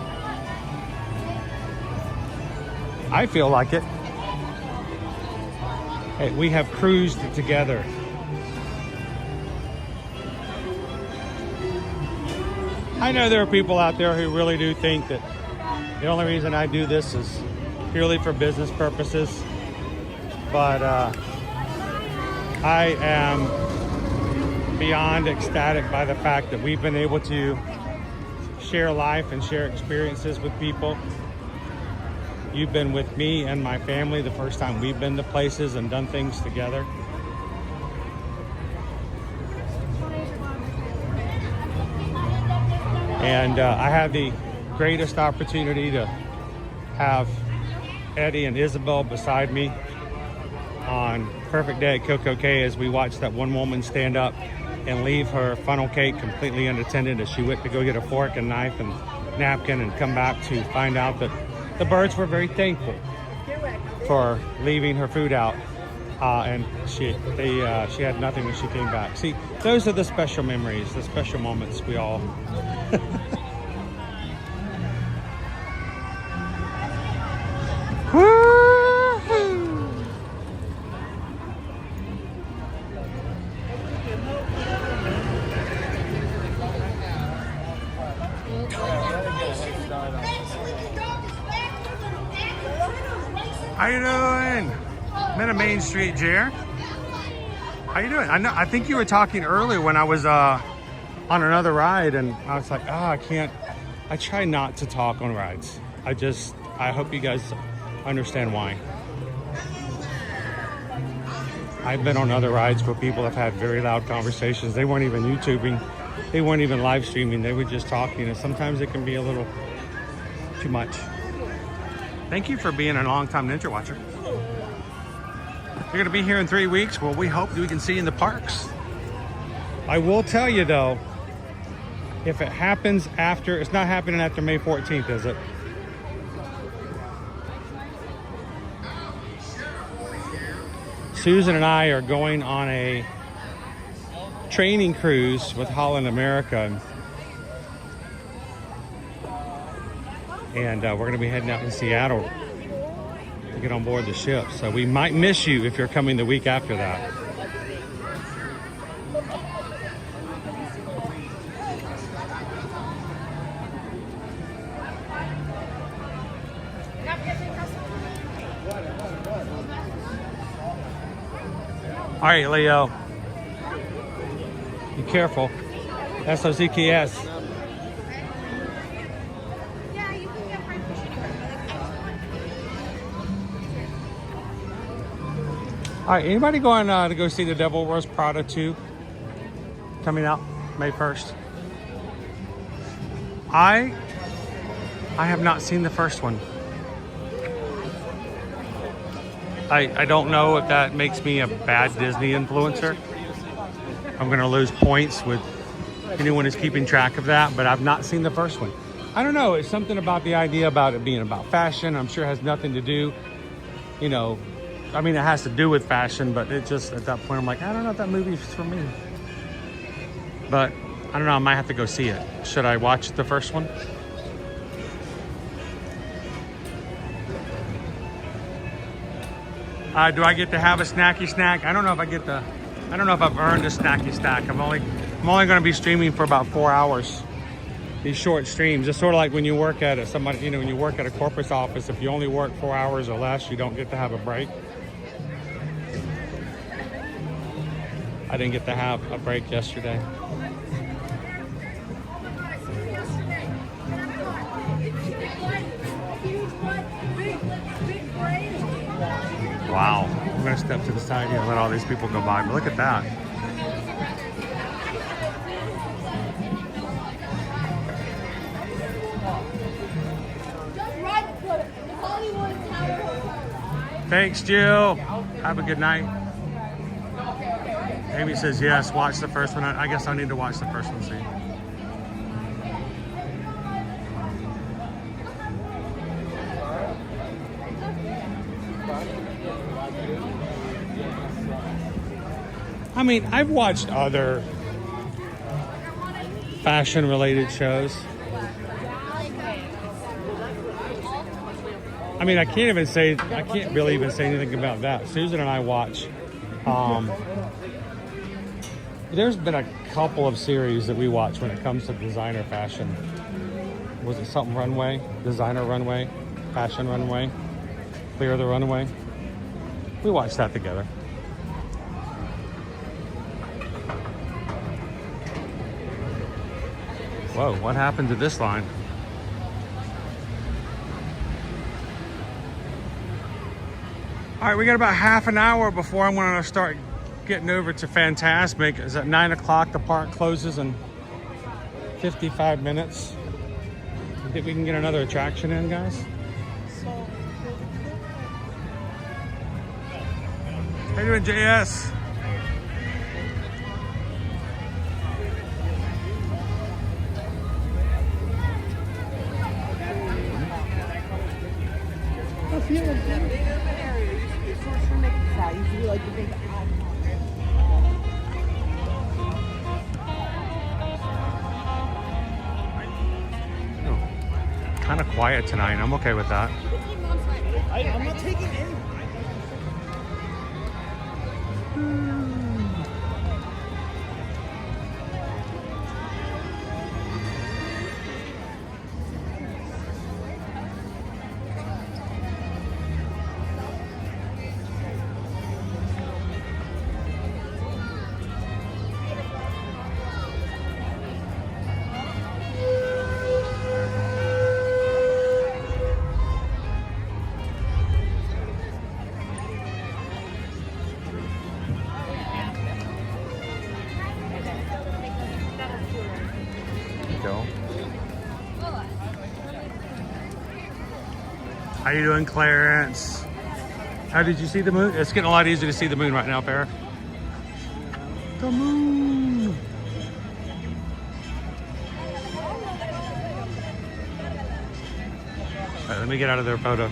I feel like it. Hey, we have cruised together. I know there are people out there who really do think that the only reason I do this is purely for business purposes. But I am beyond ecstatic by the fact that we've been able to share life and share experiences with people. You've been with me and my family the first time we've been to places and done things together. And I had the greatest opportunity to have Eddie and Isabel beside me on Perfect Day at Coco K as we watched that one woman stand up and leave her funnel cake completely unattended as she went to go get a fork and knife and napkin and come back to find out that the birds were very thankful for leaving her food out. And she had nothing when she came back. See, those are the special memories, the special moments we all... How you doing? I'm in a Main Street, Jer. How you doing? I think you were talking earlier when I was on another ride, and I was like, I can't. I try not to talk on rides. I hope you guys understand why. I've been on other rides where people have had very loud conversations. They weren't even YouTubing. They weren't even live streaming. They were just talking, and sometimes it can be a little too much. Thank you for being a long-time Ninja Watcher. You're gonna be here in 3 weeks. Well, we hope we can see you in the parks. I will tell you though, if it happens after, it's not happening after May 14th, is it? Susan and I are going on a training cruise with Holland America. And we're going to be heading out to Seattle to get on board the ship. So we might miss you if you're coming the week after that. All right, Leo. Be careful. SOCKS. All right, anybody going to go see The Devil Wears Prada 2 coming out May 1st? I have not seen the first one. I don't know if that makes me a bad Disney influencer. I'm going to lose points with anyone who's keeping track of that, but I've not seen the first one. I don't know, it's something about the idea about it being about fashion. I'm sure it has nothing to do, you know, I mean, it has to do with fashion, but it just, at that point, I'm like, I don't know if that movie's for me. But, I don't know, I might have to go see it. Should I watch the first one? Do I get to have a snacky snack? I don't know if I don't know if I've earned a snacky snack. I'm only going to be streaming for about 4 hours. These short streams. It's sort of like when you work at when you work at a corporate office, if you only work 4 hours or less, you don't get to have a break. I didn't get to have a break yesterday. Wow, I'm gonna step to the side here and let all these people go by, but look at that. Thanks, Jill. Have a good night. Amy says yes, watch the first one. I guess I need to watch the first one, see. I mean, I've watched other fashion-related shows. I mean, I can't really even say anything about that. Susan and I watch. There's been a couple of series that we watch when it comes to designer fashion. Was it something Runway? Designer Runway? Fashion Runway? Clear the Runway? We watched that together. Whoa, what happened to this line? All right, we got about half an hour before I'm going to start getting over to Fantasmic. It's at 9 o'clock. The park closes in 55 minutes. I think we can get another attraction in, guys. How you doing, JS? Kind of quiet tonight. I'm okay with that. I'm not taking any. How you doing, Clarence? How did you see the moon? It's getting a lot easier to see the moon right now, Farrah. The moon. All right, let me get out of their photo.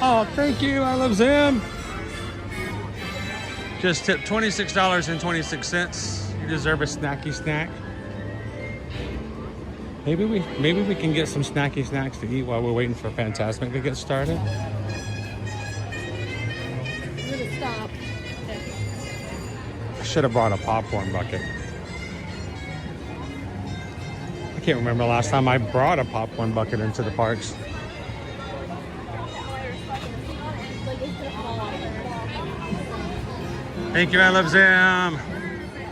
Oh, thank you. I love Zim. Just tipped $26.26. You deserve a snacky snack. Maybe we can get some snacky snacks to eat while we're waiting for Fantasmic to get started. I'm gonna stop. I should have brought a popcorn bucket. I can't remember the last time I brought a popcorn bucket into the parks. Thank you, I love Zim.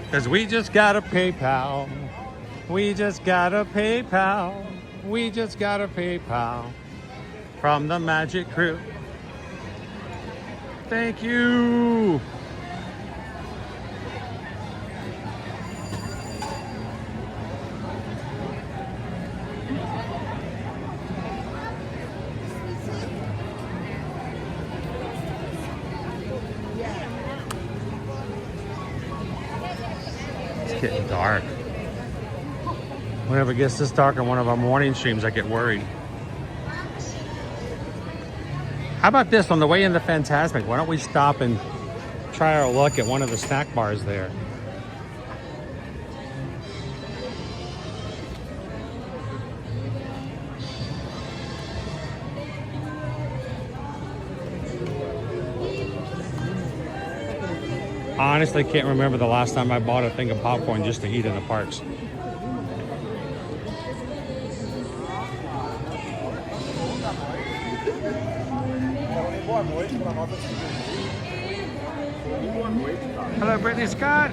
Because we just got a PayPal. We just got a PayPal. We just got a PayPal from the Magic Crew. Thank you. Getting dark. Whenever it gets this dark on one of our morning streams, I get worried. How about this? On the way into Fantasmic, why don't we stop and try our luck at one of the snack bars there? I honestly can't remember the last time I bought a thing of popcorn just to eat in the parks. Hello, Brittany Scott.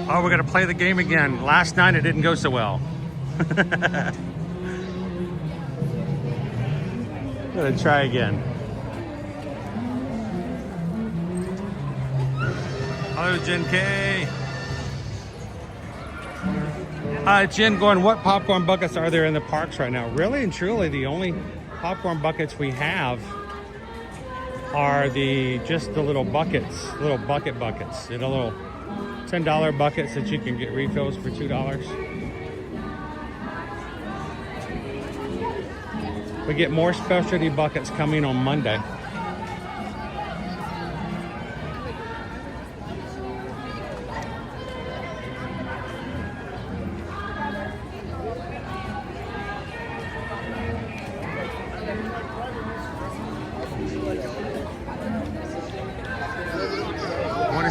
Oh, we're gonna play the game again. Last night it didn't go so well. Gonna try again. Hello, Jen K. Hi, Jen going, what popcorn buckets are there in the parks right now? Really and truly, the only popcorn buckets we have are just the little buckets, little bucket buckets. You know, little $10 buckets that you can get refills for $2. We get more specialty buckets coming on Monday.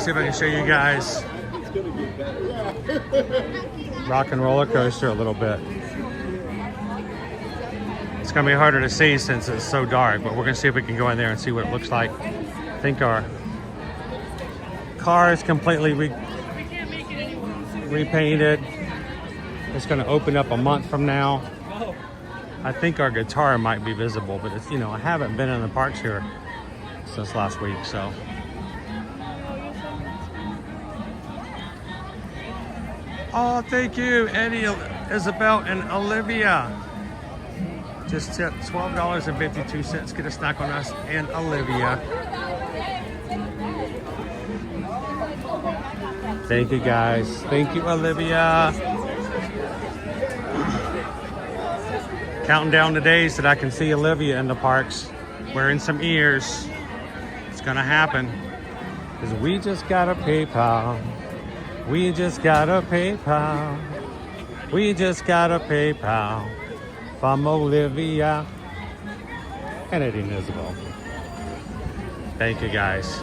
See if I can show you guys Rock and Roller Coaster a little bit. It's gonna be harder to see since it's so dark, but we're gonna see if we can go in there and see what it looks like. I think our car is completely repainted. It's gonna open up a month from now. I think our guitar might be visible, but it's, you know, I haven't been in the parks here since last week, so. Oh, thank you, Eddie, Isabel, and Olivia. Just tip $12.52. Get a snack on us and Olivia. Thank you, guys. Thank you, Olivia. Counting down the days that I can see Olivia in the parks wearing some ears. It's gonna happen. Because we just got a PayPal. We just got a PayPal. We just got a PayPal from Olivia and Eddie and Isabel. Thank you, guys.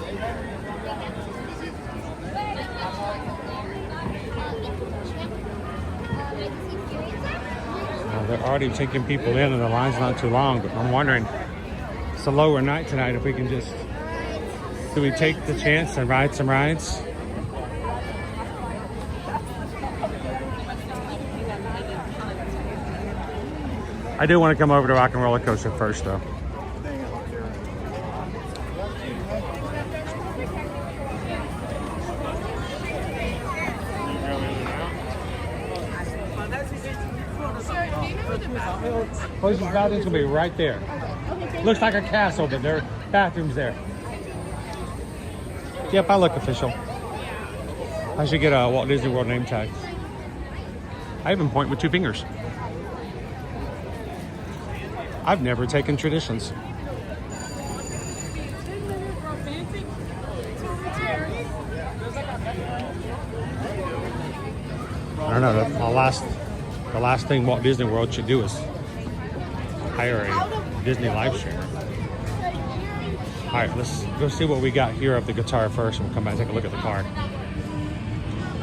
They're already taking people in and the line's not too long, but I'm wondering, it's a lower night tonight, if we can just, do we take the chance and ride some rides? I do want to come over to Rock and Roller Coaster first, though. Closest bathrooms will be right there. Looks like a castle, but there are bathrooms there. Yep, I look official. I should get a Walt Disney World name tag. I even point with 2 fingers. I've never taken traditions. I don't know. The last thing Walt Disney World should do is hire a Disney live streamer. All right, let's go see what we got here of the guitar first. We'll come back and take a look at the car.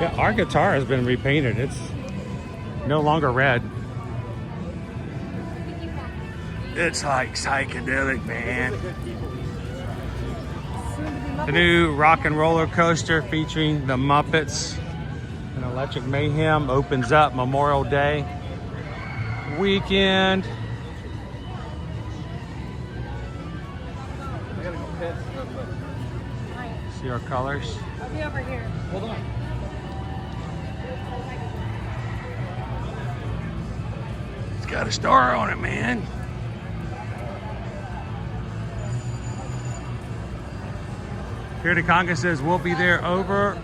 Yeah, our guitar has been repainted. It's no longer red. It's like psychedelic, man. The new Rock and Roller Coaster featuring the Muppets and Electric Mayhem opens up Memorial Day weekend. See our colors. I'll be over here. Hold on. It's got a star on it, man. Here the Conga says we'll be there over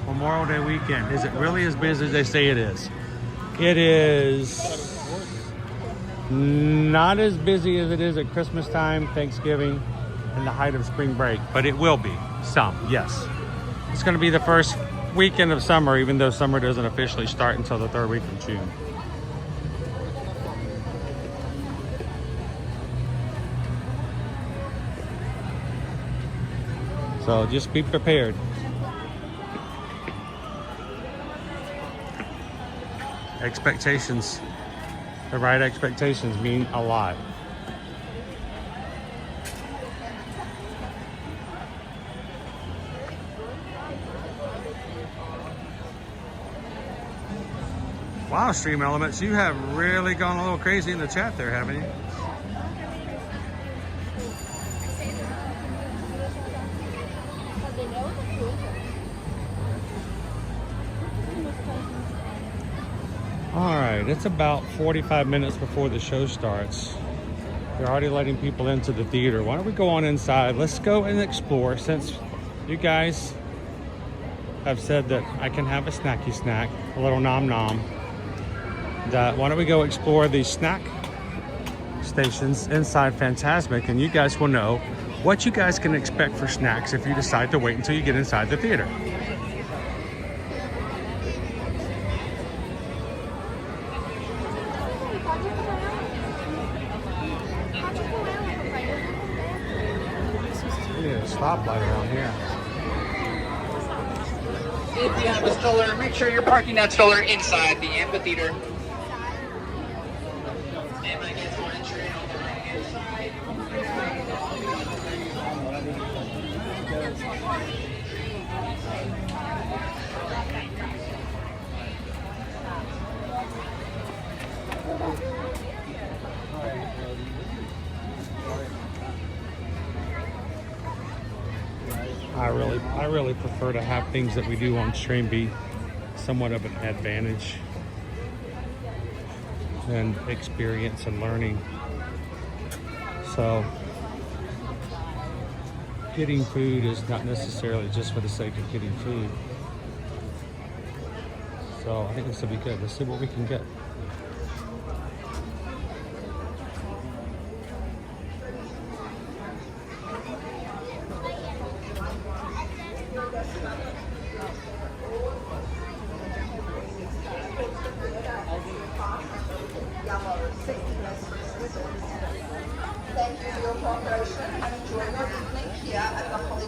Memorial Day weekend. Is it really as busy as they say it is? It is not as busy as it is at Christmas time, Thanksgiving, and the height of spring break, but it will be some, yes. It's going to be the first weekend of summer, even though summer doesn't officially start until the 3rd week of June. So just be prepared. Expectations, the right expectations mean a lot. Wow, Stream Elements, you have really gone a little crazy in the chat there, haven't you? All right, it's about 45 minutes before the show starts. They're already letting people into the theater. Why don't we go on inside? Let's go and explore, since you guys have said that I can have a snacky snack, a little nom nom. Why don't we go explore the snack stations inside Fantasmic, and you guys will know what you guys can expect for snacks if you decide to wait until you get inside the theater. We need a stoplight around here. If you have a stroller, make sure you're parking that stroller inside the amphitheater. I really prefer to have things that we do on stream be somewhat of an advantage and experience and learning. So getting food is not necessarily just for the sake of getting food. So I think this will be good. Let's see what we can get.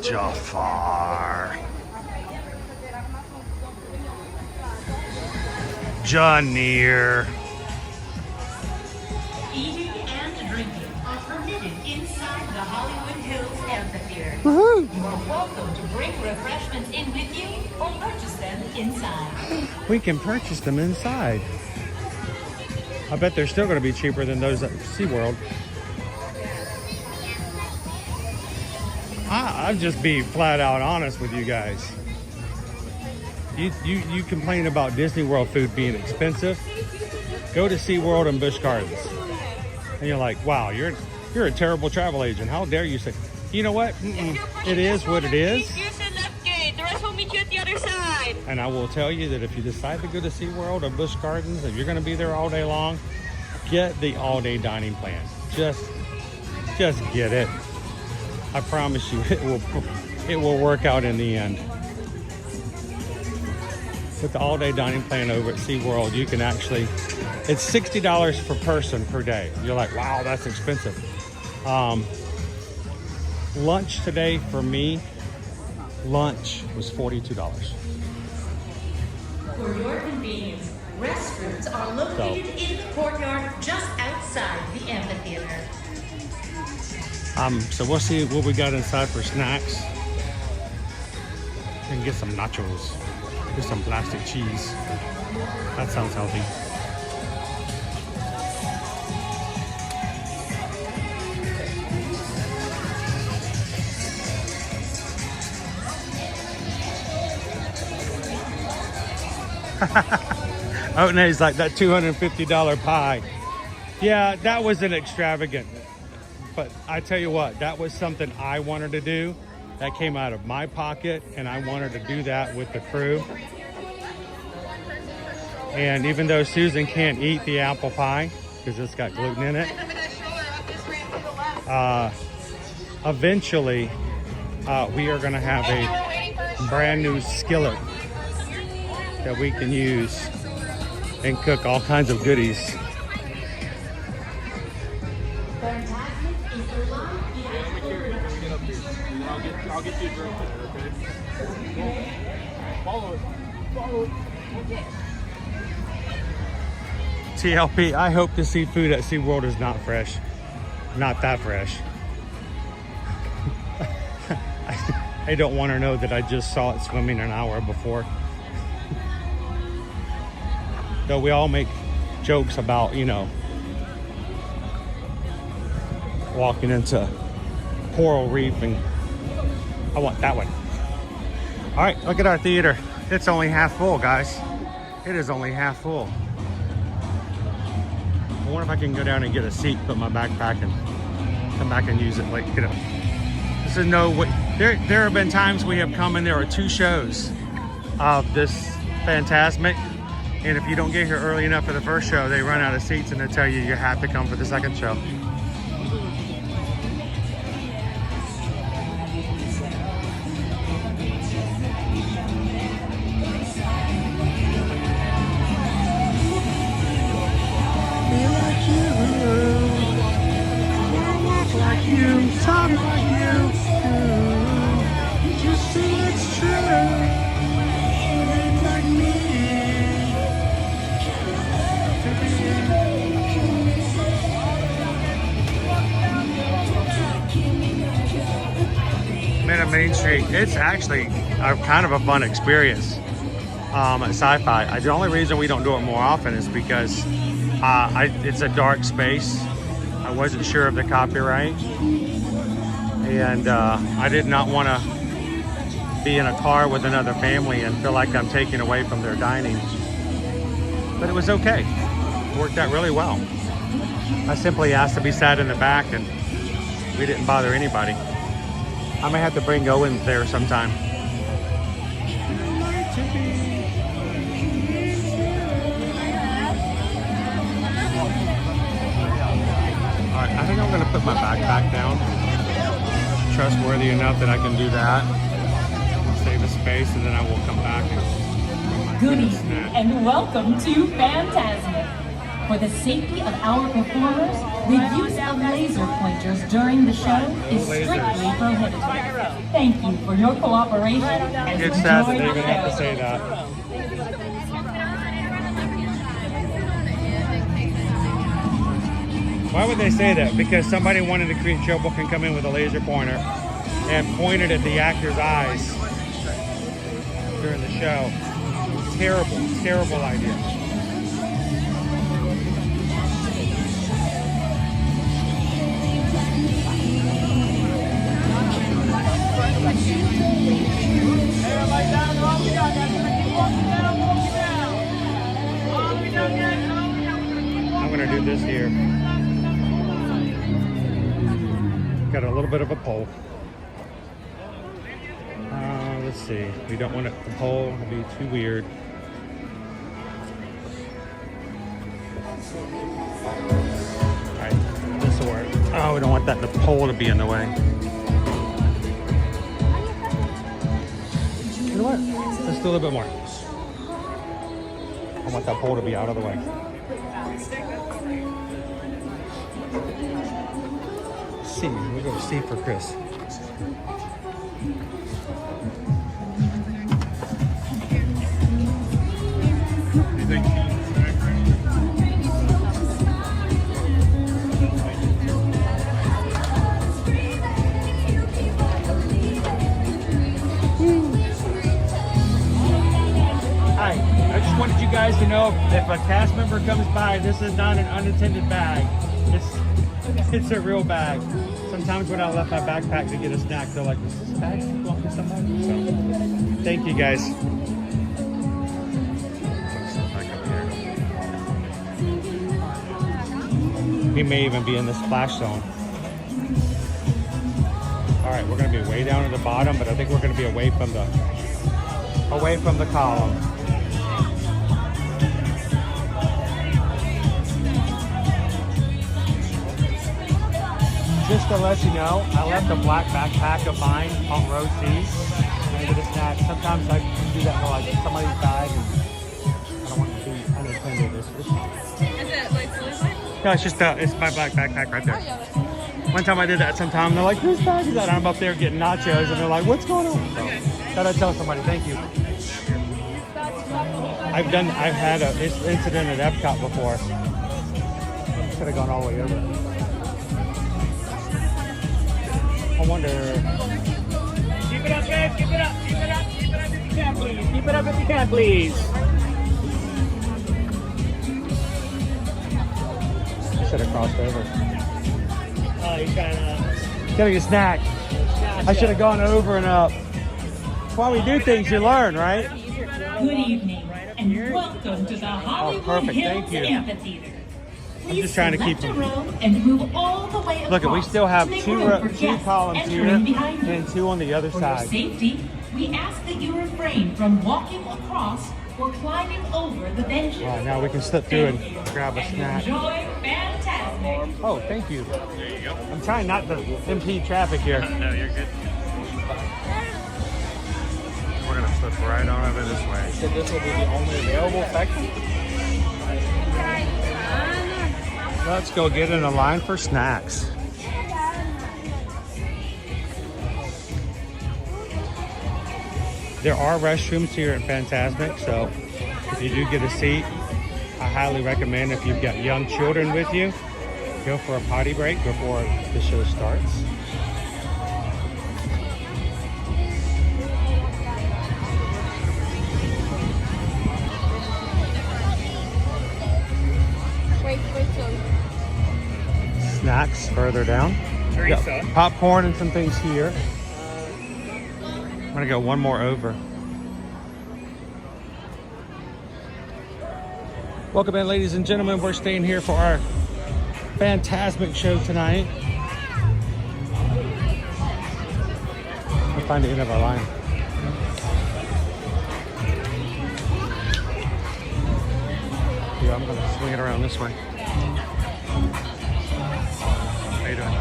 Jafar. Janir. Eating and drinking are permitted inside the Hollywood Hills Amphitheater. Woohoo! You are welcome to bring refreshments in with you or purchase them inside. We can purchase them inside. I bet they're still going to be cheaper than those at SeaWorld. I'll just be flat out honest with you guys. You complain about Disney World food being expensive. Go to SeaWorld and Busch Gardens. And you're like, wow, you're a terrible travel agent. How dare you say, you know what? It is what it is. Use the left gate. The rest will meet you at the other side. And I will tell you that if you decide to go to SeaWorld or Busch Gardens, if you're going to be there all day long, get the all-day dining plan. Just get it. I promise you, it will work out in the end. With the all-day dining plan over at SeaWorld, you can actually, it's $60 per person per day. You're like, wow, that's expensive. Lunch today for me, lunch was $42. For your convenience, restrooms are located in the courtyard just outside the amphitheater. So we'll see what we got inside for snacks. And get some nachos. Get some plastic cheese. That sounds healthy. Oatney's like that $250 pie. Yeah, that was an extravagant. But I tell you what, that was something I wanted to do. That came out of my pocket, and I wanted to do that with the crew. And even though Susan can't eat the apple pie, because it's got gluten in it, eventually we are going to have a brand new skillet that we can use and cook all kinds of goodies. Fantasmic is the live I'll get you a drink there, okay? Follow it. TLP, I hope the seafood at SeaWorld is not fresh. Not that fresh. I don't want to know that I just saw it swimming an hour before. Though we all make jokes about, you know, walking into coral reef, and I want that one. All right, look at our theater. It's only half full, guys. It is only half full. I wonder if I can go down and get a seat, put my backpack, and come back and use it. Like, you know, this is no way. There have been times we have come and there are 2 shows of this Fantasmic, and if you don't get here early enough for the first show, they run out of seats and they tell you you have to come for the second show. Talk like you do. You see it's true. Like me. Man at Main Street, it's actually kind of a fun experience at Sci-Fi. The only reason we don't do it more often is because it's a dark space. I wasn't sure of the copyright. And I did not want to be in a car with another family and feel like I'm taking away from their dining. But it was okay. It worked out really well. I simply asked to be sat in the back and we didn't bother anybody. I may have to bring Owen there sometime. Alright, I think I'm going to put my backpack down. Trustworthy enough that I can do that. Save a space and then I will come back and good evening and welcome to Fantasmic. For the safety of our performers, the use of laser pointers during the show is strictly prohibited. Thank you for your cooperation and it's sad that enjoy they the even have to show. say that. Why would they say that? Because somebody wanted to create trouble can come in with a laser pointer and point it at the actor's eyes during the show. Terrible, terrible idea. I'm gonna do this here. Got a little bit of a pole. Let's see. We don't want it, the pole to be too weird. Alright, this will work. Oh, we don't want that the pole to be in the way. You know what? Let's do a little bit more. I want that pole to be out of the way. C. We'll go C for Chris. Hi, I just wanted you guys to know if a cast member comes by, this is not an unattended bag. It's a real bag. Sometimes when I left my backpack to get a snack, they're like, is this bag belong to somebody? So, thank you guys. We may even be in the splash zone. All right, we're gonna be way down at the bottom, but I think we're gonna be away from the column. Just to let you know, I left a black backpack of mine on row C. I get a snack. Sometimes I do that for like somebody's bag. And I don't want to be unattended. Is it like suicide? No, it's my black backpack right there. One time I did that sometime. They're like, whose bag is that? I'm up there getting nachos and they're like, what's going on? So, thought I'd tell somebody, thank you. I've had an incident at Epcot before. Could have gone all the way over. I wonder. Keep it up, guys. Keep it up. Keep it up. Keep it up if you can, please. Keep it up if you can, please. I should have crossed over. Oh, you're trying to... Getting a snack. I should have gone over and up. That's why we do things, you learn, right? Good evening and welcome to the Hollywood perfect. Hills Thank you. Amphitheater. I'm just trying to keep them. And move all the way Look, we still have across. two columns here and two on the other For your side. safety, we ask that you refrain from walking across or climbing over the benches. All right, now we can slip through and grab a snack. Enjoy Fantasmic. Oh, thank you. There you go. I'm trying not to impede traffic here. No, you're good. We're gonna slip right on over this way. So this will be the only available section? Let's go get in a line for snacks. There are restrooms here at Fantasmic, so if you do get a seat, I highly recommend if you've got young children with you, go for a potty break before the show starts. Wait till Snacks further down. Teresa. Got popcorn and some things here. I'm gonna go one more over. Welcome in, ladies and gentlemen. We're staying here for our Fantasmic show tonight. We'll find the end of our line. Yeah, I'm gonna swing it around this way. How you doing?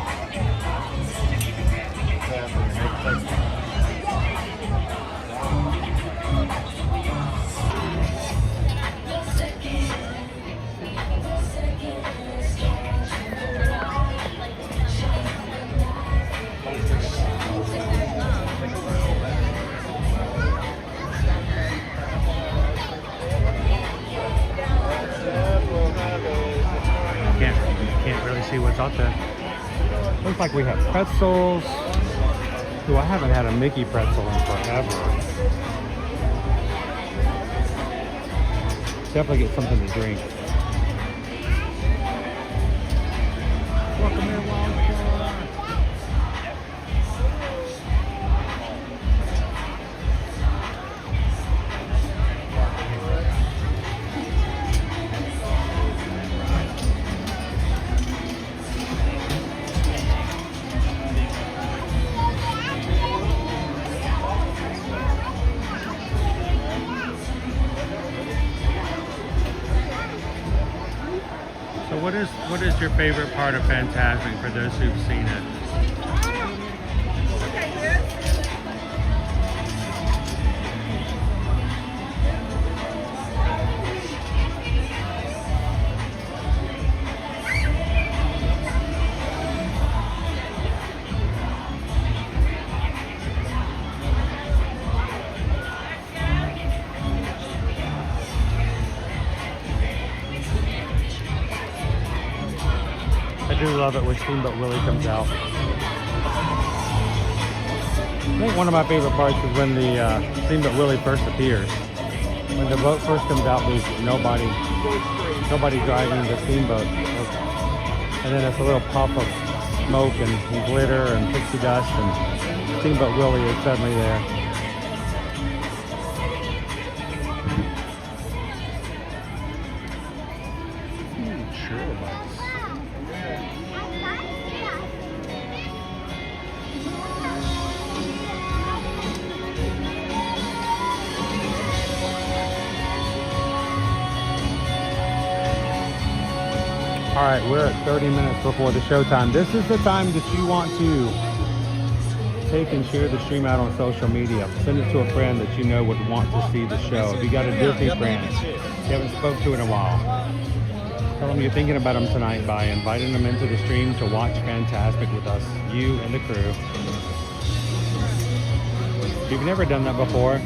Can't really see what's out there. Looks like we have pretzels. Ooh, I haven't had a Mickey pretzel in forever. Definitely get something to drink. Welcome in, Wildfire. What is your favorite part of Fantasmic for those who've seen it? I do love it when Steamboat Willie comes out. I think one of my favorite parts is when the Steamboat Willie first appears. When the boat first comes out, there's nobody driving the steamboat. And then it's a little puff of smoke and glitter and pixie dust, and Steamboat Willie is suddenly there. All right, we're at 30 minutes before the showtime. This is the time that you want to take and share the stream out on social media. Send it to a friend that you know would want to see the show. If you got a Disney friend you haven't spoke to in a while, tell them you're thinking about them tonight by inviting them into the stream to watch Fantasmic with us, you and the crew. If you've never done that before,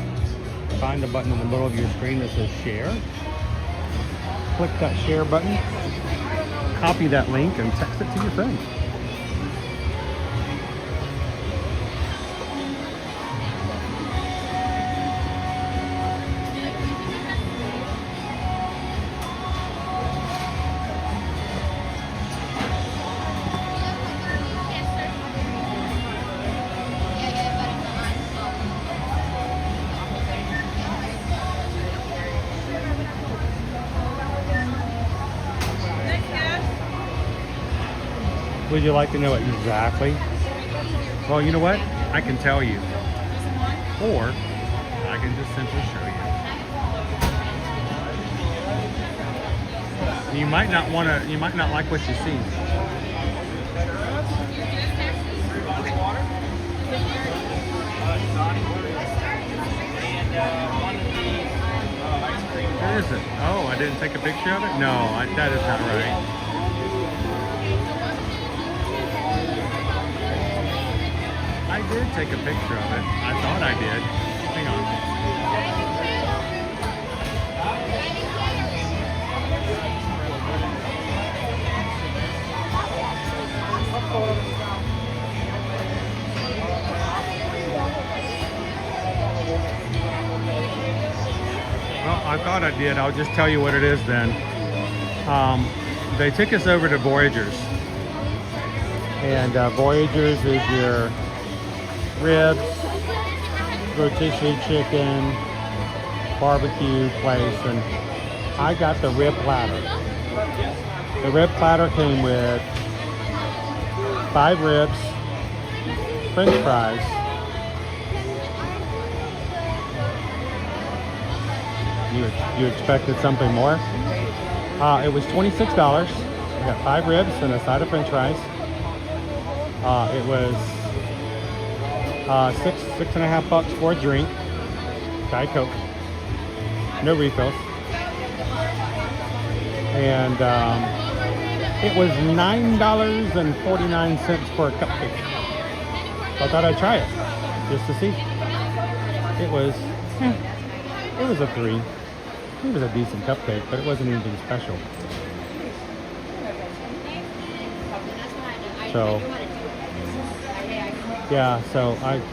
find the button in the middle of your screen that says share. Click that share button. Copy that link and text it to your friends. Would you like to know exactly? Well, you know what? I can tell you. Or I can just simply show you. You might not want to, you might not like what you see. Where is it? Oh, I didn't take a picture of it? No, that is not right. I did take a picture of it. I thought I did. Hang on. Well, I thought I did. I'll just tell you what it is then. They took us over to Voyagers. And Voyagers is your ribs, rotisserie chicken, barbecue place, and I got the rib platter. The rib platter came with 5 ribs, French fries, you expected something more? It was $26. I got 5 ribs and a side of French fries. It was $6.50 for a drink, Diet Coke, no refills, and it was $9.49 for a cupcake. So I thought I'd try it just to see. It was a 3. It was a decent cupcake, but it wasn't anything special. So yeah, so I've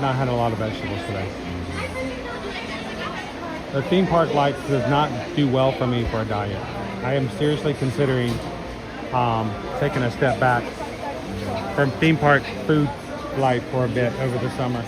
not had a lot of vegetables today. The theme park life does not do well for me for a diet. I am seriously considering taking a step back from theme park food life for a bit over the summer.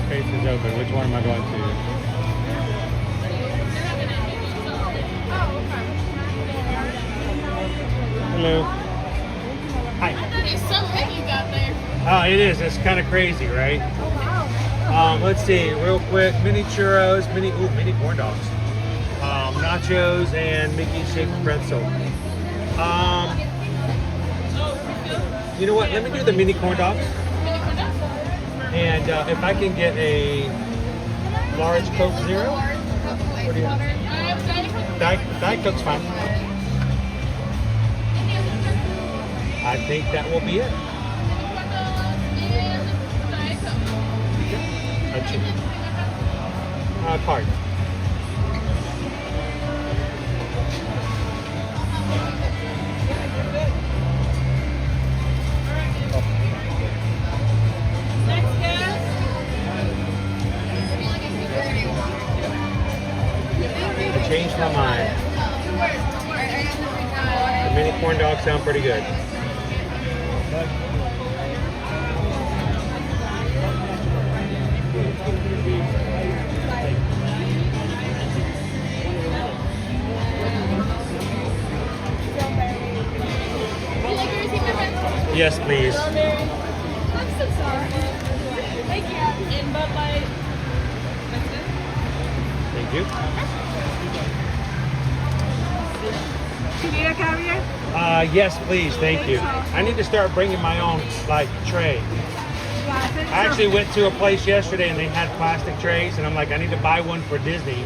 Spaces open. Which one am I going to? Hello. Hi. That is so big you got there. Oh, it is. It's kind of crazy, right? Let's see, real quick. Mini churros, mini corn dogs, nachos, and Mickey shaped pretzel. You know what? Let me do the mini corn dogs. And if I can get a large Coke Zero. What do you have? Diet Coke's fine. I think that will be it. Card. I changed my mind. The mini corn dogs sound pretty good. Yes, please. I'm so sorry. Thank you. And Bud Light. That's it. Thank you. Do you need a caviar? Yes, please. Thank you. I need to start bringing my own like tray. I actually went to a place yesterday and they had plastic trays, and I'm like, I need to buy one for Disney,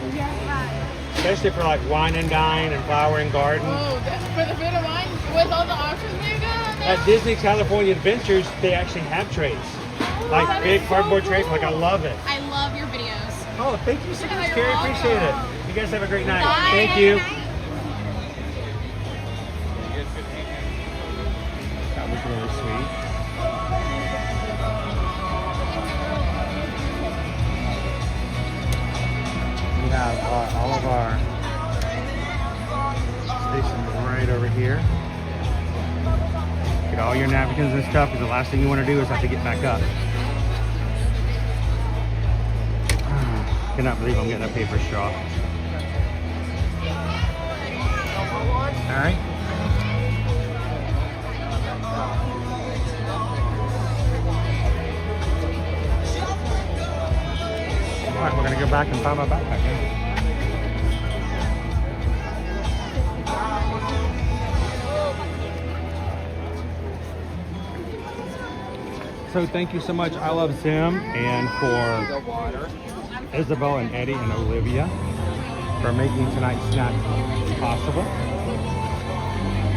especially for like wine and dine and flower and garden. Oh, that's for the bit of wine with all the options they got. At Disney California Adventures, they actually have trays, like big cardboard trays. Like, I love it. I love your videos. Oh, thank you so much, Carrie. Appreciate it. You guys have a great night. Bye. Thank you. That was really sweet. We have all of our stations right over here. Get all your napkins and stuff, because the last thing you want to do is have to get back up. Cannot believe I'm getting a paper straw. All right. All right, we're gonna go back and find my backpack now. So thank you so much, I Love Sim, and for Isabel and Eddie and Olivia for making tonight's snack possible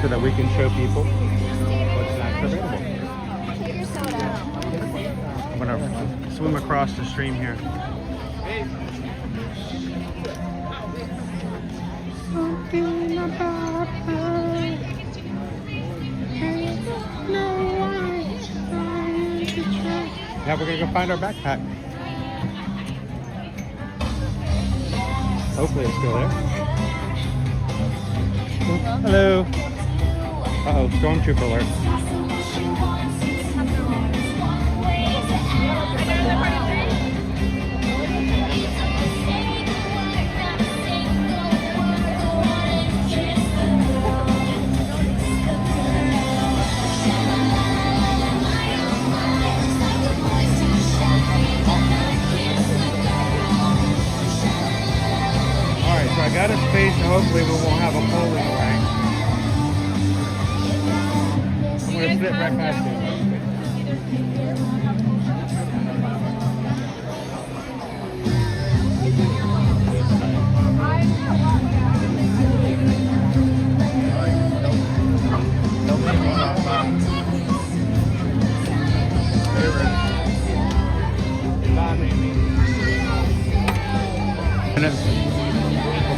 so that we can show people what snacks are available. I'm gonna swim across the stream here. Something about her. Now we're gonna go find our backpack. Hopefully it's still there. Hello. Uh-oh, stormtrooper alert. So I got a space, so hopefully we won't have a polling rank. I'm going to slip right past it.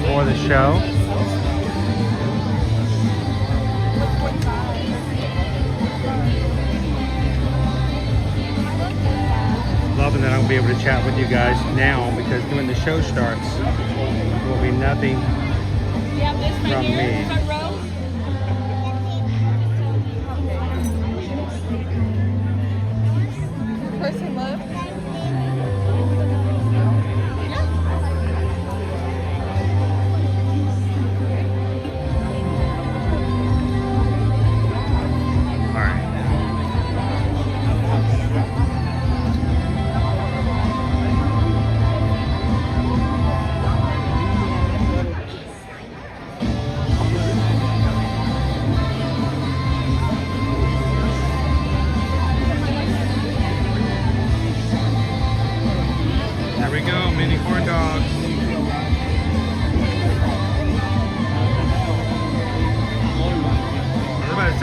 Before the show. Loving that I'll be able to chat with you guys now, because when the show starts, there will be nothing from me. Person love.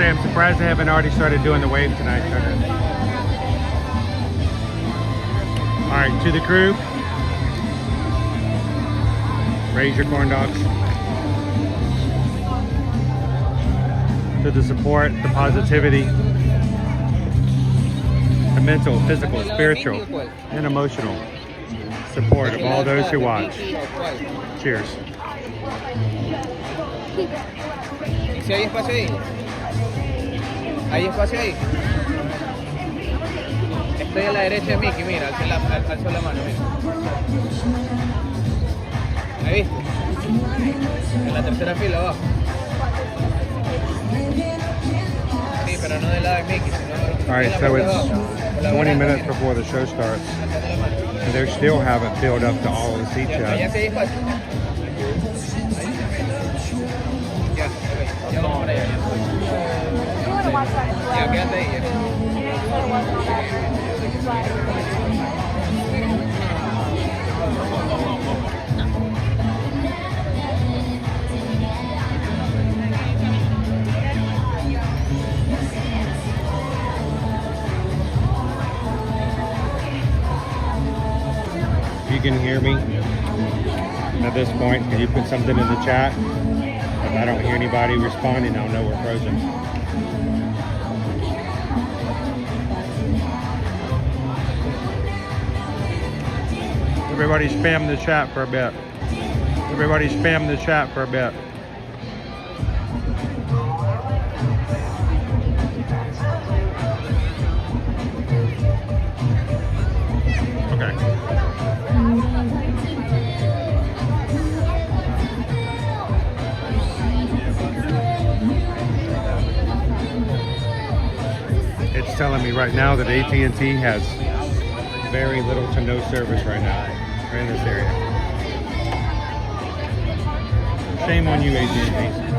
I'm surprised they haven't already started doing the wave tonight. All right, to the crew, raise your corn dogs. To the support, the positivity, the mental, physical, spiritual, and emotional support of all those who watch. Cheers. Si hay espacio ahí. ¿Hay espacio ahí? Estoy a la derecha de Mickey, mira, alzo la mano, mira. ¿Me viste? En la tercera fila abajo. Sí, pero no del lado de Mickey, sino... Alright, so it's 20 minutes before the show starts. And they still haven't filled up to all the seats yet. ¿Ya hay espacio? Ya vamos para allá. Ya, quédate ahí. If you can hear me at this point, can you put something in the chat? If I don't hear anybody responding, I'll know we're frozen. Everybody spam the chat for a bit. Everybody spam the chat for a bit. Okay. It's telling me right now that AT&T has very little to no service right now in this area. Shame on you, AT&T.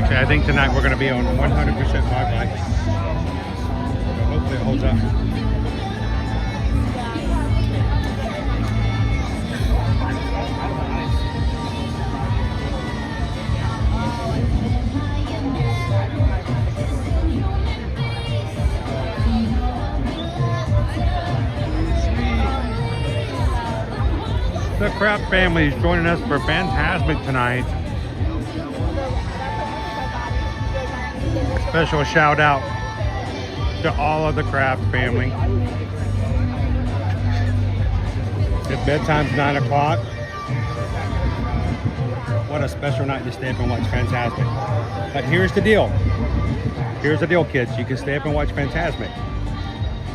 Actually, I think tonight we're going to be on 100% Wi-Fi. So hopefully it holds up. The Kraft family is joining us for Fantasmic tonight. Special shout out to all of the Kraft family. If bedtime's 9 o'clock, what a special night to stay up and watch Fantasmic. But here's the deal. Here's the deal, kids. You can stay up and watch Fantasmic.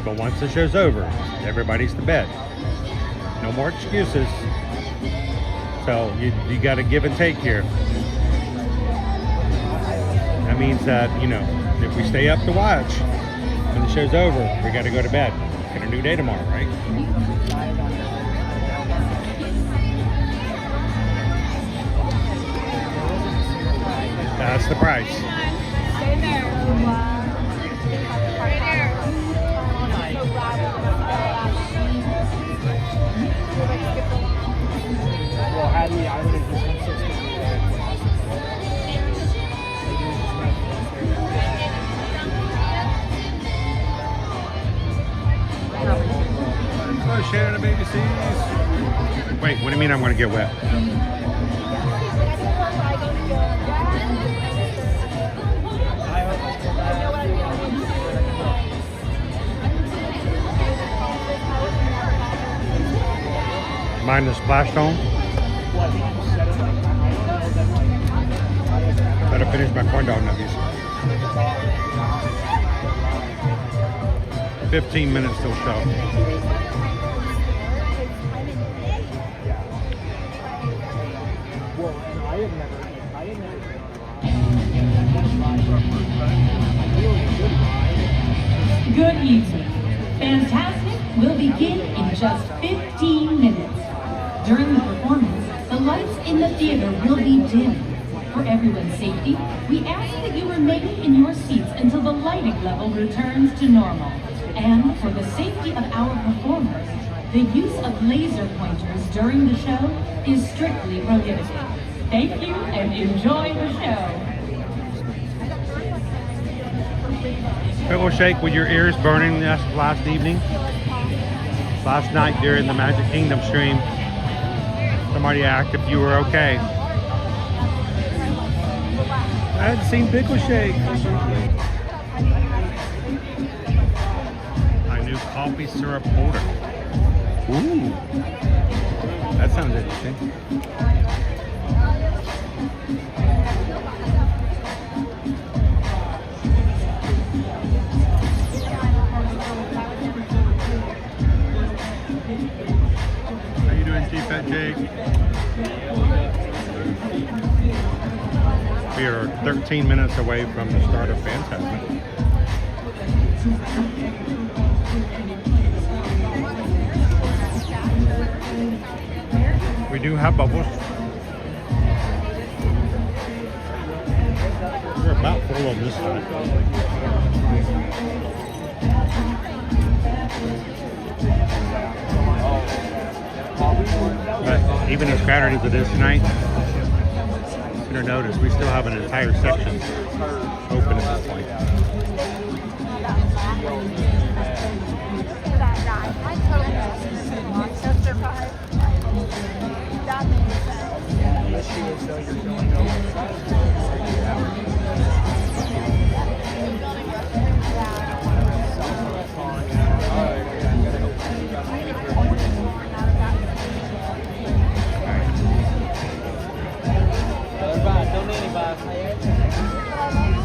But once the show's over, everybody's to bed. No more excuses. So you got to give and take here. That means that, you know, if we stay up to watch, when the show's over, we got to go to bed. Get a new day tomorrow, right? That's the price. Stay there. Right there. Well, I would have just consistently Oh, Shannon, the baby sees. Wait, what do you mean I'm going to get wet? Mind the splash zone? Better finish my corn dog nuggies. 15 minutes till show. Good evening. Fantasmic will begin in just 15 minutes. During the performance, the lights in the theater will be dim. For everyone's safety, we ask that you remain in your seats until the lighting level returns to normal. And for the safety of our performers, the use of laser pointers during the show is strictly prohibited. Thank you and enjoy the show. Pickle shake with your ears burning last evening. Last night during the Magic Kingdom stream. Somebody asked if you were okay. I hadn't seen pickle shake. My new coffee syrup holder. Ooh, that sounds interesting. How you doing, T-Fat Jake? We are 13 minutes away from the start of Fantasmic. We do have bubbles. We're about full on this side. But even as crowded as it is tonight, you're gonna notice we still have an entire section open at this point.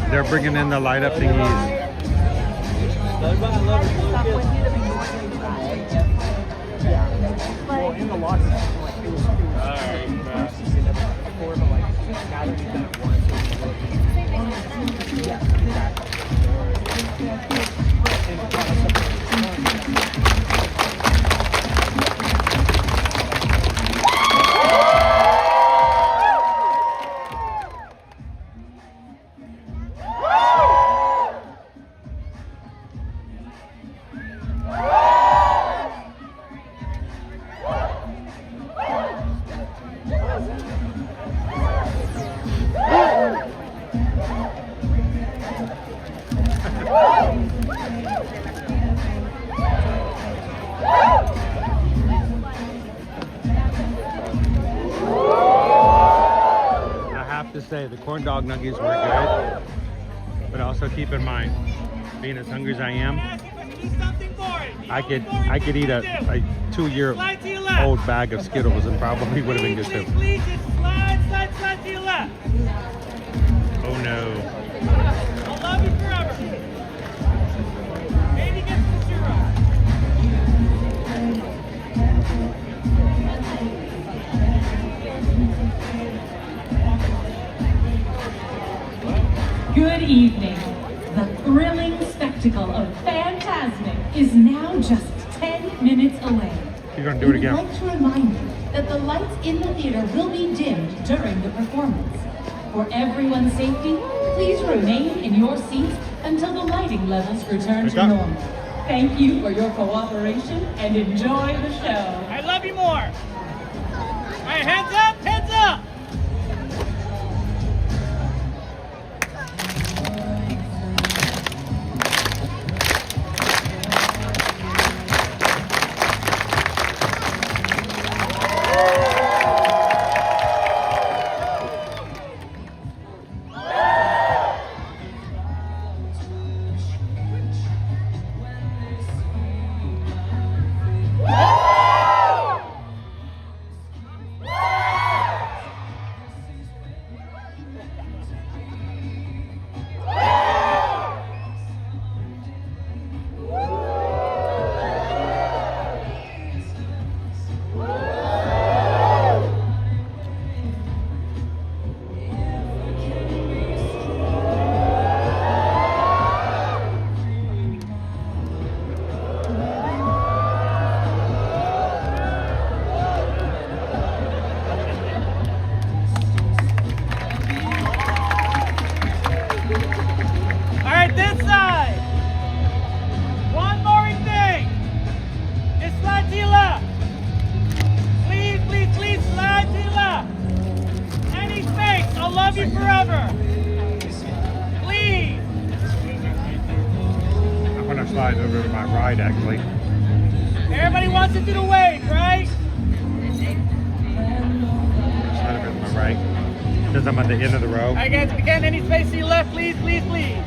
They're bringing in the light up thingies. Well, in the locker, like it was before, but like now that we've done it once, corn dog nuggies were good. But also keep in mind, being as hungry as I am, I could eat a 2-year-old bag of Skittles and probably would have been good too. Please, just slide to your left. Oh no. I'll love you forever. 80 gets to 0. Good evening. The thrilling spectacle of Fantasmic is now just 10 minutes away. You're gonna do it again. We'd like to remind you that the lights in the theater will be dimmed during the performance. For everyone's safety, please remain in your seats until the lighting levels return to normal. Thank you for your cooperation and enjoy the show. I love you more. All right, hands up, hands up. Slide over to my right, actually. Everybody wants to do the wave, right? Slide over to my right, because I'm at the end of the row. All right, guys, again, any space to your left, please, please, please.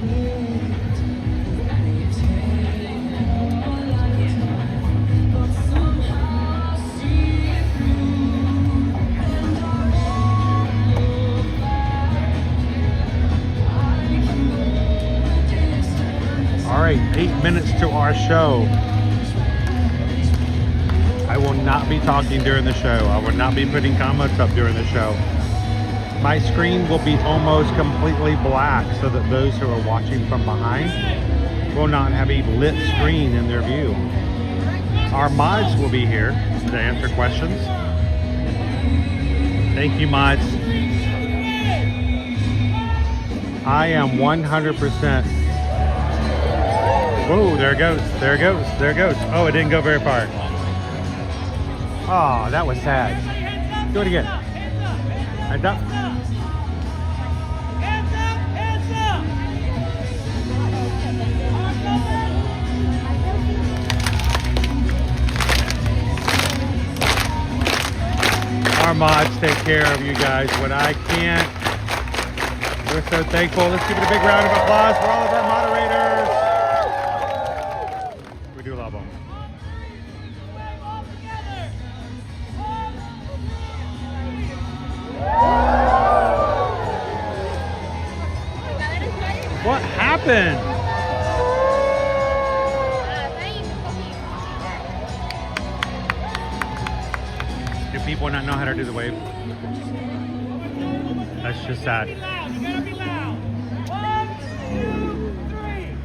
All right, 8 minutes to our show. I will not be talking during the show. I will not be putting comments up during the show. My screen will be almost completely black so that those who are watching from behind will not have a lit screen in their view. Our mods will be here to answer questions. Thank you, mods. I am 100%. Whoa, there it goes, there it goes, there it goes. Oh, it didn't go very far. Oh, that was sad. Do it again. Hands up. Our mods take care of you guys when I can't. We're so thankful. Let's give it a big round of applause for all of our moderators. We do love them. What happened? Do people not know how to do the wave? That's just sad. You gotta be loud. 1, 2, 3.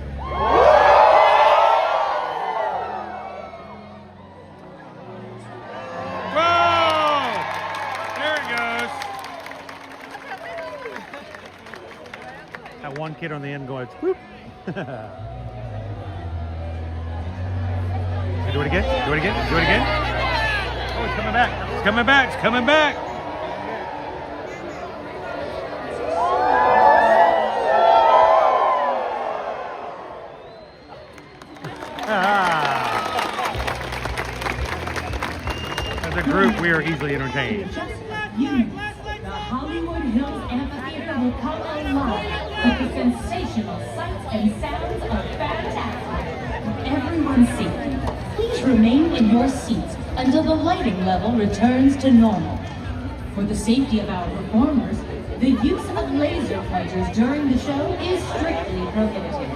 Whoa! There it goes. That one kid on the end going, whoop. Do it again? Do it again? Do it again? Oh, it's coming back. It's coming back. It's coming back. As a group, we are easily entertained. The Hollywood Hills Amphitheater will come alive with the sensational sights and sounds of Fantasmic. For everyone's safety, please remain in your seats until the lighting level returns to normal. For the safety of our performers, the use of laser pointers during the show is strictly prohibited.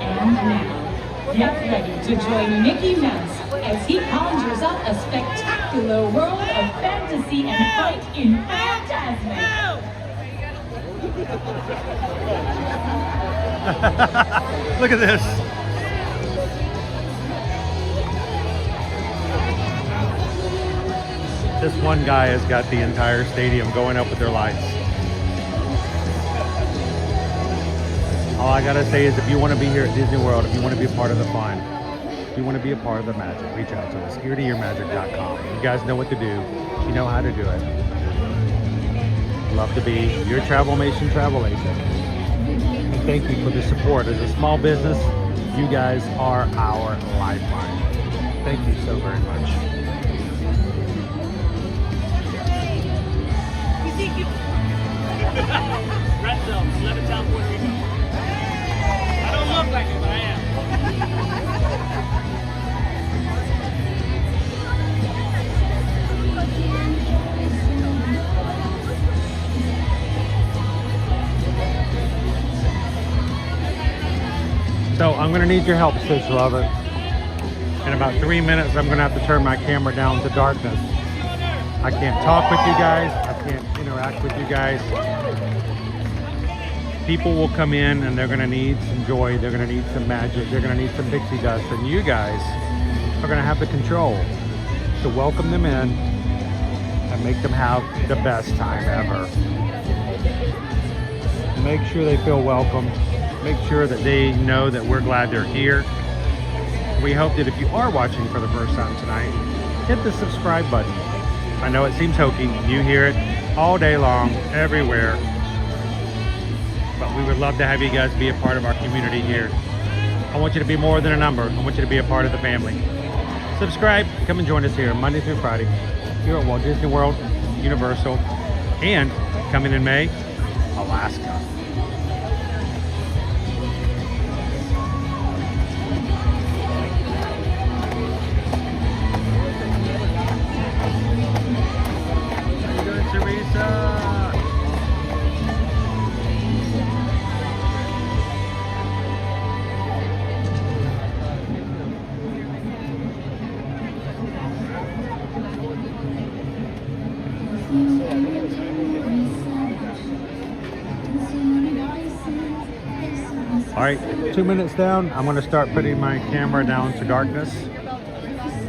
And now, get ready to join Mickey Mouse as he conjures up a spectacular world of fantasy and fight in Fantasmic. Look at this. This one guy has got the entire stadium going up with their lights. All I gotta say is if you want to be here at Disney World, if you want to be a part of the fun, if you want to be a part of the magic, reach out to us, eartoearmagic.com. You guys know what to do. You know how to do it. Love to be your Travelmation travel agent. And thank you for the support. As a small business, you guys are our lifeline. Thank you so very much. Red Zone, Levittown, Puerto Rico. I don't look like it, but I am. So I'm gonna need your help, Sis Lover. In about 3 minutes, I'm gonna have to turn my camera down to darkness. I can't talk with you guys. I can't interact with you guys. People will come in and they're gonna need some joy. They're gonna need some magic. They're gonna need some pixie dust. And you guys are gonna have the control to welcome them in and make them have the best time ever. Make sure they feel welcome. Make sure that they know that we're glad they're here. We hope that if you are watching for the first time tonight, hit the subscribe button. I know it seems hokey. You hear it all day long, everywhere. But we would love to have you guys be a part of our community here. I want you to be more than a number. I want you to be a part of the family. Subscribe. Come and join us here Monday through Friday here at Walt Disney World, Universal, and coming in May, Alaska. All right, 2 minutes down. I'm going to start putting my camera down to darkness.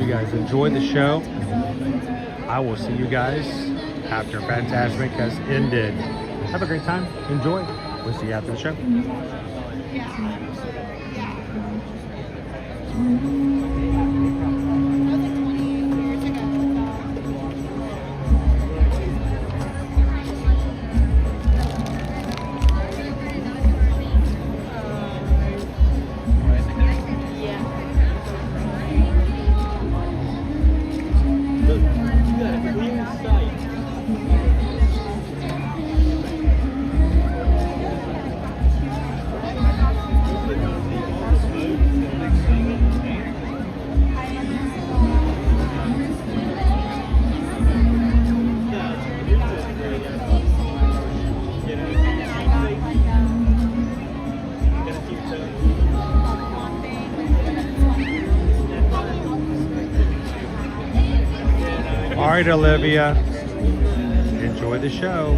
You guys enjoy the show. I will see you guys after Fantasmic has ended. Have a great time. Enjoy. We'll see you after the show. All right, Olivia, enjoy the show.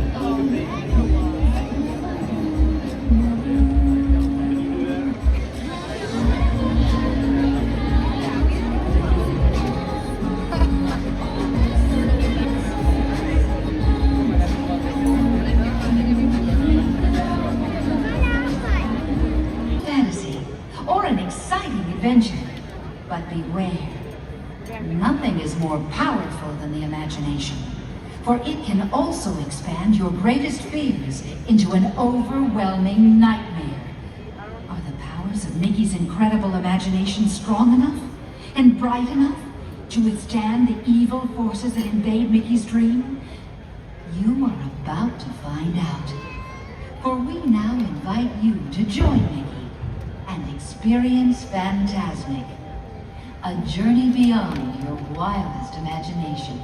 Fantasy, or an exciting adventure, but beware. Nothing is more powerful than the imagination, for it can also expand your greatest fears into an overwhelming nightmare. Are the powers of Mickey's incredible imagination strong enough and bright enough to withstand the evil forces that invade Mickey's dream? You are about to find out. For we now invite you to join Mickey and experience Fantasmic, a journey beyond your wildest imagination.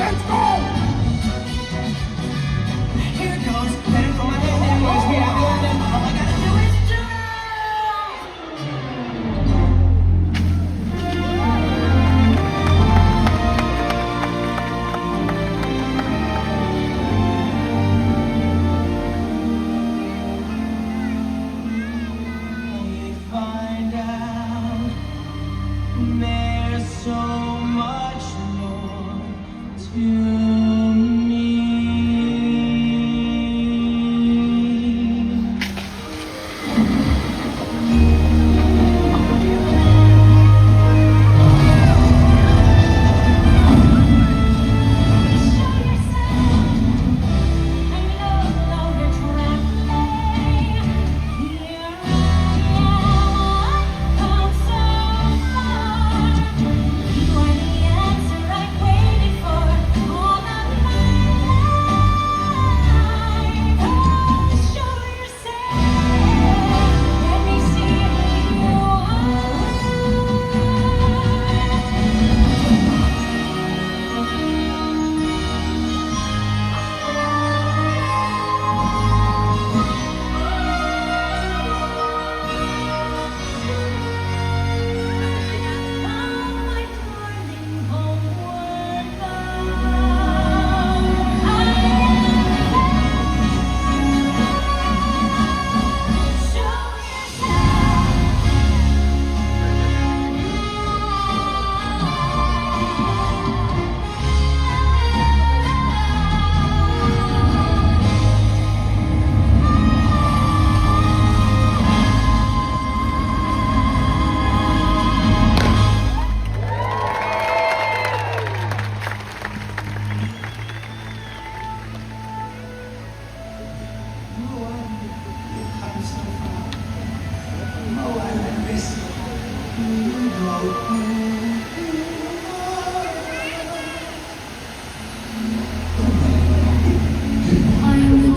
Let's go! Here it goes. Better go my hand anyways. We have all them. All I gotta do is find out there's so much more to me.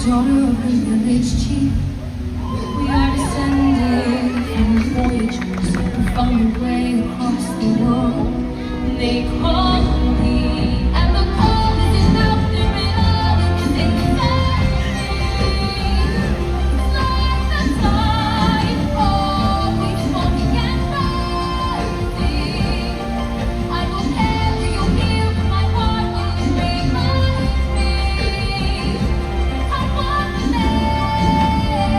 Daughter of the village chief, we are descended from voyagers who found their way across the world. They call me, and the call is enough to realize it's inside me. It's like the tide, always walking and rising. I will carry you here, my heart will remind me. I want to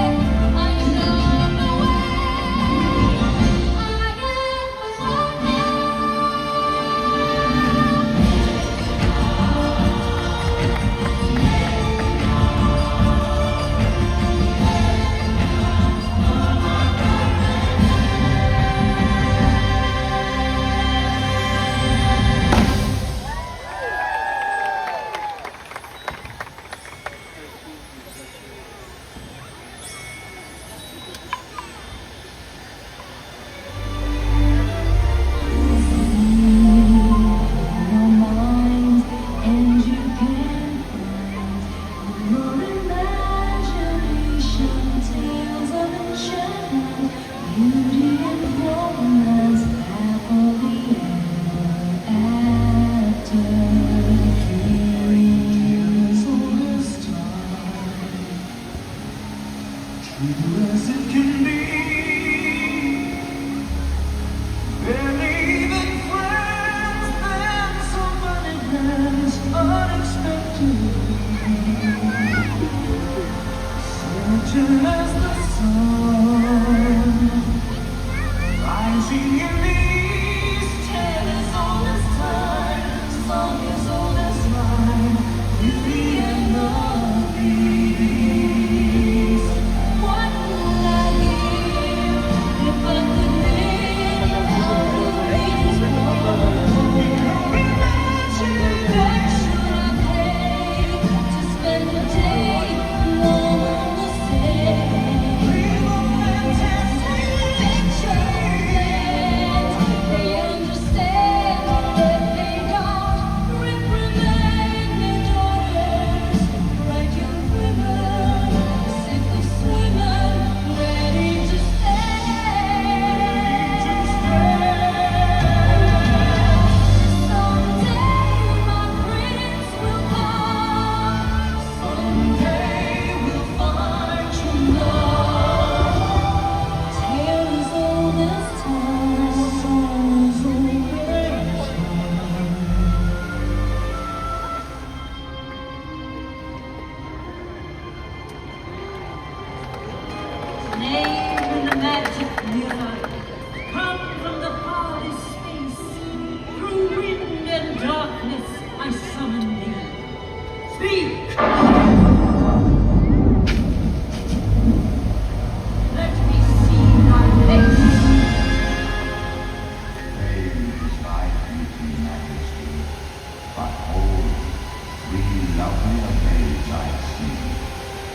lovelier days I see,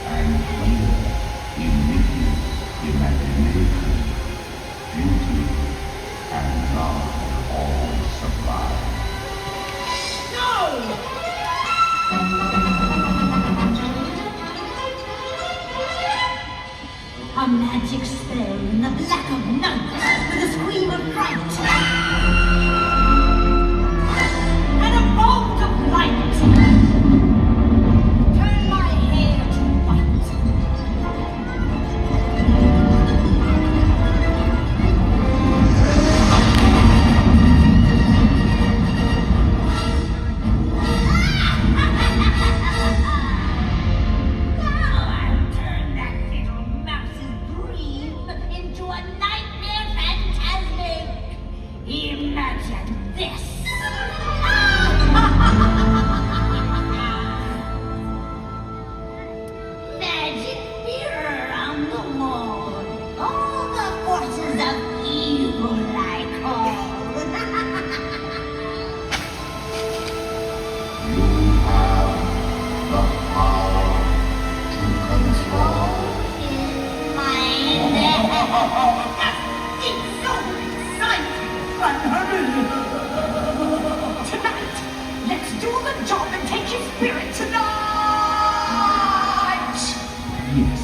and here, immediate imagination, beauty, and love all supply. A magic spell in the black of night, with a scream of fright, and a bolt of light. Turn my hair to white. Now I'll turn that little mouse's dream into a nightmare Fantasmic. Imagine this. Magic mirror on the wall. All the forces of evil I call. You have the power to control. It's so exciting. Tonight, let's do the job and take his spirit tonight. Yes.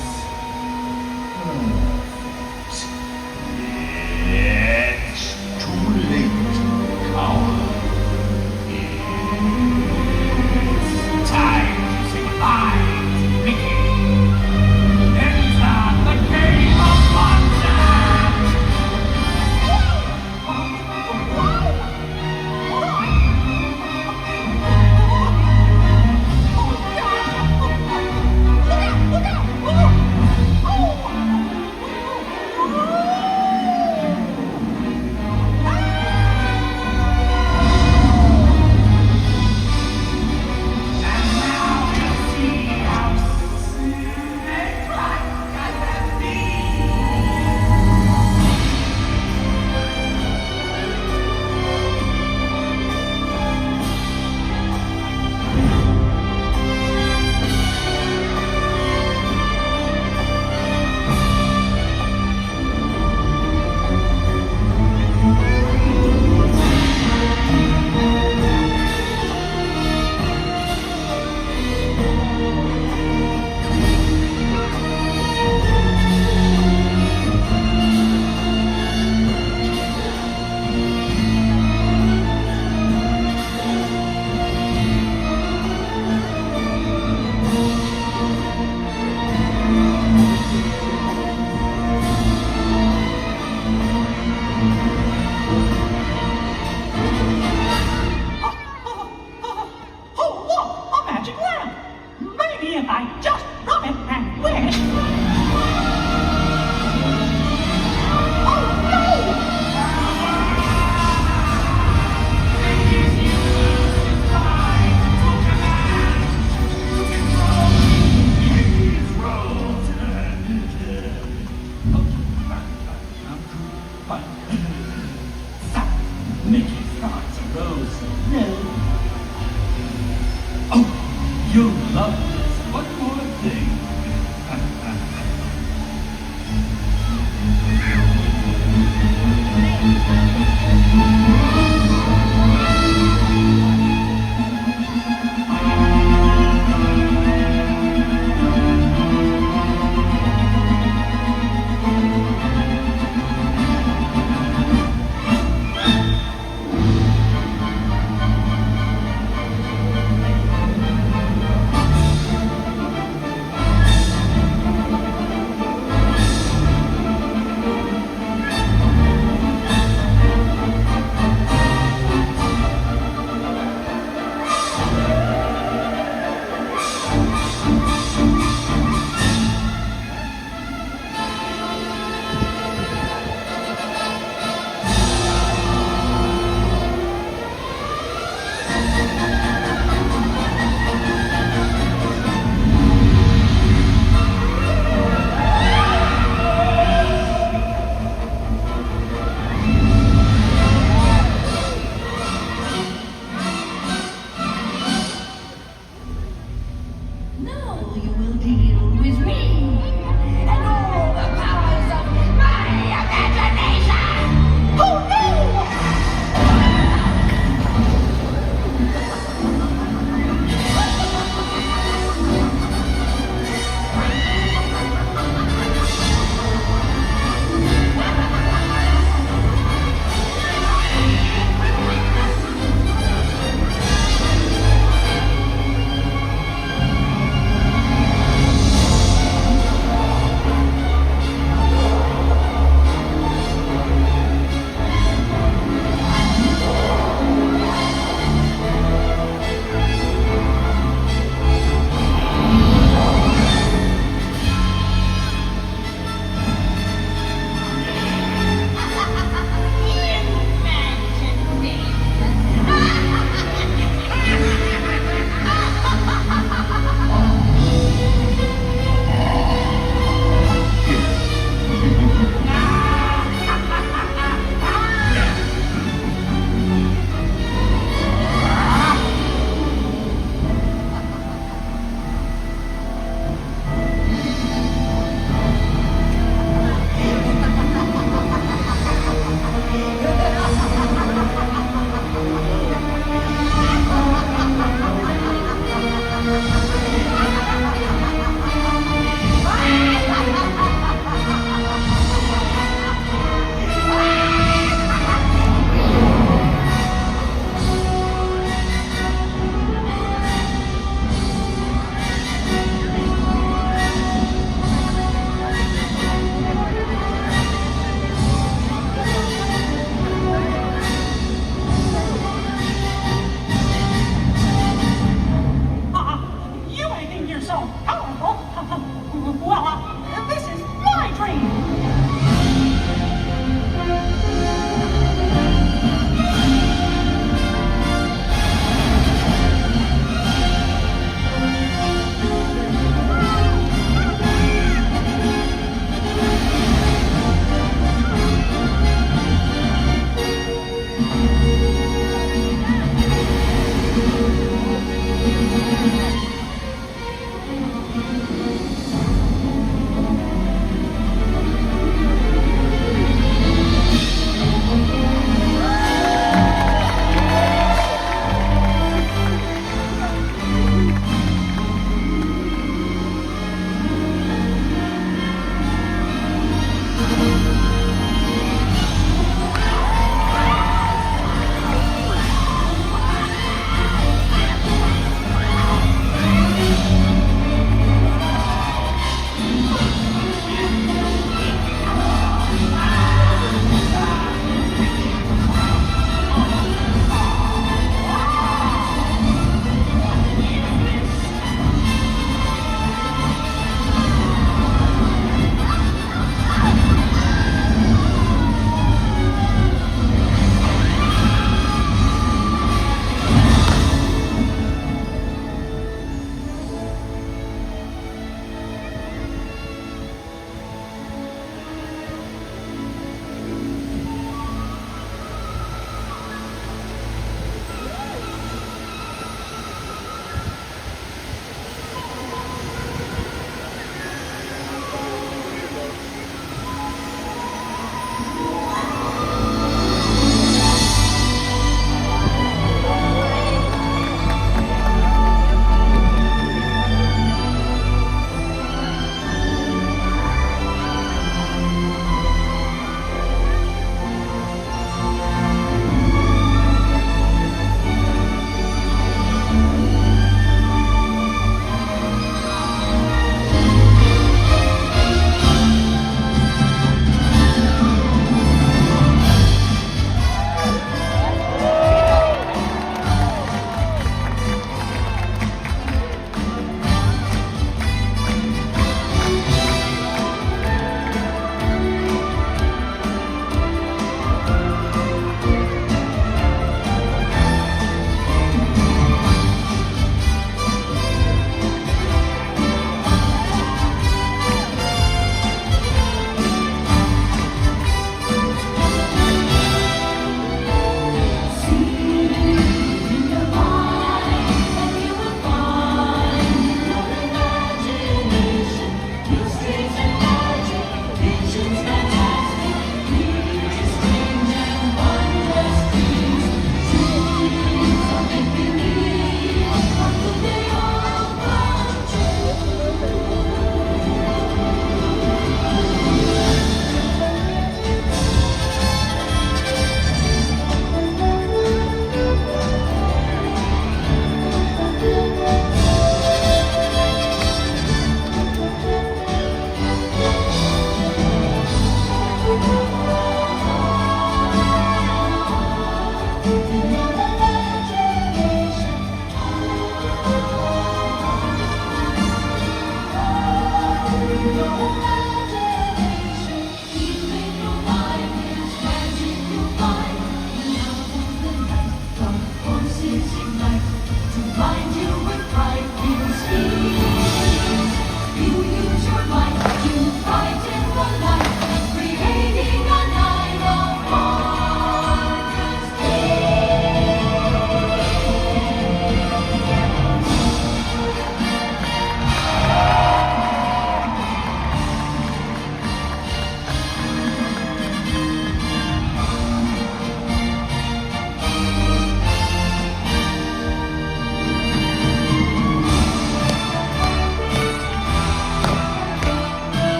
It's too late, coward. It's time to say goodbye, Mickey. Enter the game of wonder. You'll love this. One more thing.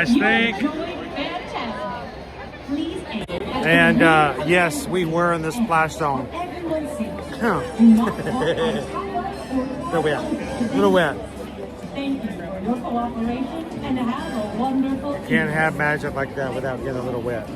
guys think? And yes, we were in the splash zone. Little wet. Little wet. Thank you for your cooperation and have a wonderful evening. Can't have magic like that without getting a little wet.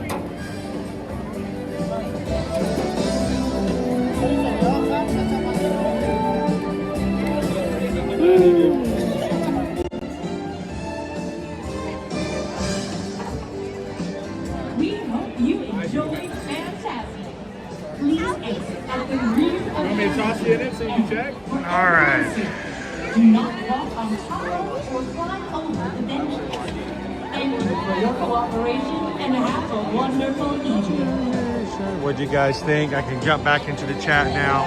We hope you enjoyed Fantasmic. Please exit at the rear of Want me to toss you in it so you can check? All right. Do not walk on top of or climb over the benches. Thank you for your cooperation and have a wonderful evening. What'd you guys think? I can jump back into the chat now.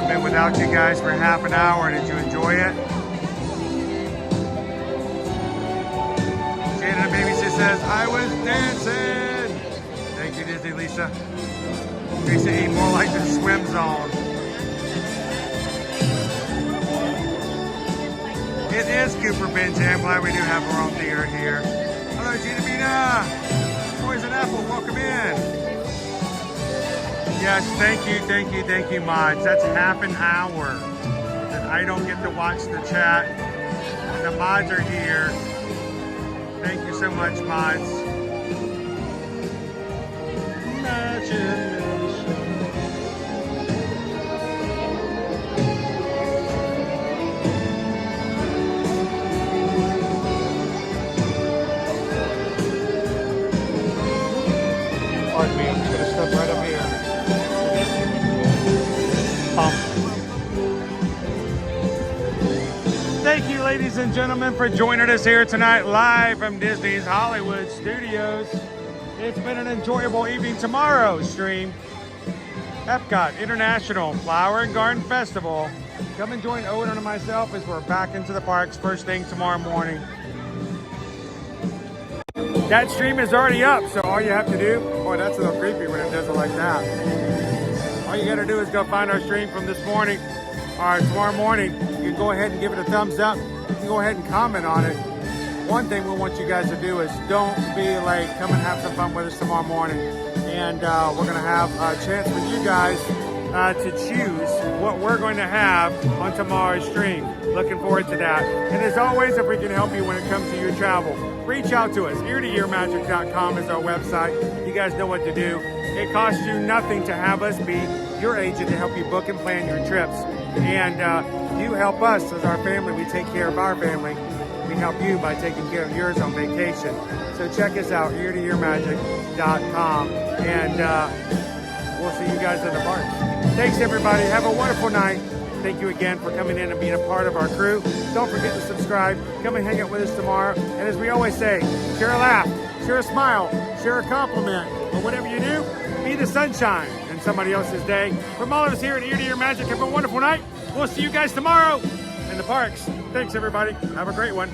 Been without you guys for half an hour. Did you enjoy it? Jada the baby says, I was dancing. Thank you, Disney Lisa. Lisa ain't more like the swim zone. It is Cooper Benji. I'm glad we do have our own theater here. Hello, Gina Bina. Poison Apple, welcome in. Yes, thank you, mods. That's half an hour that I don't get to watch the chat. And the mods are here. Thank you so much, mods. Imagination. Pardon me, I'm just gonna step right up here. Thank you, ladies and gentlemen, for joining us here tonight live from Disney's Hollywood Studios. It's been an enjoyable evening. Tomorrow's stream, Epcot International Flower and Garden Festival. Come and join Owen and myself as we're back into the parks first thing tomorrow morning. That stream is already up, so all you have to do, boy, that's a little creepy when it does it like that. All you gotta do is go find our stream from this morning, or tomorrow morning. You can go ahead and give it a thumbs up. You can go ahead and comment on it. One thing we want you guys to do is don't be late. Come and have some fun with us tomorrow morning. And we're gonna have a chance for you guys to choose what we're going to have on tomorrow's stream. Looking forward to that. And as always, if we can help you when it comes to your travel, reach out to us. eartoearmagic.com is our website. You guys know what to do. It costs you nothing to have us be your agent to help you book and plan your trips. And you help us as our family. We take care of our family. We help you by taking care of yours on vacation. So check us out, eartoearmagic.com. And we'll see you guys in the park. Thanks, everybody. Have a wonderful night. Thank you again for coming in and being a part of our crew. Don't forget to subscribe. Come and hang out with us tomorrow. And as we always say, share a laugh, share a smile, share a compliment, or whatever you do, be the sunshine in somebody else's day. From all of us here at Ear to Ear Magic, have a wonderful night. We'll see you guys tomorrow in the parks. Thanks, everybody. Have a great one.